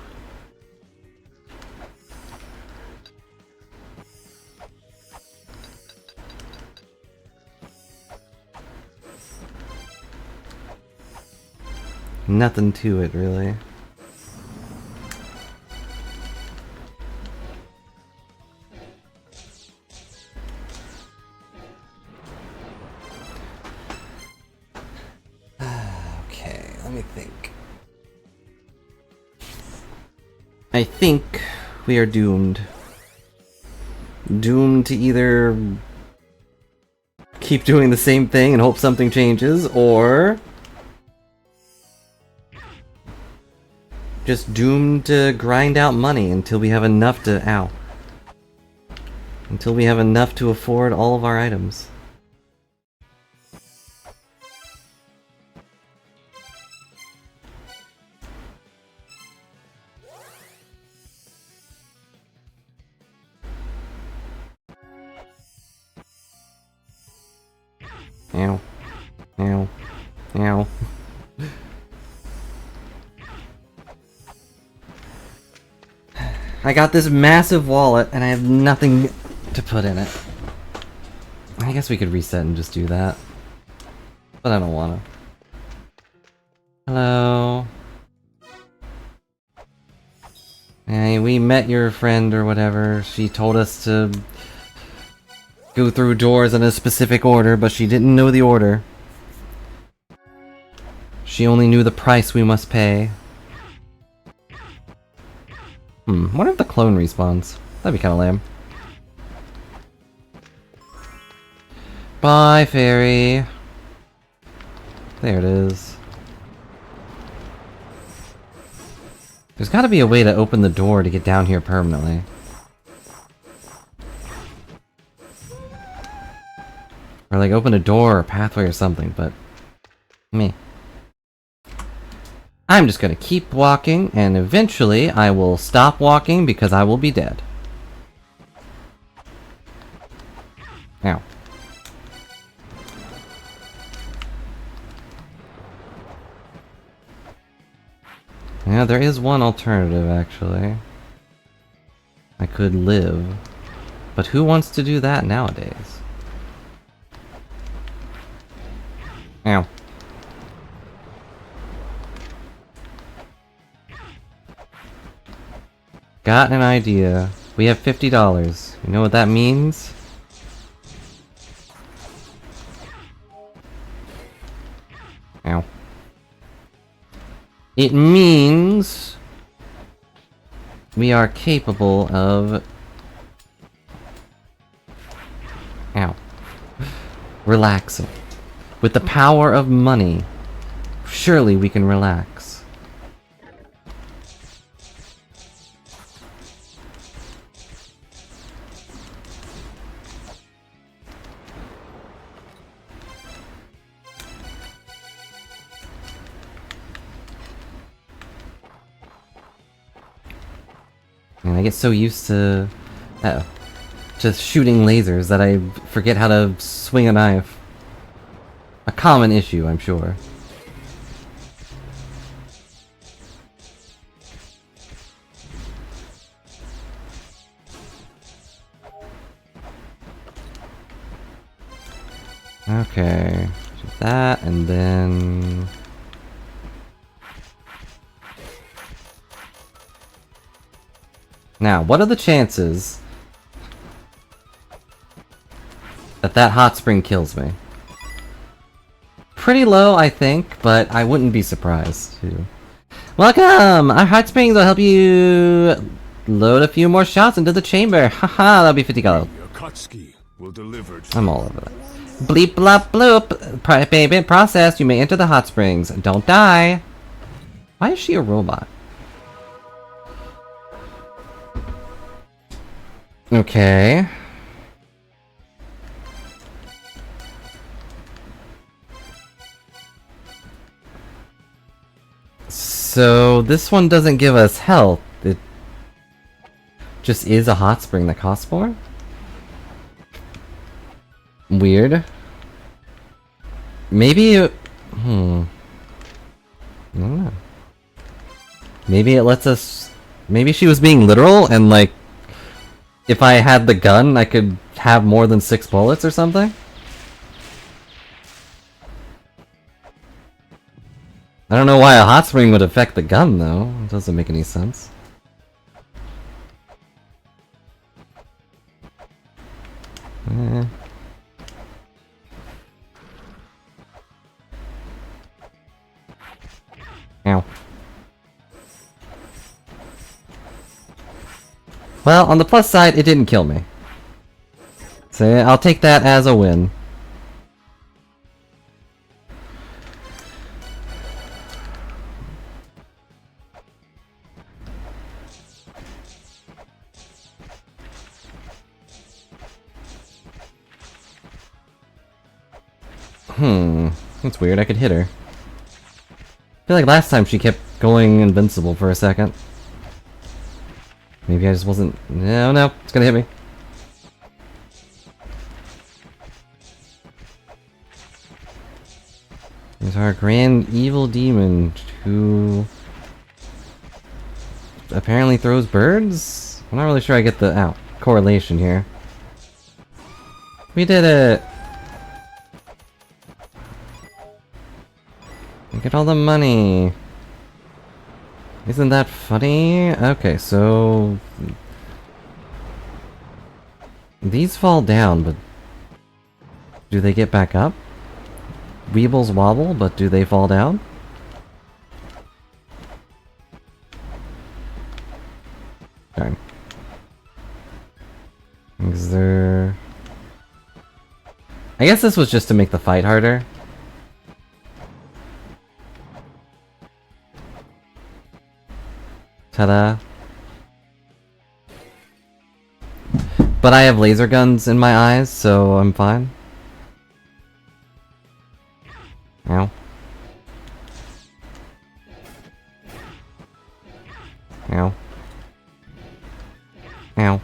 Speaker 1: nothing to it, really. Okay, let me think. I think we are doomed. Doomed to either keep doing the same thing and hope something changes, or just doomed to grind out money until we have enough to... ow. Until we have enough to afford all of our items. Ow. Ow. Ow. I got this massive wallet and I have nothing to put in it. I guess we could reset and just do that. But I don't wanna. Hello. Hey, we met your friend or whatever. She told us to go through doors in a specific order, but she didn't know the order. She only knew the price we must pay. What if the clone respawns? That'd be kinda lame. Bye, fairy. There it is. There's gotta be a way to open the door to get down here permanently. Or like open a door or pathway or something, but... me. I'm just gonna keep walking, and eventually I will stop walking because I will be dead. Ow. Yeah, there is one alternative, actually. I could live. But who wants to do that nowadays? Ow. Got an idea. We have $50. You know what that means? Ow. It means we are capable of... ow. Relaxing. With the power of money, surely we can relax. And I get so used to... just shooting lasers that I forget how to swing a knife. A common issue, I'm sure. Okay, do that, and then... Now, what are the chances that that hot spring kills me? Pretty low, I think, but I wouldn't be surprised, too. Welcome! Our hot springs will help you load a few more shots into the chamber. Haha, that'll be 50 gold.
Speaker 3: Will deliver
Speaker 1: I'm all over that. Bleep blop bloop. Payment processed. You may enter the hot springs. Don't die. Why is she a robot? Okay. So this one doesn't give us health. It just is a hot spring that costs more? Weird. Maybe it... I don't know. Maybe it lets us... Maybe she was being literal and like... If I had the gun, I could have more than 6 bullets or something? I don't know why a hot spring would affect the gun though. It doesn't make any sense. Ow. Well, on the plus side, it didn't kill me. So I'll take that as a win. That's weird, I could hit her. I feel like last time she kept going invincible for a second. Maybe I just wasn't... No, it's gonna hit me. There's our grand evil demon who... apparently throws birds? I'm not really sure I get the correlation here. We did it! Get all the money! Isn't that funny? Okay, so... These fall down, but... Do they get back up? Weebles wobble, but do they fall down? Darn. Is there... I guess this was just to make the fight harder. Ta-da. But I have laser guns in my eyes, so I'm fine. Ow. Ow. Ow.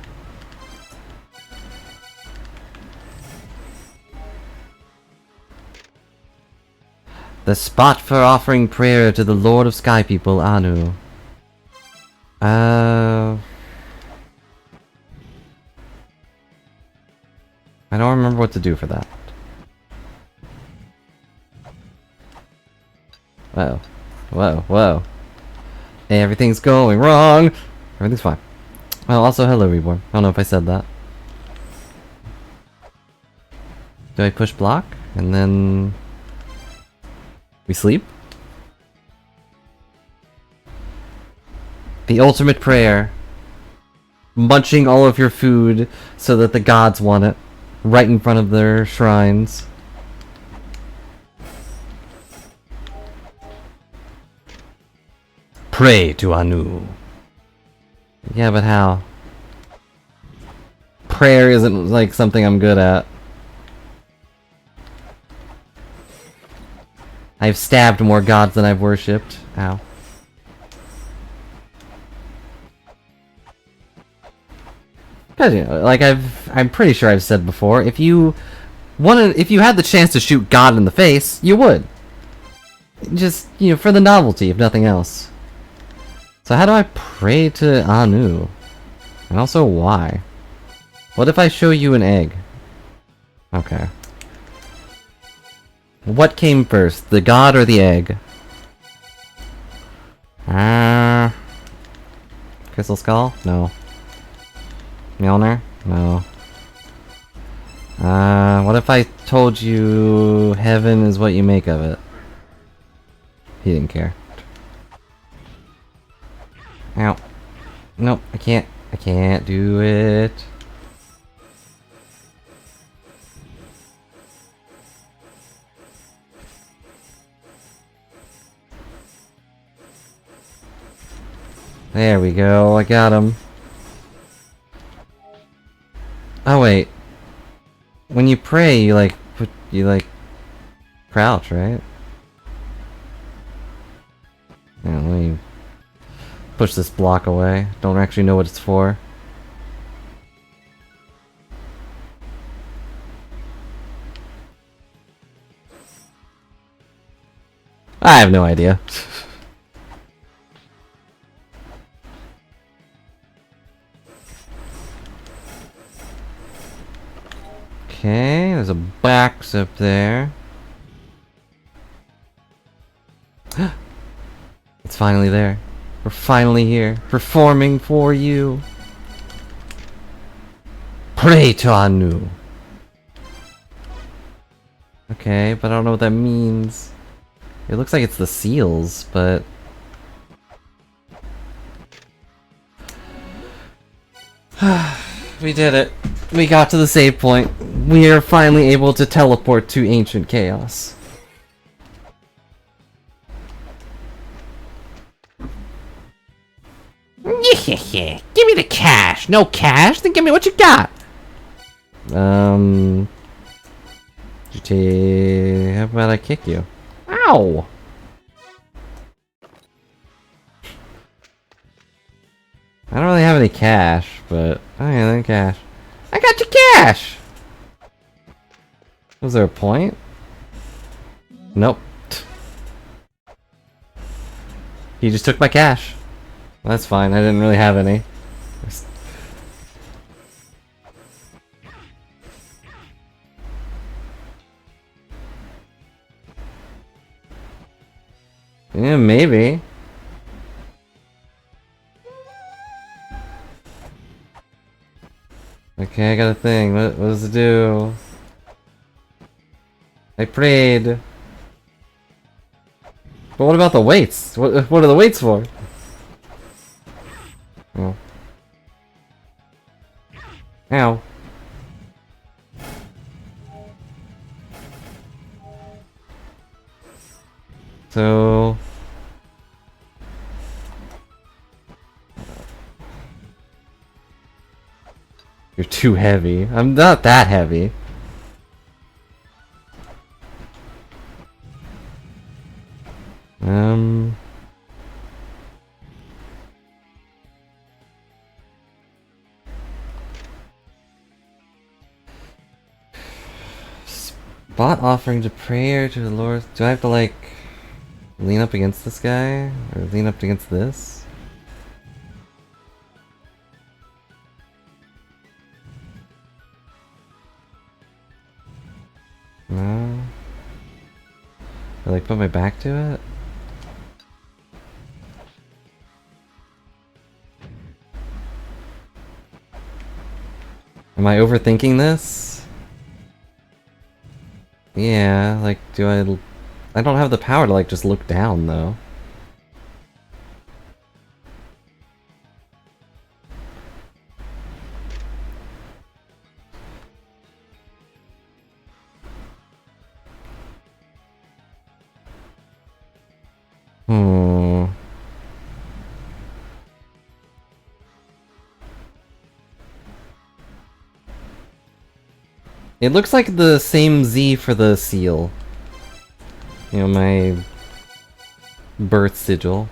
Speaker 1: The spot for offering prayer to the Lord of Sky People, Anu. I don't remember what to do for that. Whoa. Whoa. Hey, everything's going wrong! Everything's fine. Well, also, hello, Reborn. I don't know if I said that. Do I push block? And then... we sleep? The ultimate prayer. Munching all of your food so that the gods want it. Right in front of their shrines. Pray to Anu. Yeah, but how? Prayer isn't like something I'm good at. I've stabbed more gods than I've worshipped. Ow. Cause you know, like I'm pretty sure I've said before, if you had the chance to shoot God in the face, you would. Just, you know, for the novelty, if nothing else. So how do I pray to Anu? And also why? What if I show you an egg? Okay. What came first, the god or the egg? Crystal Skull? No. Mjolnir? No. What if I told you heaven is what you make of it? He didn't care. Ow. Nope, I can't do it. There we go, I got him. Oh wait. When you pray, you like crouch, right? Yeah, let me push this block away. Don't actually know what it's for. I have no idea. Okay, there's a box up there. It's finally there. We're finally here, performing for you. Pray to Anu. Okay, but I don't know what that means. It looks like it's the seals, but... We did it. We got to the save point. We are finally able to teleport to Ancient Chaos.
Speaker 2: Yeah. Give me the cash. No cash? Then give me what you got.
Speaker 1: How about I kick you?
Speaker 2: Ow.
Speaker 1: I don't really have any cash, but... Oh yeah, then cash.
Speaker 2: I got your cash.
Speaker 1: Was there a point? Nope. He just took my cash. That's fine, I didn't really have any. Yeah, maybe. Okay, I got a thing. What does it do? I prayed. But what about the weights? What are the weights for? Oh. Ow. So... You're too heavy. I'm not that heavy. Spot offering to prayer to the Lord. Do I have to like lean up against this guy? Or lean up against this? No? Or like put my back to it? Am I overthinking this? Yeah, like, do I don't have the power to, like, just look down, though. It looks like the same Z for the seal. You know, my birth sigil.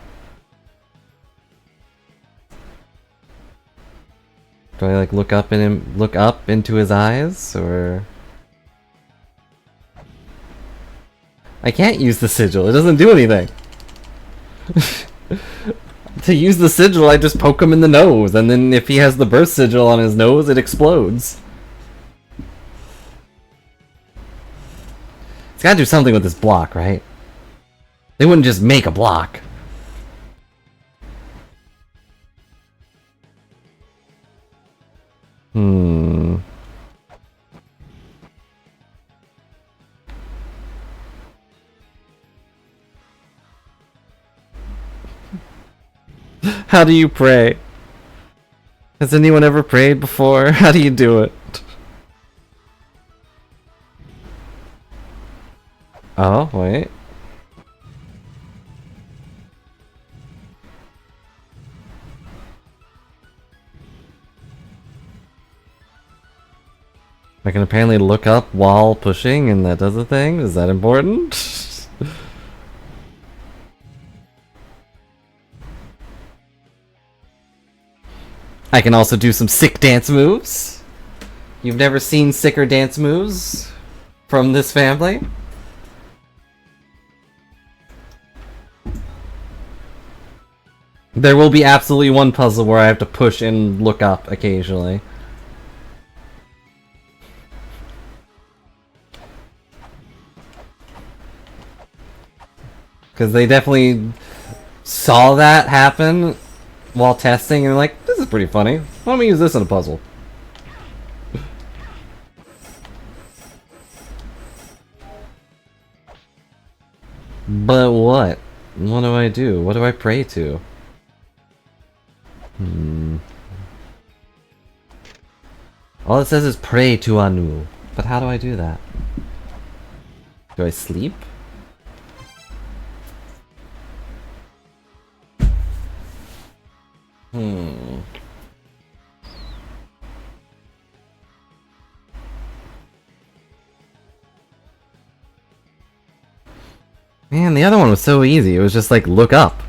Speaker 1: Do I like look up into his eyes, or I can't use the sigil. It doesn't do anything. To use the sigil, I just poke him in the nose, and then if he has the burst sigil on his nose, it explodes. It's gotta do something with this block, right? They wouldn't just make a block. How do you pray? Has anyone ever prayed before? How do you do it? Oh, wait. I can apparently look up while pushing and that does a thing? Is that important? I can also do some sick dance moves. You've never seen sicker dance moves from this family? There will be absolutely one puzzle where I have to push and look up occasionally. Because they definitely saw that happen while testing and like, this is pretty funny. Why don't we use this in a puzzle? But what? What do I do? What do I pray to? All it says is pray to Anu. But how do I do that? Do I sleep? Man, the other one was so easy. It was just like, look up.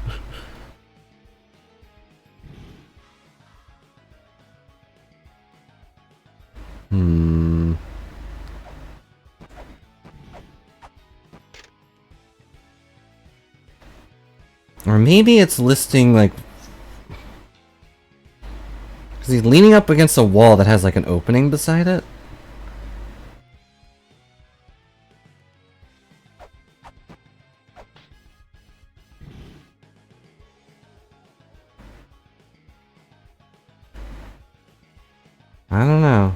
Speaker 1: Or maybe it's listing like... Because he's leaning up against a wall that has like an opening beside it. I don't know.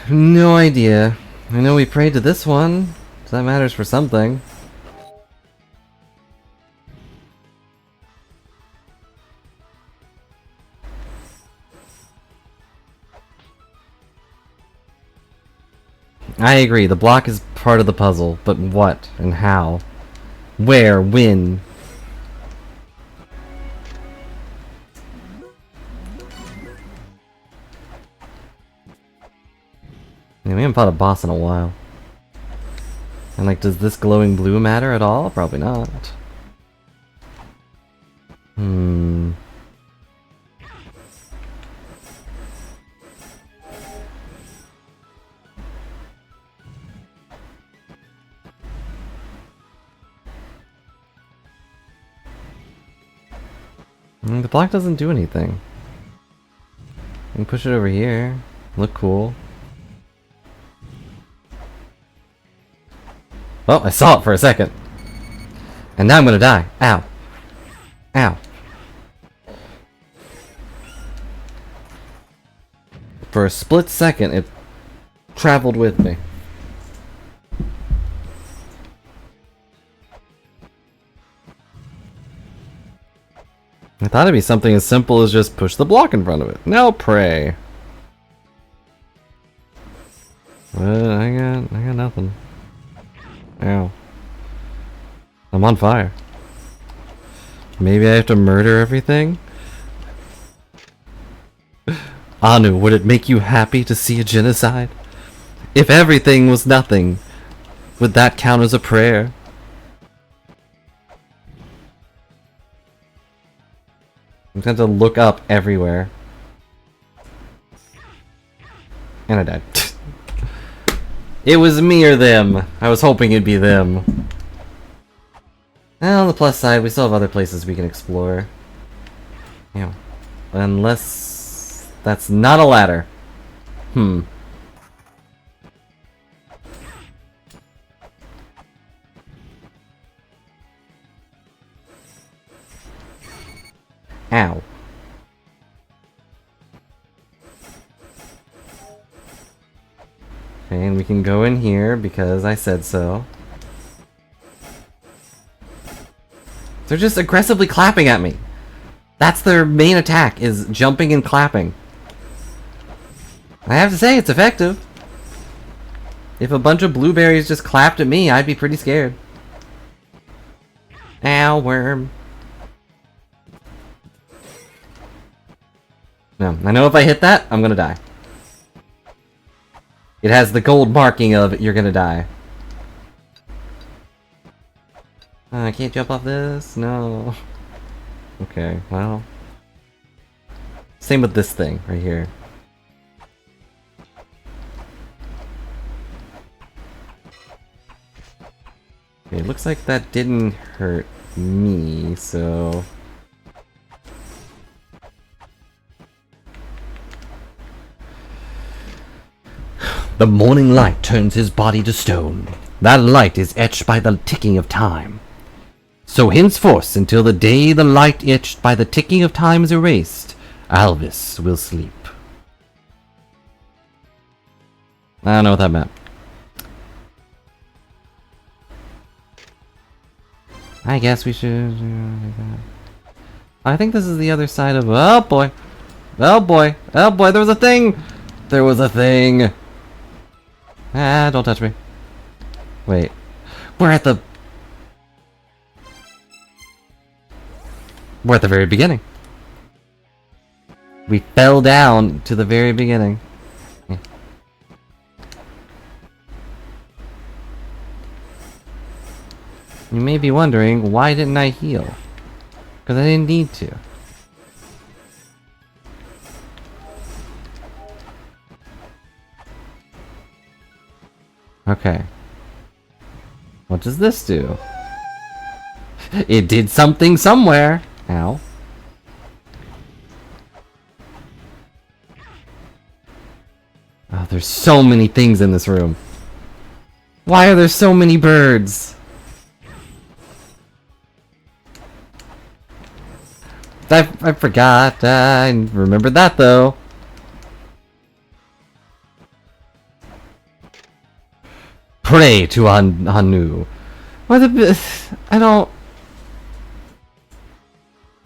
Speaker 1: No idea. I know we prayed to this one, so that matters for something. I agree, the block is part of the puzzle, but what and how? Where? When? Yeah, we haven't fought a boss in a while. And like, does this glowing blue matter at all? Probably not. The block doesn't do anything. I can push it over here. Look cool. Oh, I saw it for a second. And now I'm gonna die. Ow. Ow. For a split second, it traveled with me. I thought it'd be something as simple as just push the block in front of it. Now pray. I got nothing. Ow. I'm on fire. Maybe I have to murder everything? Anu, would it make you happy to see a genocide? If everything was nothing, would that count as a prayer? I'm going to look up everywhere. And I died. It was me or them. I was hoping it'd be them. Well, on the plus side, we still have other places we can explore. Yeah. Unless... that's not a ladder. Hmm. Ow. Okay, and we can go in here because I said so. They're just aggressively clapping at me. That's their main attack, is jumping and clapping. I have to say, it's effective. If a bunch of blueberries just clapped at me, I'd be pretty scared. Ow, worm. No, I know if I hit that, I'm gonna die. It has the gold marking of you're gonna die. I can't jump off this? No. Okay, well. Same with this thing right here. Okay, looks like that didn't hurt me, so... The morning light turns his body to stone. That light is etched by the ticking of time. So henceforth, until the day the light etched by the ticking of time is erased, Alvis will sleep. I don't know what that meant. I guess we should... I think this is the other side of... Oh boy! Oh boy! Oh boy, there was a thing! There was a thing! Ah, don't touch me. Wait. We're at the... We're at the very beginning. We fell down to the very beginning. Yeah. You may be wondering, why didn't I heal? Because I didn't need to. Okay. What does this do? It did something somewhere! Ow. Oh, there's so many things in this room. Why are there so many birds? I forgot. I remembered that though. Pray to Anu. What the... I don't...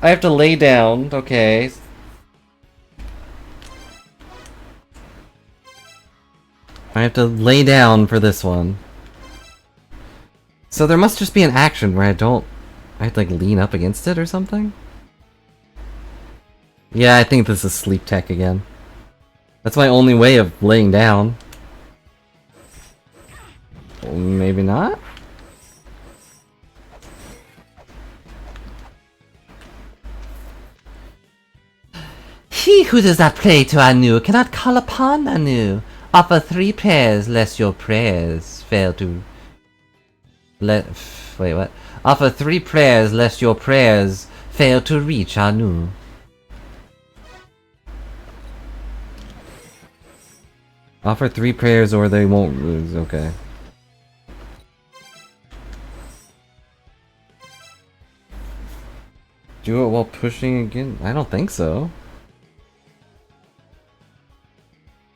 Speaker 1: I have to lay down, okay. I have to lay down for this one. So there must just be an action where I don't... I have to like lean up against it or something? Yeah, I think this is sleep tech again. That's my only way of laying down. Well, maybe not? He who does not pray to Anu cannot call upon Anu. Offer 3 prayers lest your prayers fail to... wait, what? Offer 3 prayers lest your prayers fail to reach Anu. Offer 3 prayers or they won't lose, okay. Do it while pushing again? I don't think so.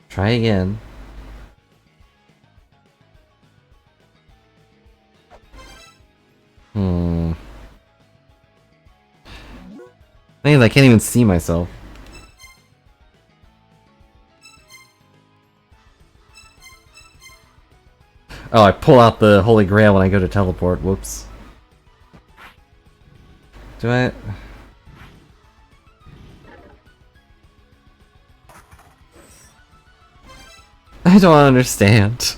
Speaker 1: Try again. Thing is, I can't even see myself. Oh, I pull out the Holy Grail when I go to teleport. Whoops. Do I... I don't understand.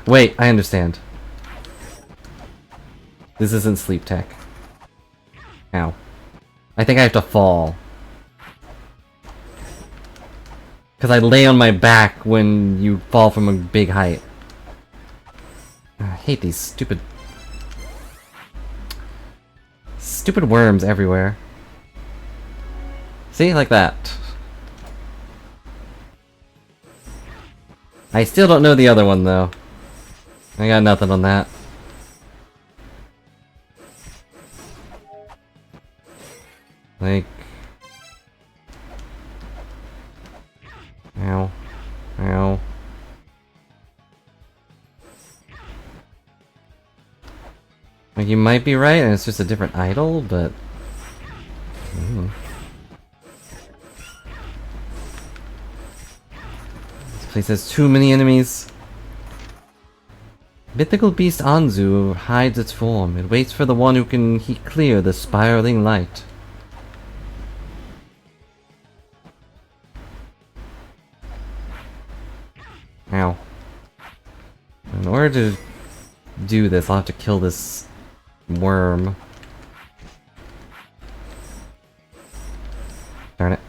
Speaker 1: Wait, I understand. This isn't sleep tech. Ow. I think I have to fall. Because I lay on my back when you fall from a big height. I hate these stupid... Stupid worms everywhere. See? Like that. I still don't know the other one, though. I got nothing on that. Like... Ow. Ow. Like, you might be right, and it's just a different idol, but... This place has too many enemies. Mythical beast Anzu hides its form. It waits for the one who can clear the spiraling light. Ow. In order to do this, I'll have to kill this worm. Darn it.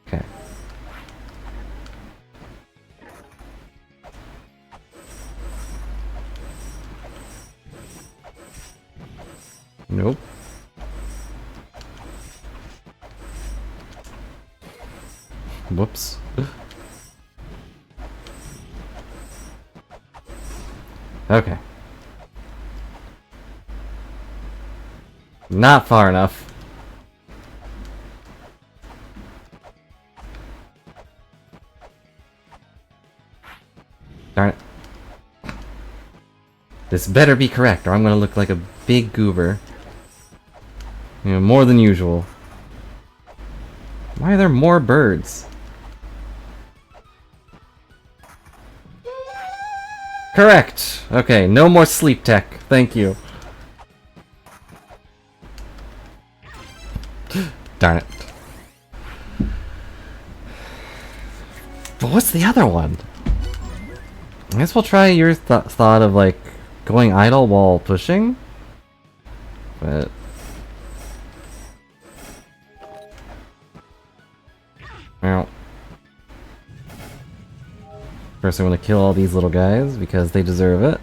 Speaker 1: Okay. Nope. Whoops. Okay. Not far enough. Darn it. This better be correct, or I'm gonna look like a big goober. You know, more than usual. Why are there more birds? Correct! Okay, no more sleep tech. Thank you. Darn it. But what's the other one? I guess we'll try your thought of, like, going idle while pushing? But... Ow. First I'm gonna kill all these little guys, because they deserve it.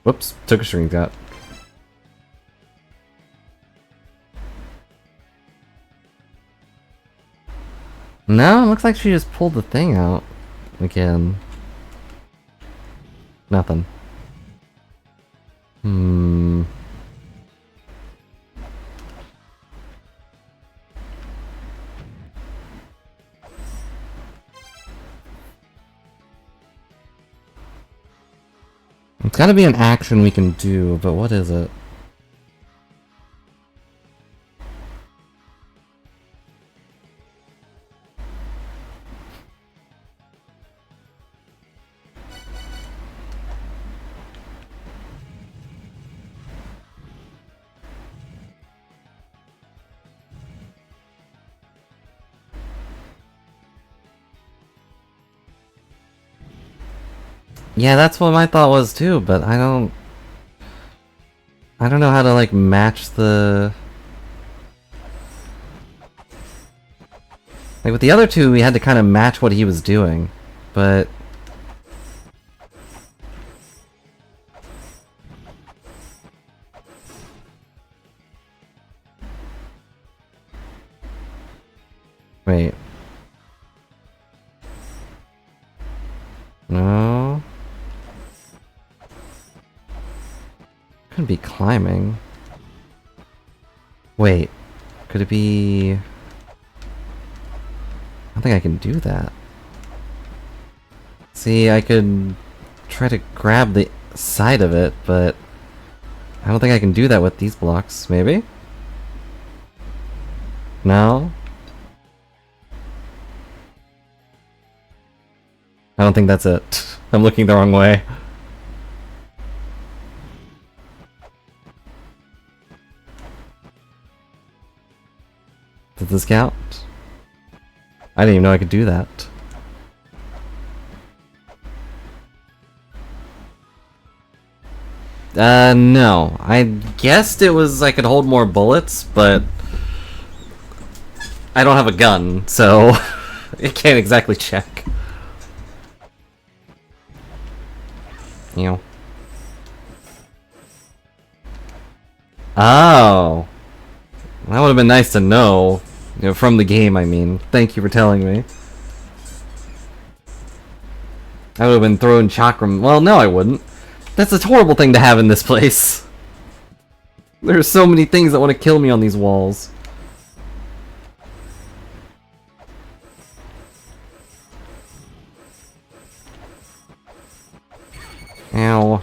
Speaker 1: Whoops, took a screenshot. No, it looks like she just pulled the thing out again. Nothing. It's gotta be an action we can do, but what is it? Yeah, that's what my thought was too, but I don't know how to, like, match the... Like, with the other two, we had to kind of match what he was doing, but... Wait. No. Couldn't be climbing. Wait. Could it be... I don't think I can do that. See, I could try to grab the side of it, but I don't think I can do that with these blocks. Maybe? No? I don't think that's it. I'm looking the wrong way. this count? I didn't even know I could do that. No. I guessed it was I could hold more bullets, but I don't have a gun, so it can't exactly check. You know. Oh. That would have been nice to know. You know, from the game, I mean. Thank you for telling me. I would have been throwing chakram. Well, no, I wouldn't. That's a horrible thing to have in this place. There's so many things that want to kill me on these walls. Ow.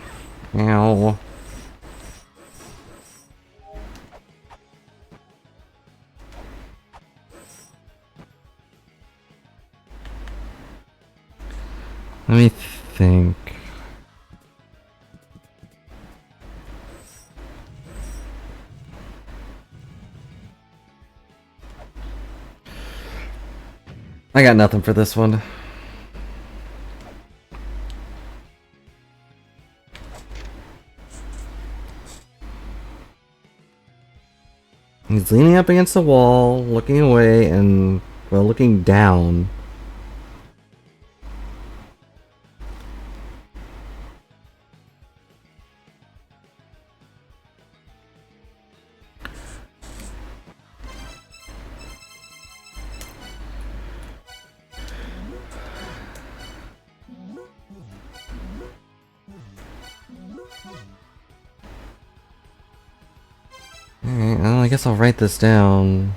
Speaker 1: Ow. Let me think. I got nothing for this one. He's leaning up against the wall, looking away, and, well, looking down. Alright, well, I guess I'll write this down.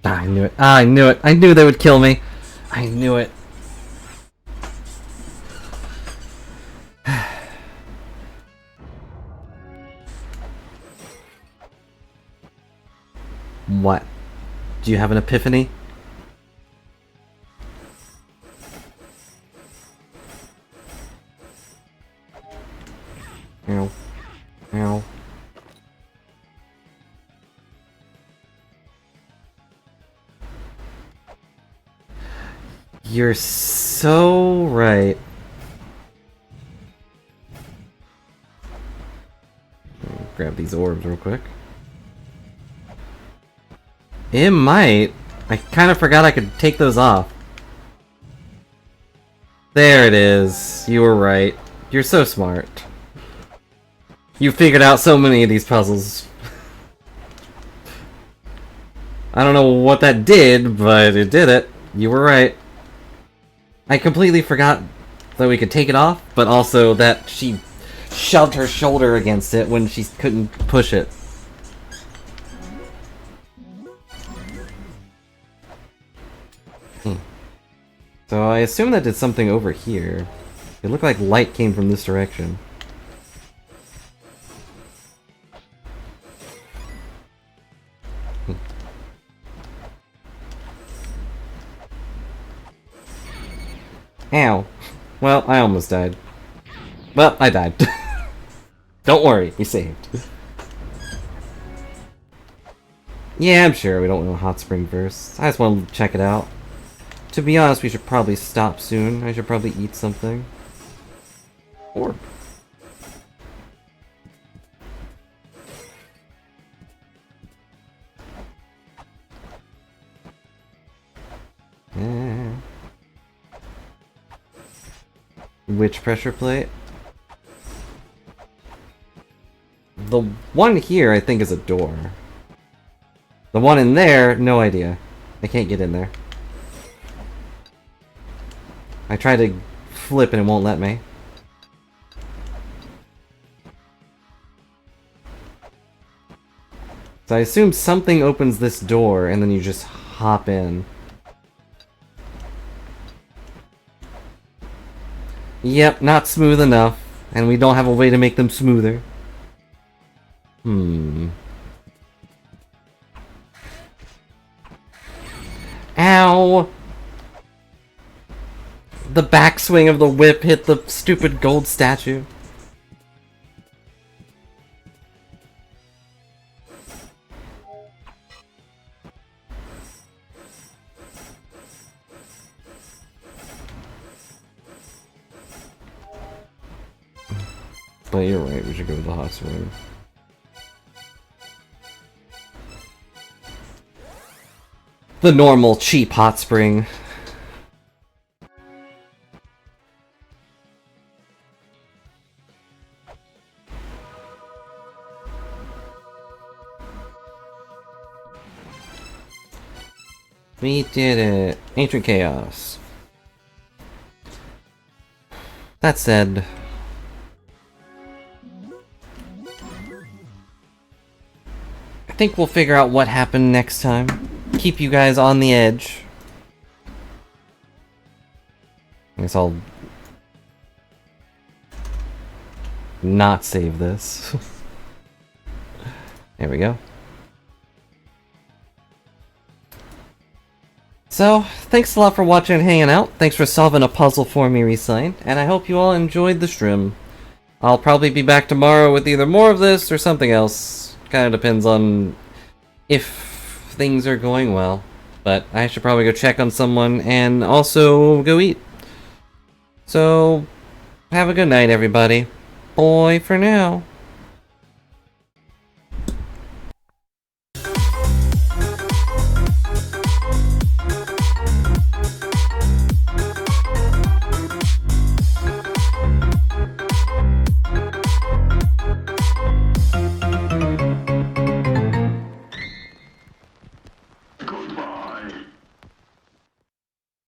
Speaker 1: Ah, I knew it. Ah, I knew it. I knew they would kill me. I knew it. What? Do you have an epiphany? Ow. Ow. You're so right. Grab these orbs real quick. It might. I kind of forgot I could take those off. There it is. You were right. You're so smart. You figured out so many of these puzzles. I don't know what that did, but it did it. You were right. I completely forgot that we could take it off, but also that she shoved her shoulder against it when she couldn't push it. So I assume that did something over here. It looked like light came from this direction. Ow. Well, I almost died. Well, I died. Don't worry, you saved. Yeah, I'm sure we don't want a hot spring first. I just want to check it out. To be honest, we should probably stop soon. I should probably eat something. Orb. Which pressure plate? The one here, I think, is a door. The one in there, no idea. I can't get in there. I tried to flip and it won't let me. So I assume something opens this door and then you just hop in. Yep, not smooth enough. And we don't have a way to make them smoother. Ow! The backswing of the whip hit the stupid gold statue. But you're right, we should go with the hot spring. The normal, cheap hot spring. We did it. Ancient Chaos. That said... I think we'll figure out what happened next time. Keep you guys on the edge. I guess I'll... not save this. There we go. So, thanks a lot for watching and hanging out. Thanks for solving a puzzle for me, Resign. And I hope you all enjoyed the stream. I'll probably be back tomorrow with either more of this or something else. Kind of depends on if things are going well. But I should probably go check on someone and also go eat. So, have a good night, everybody. Bye for now.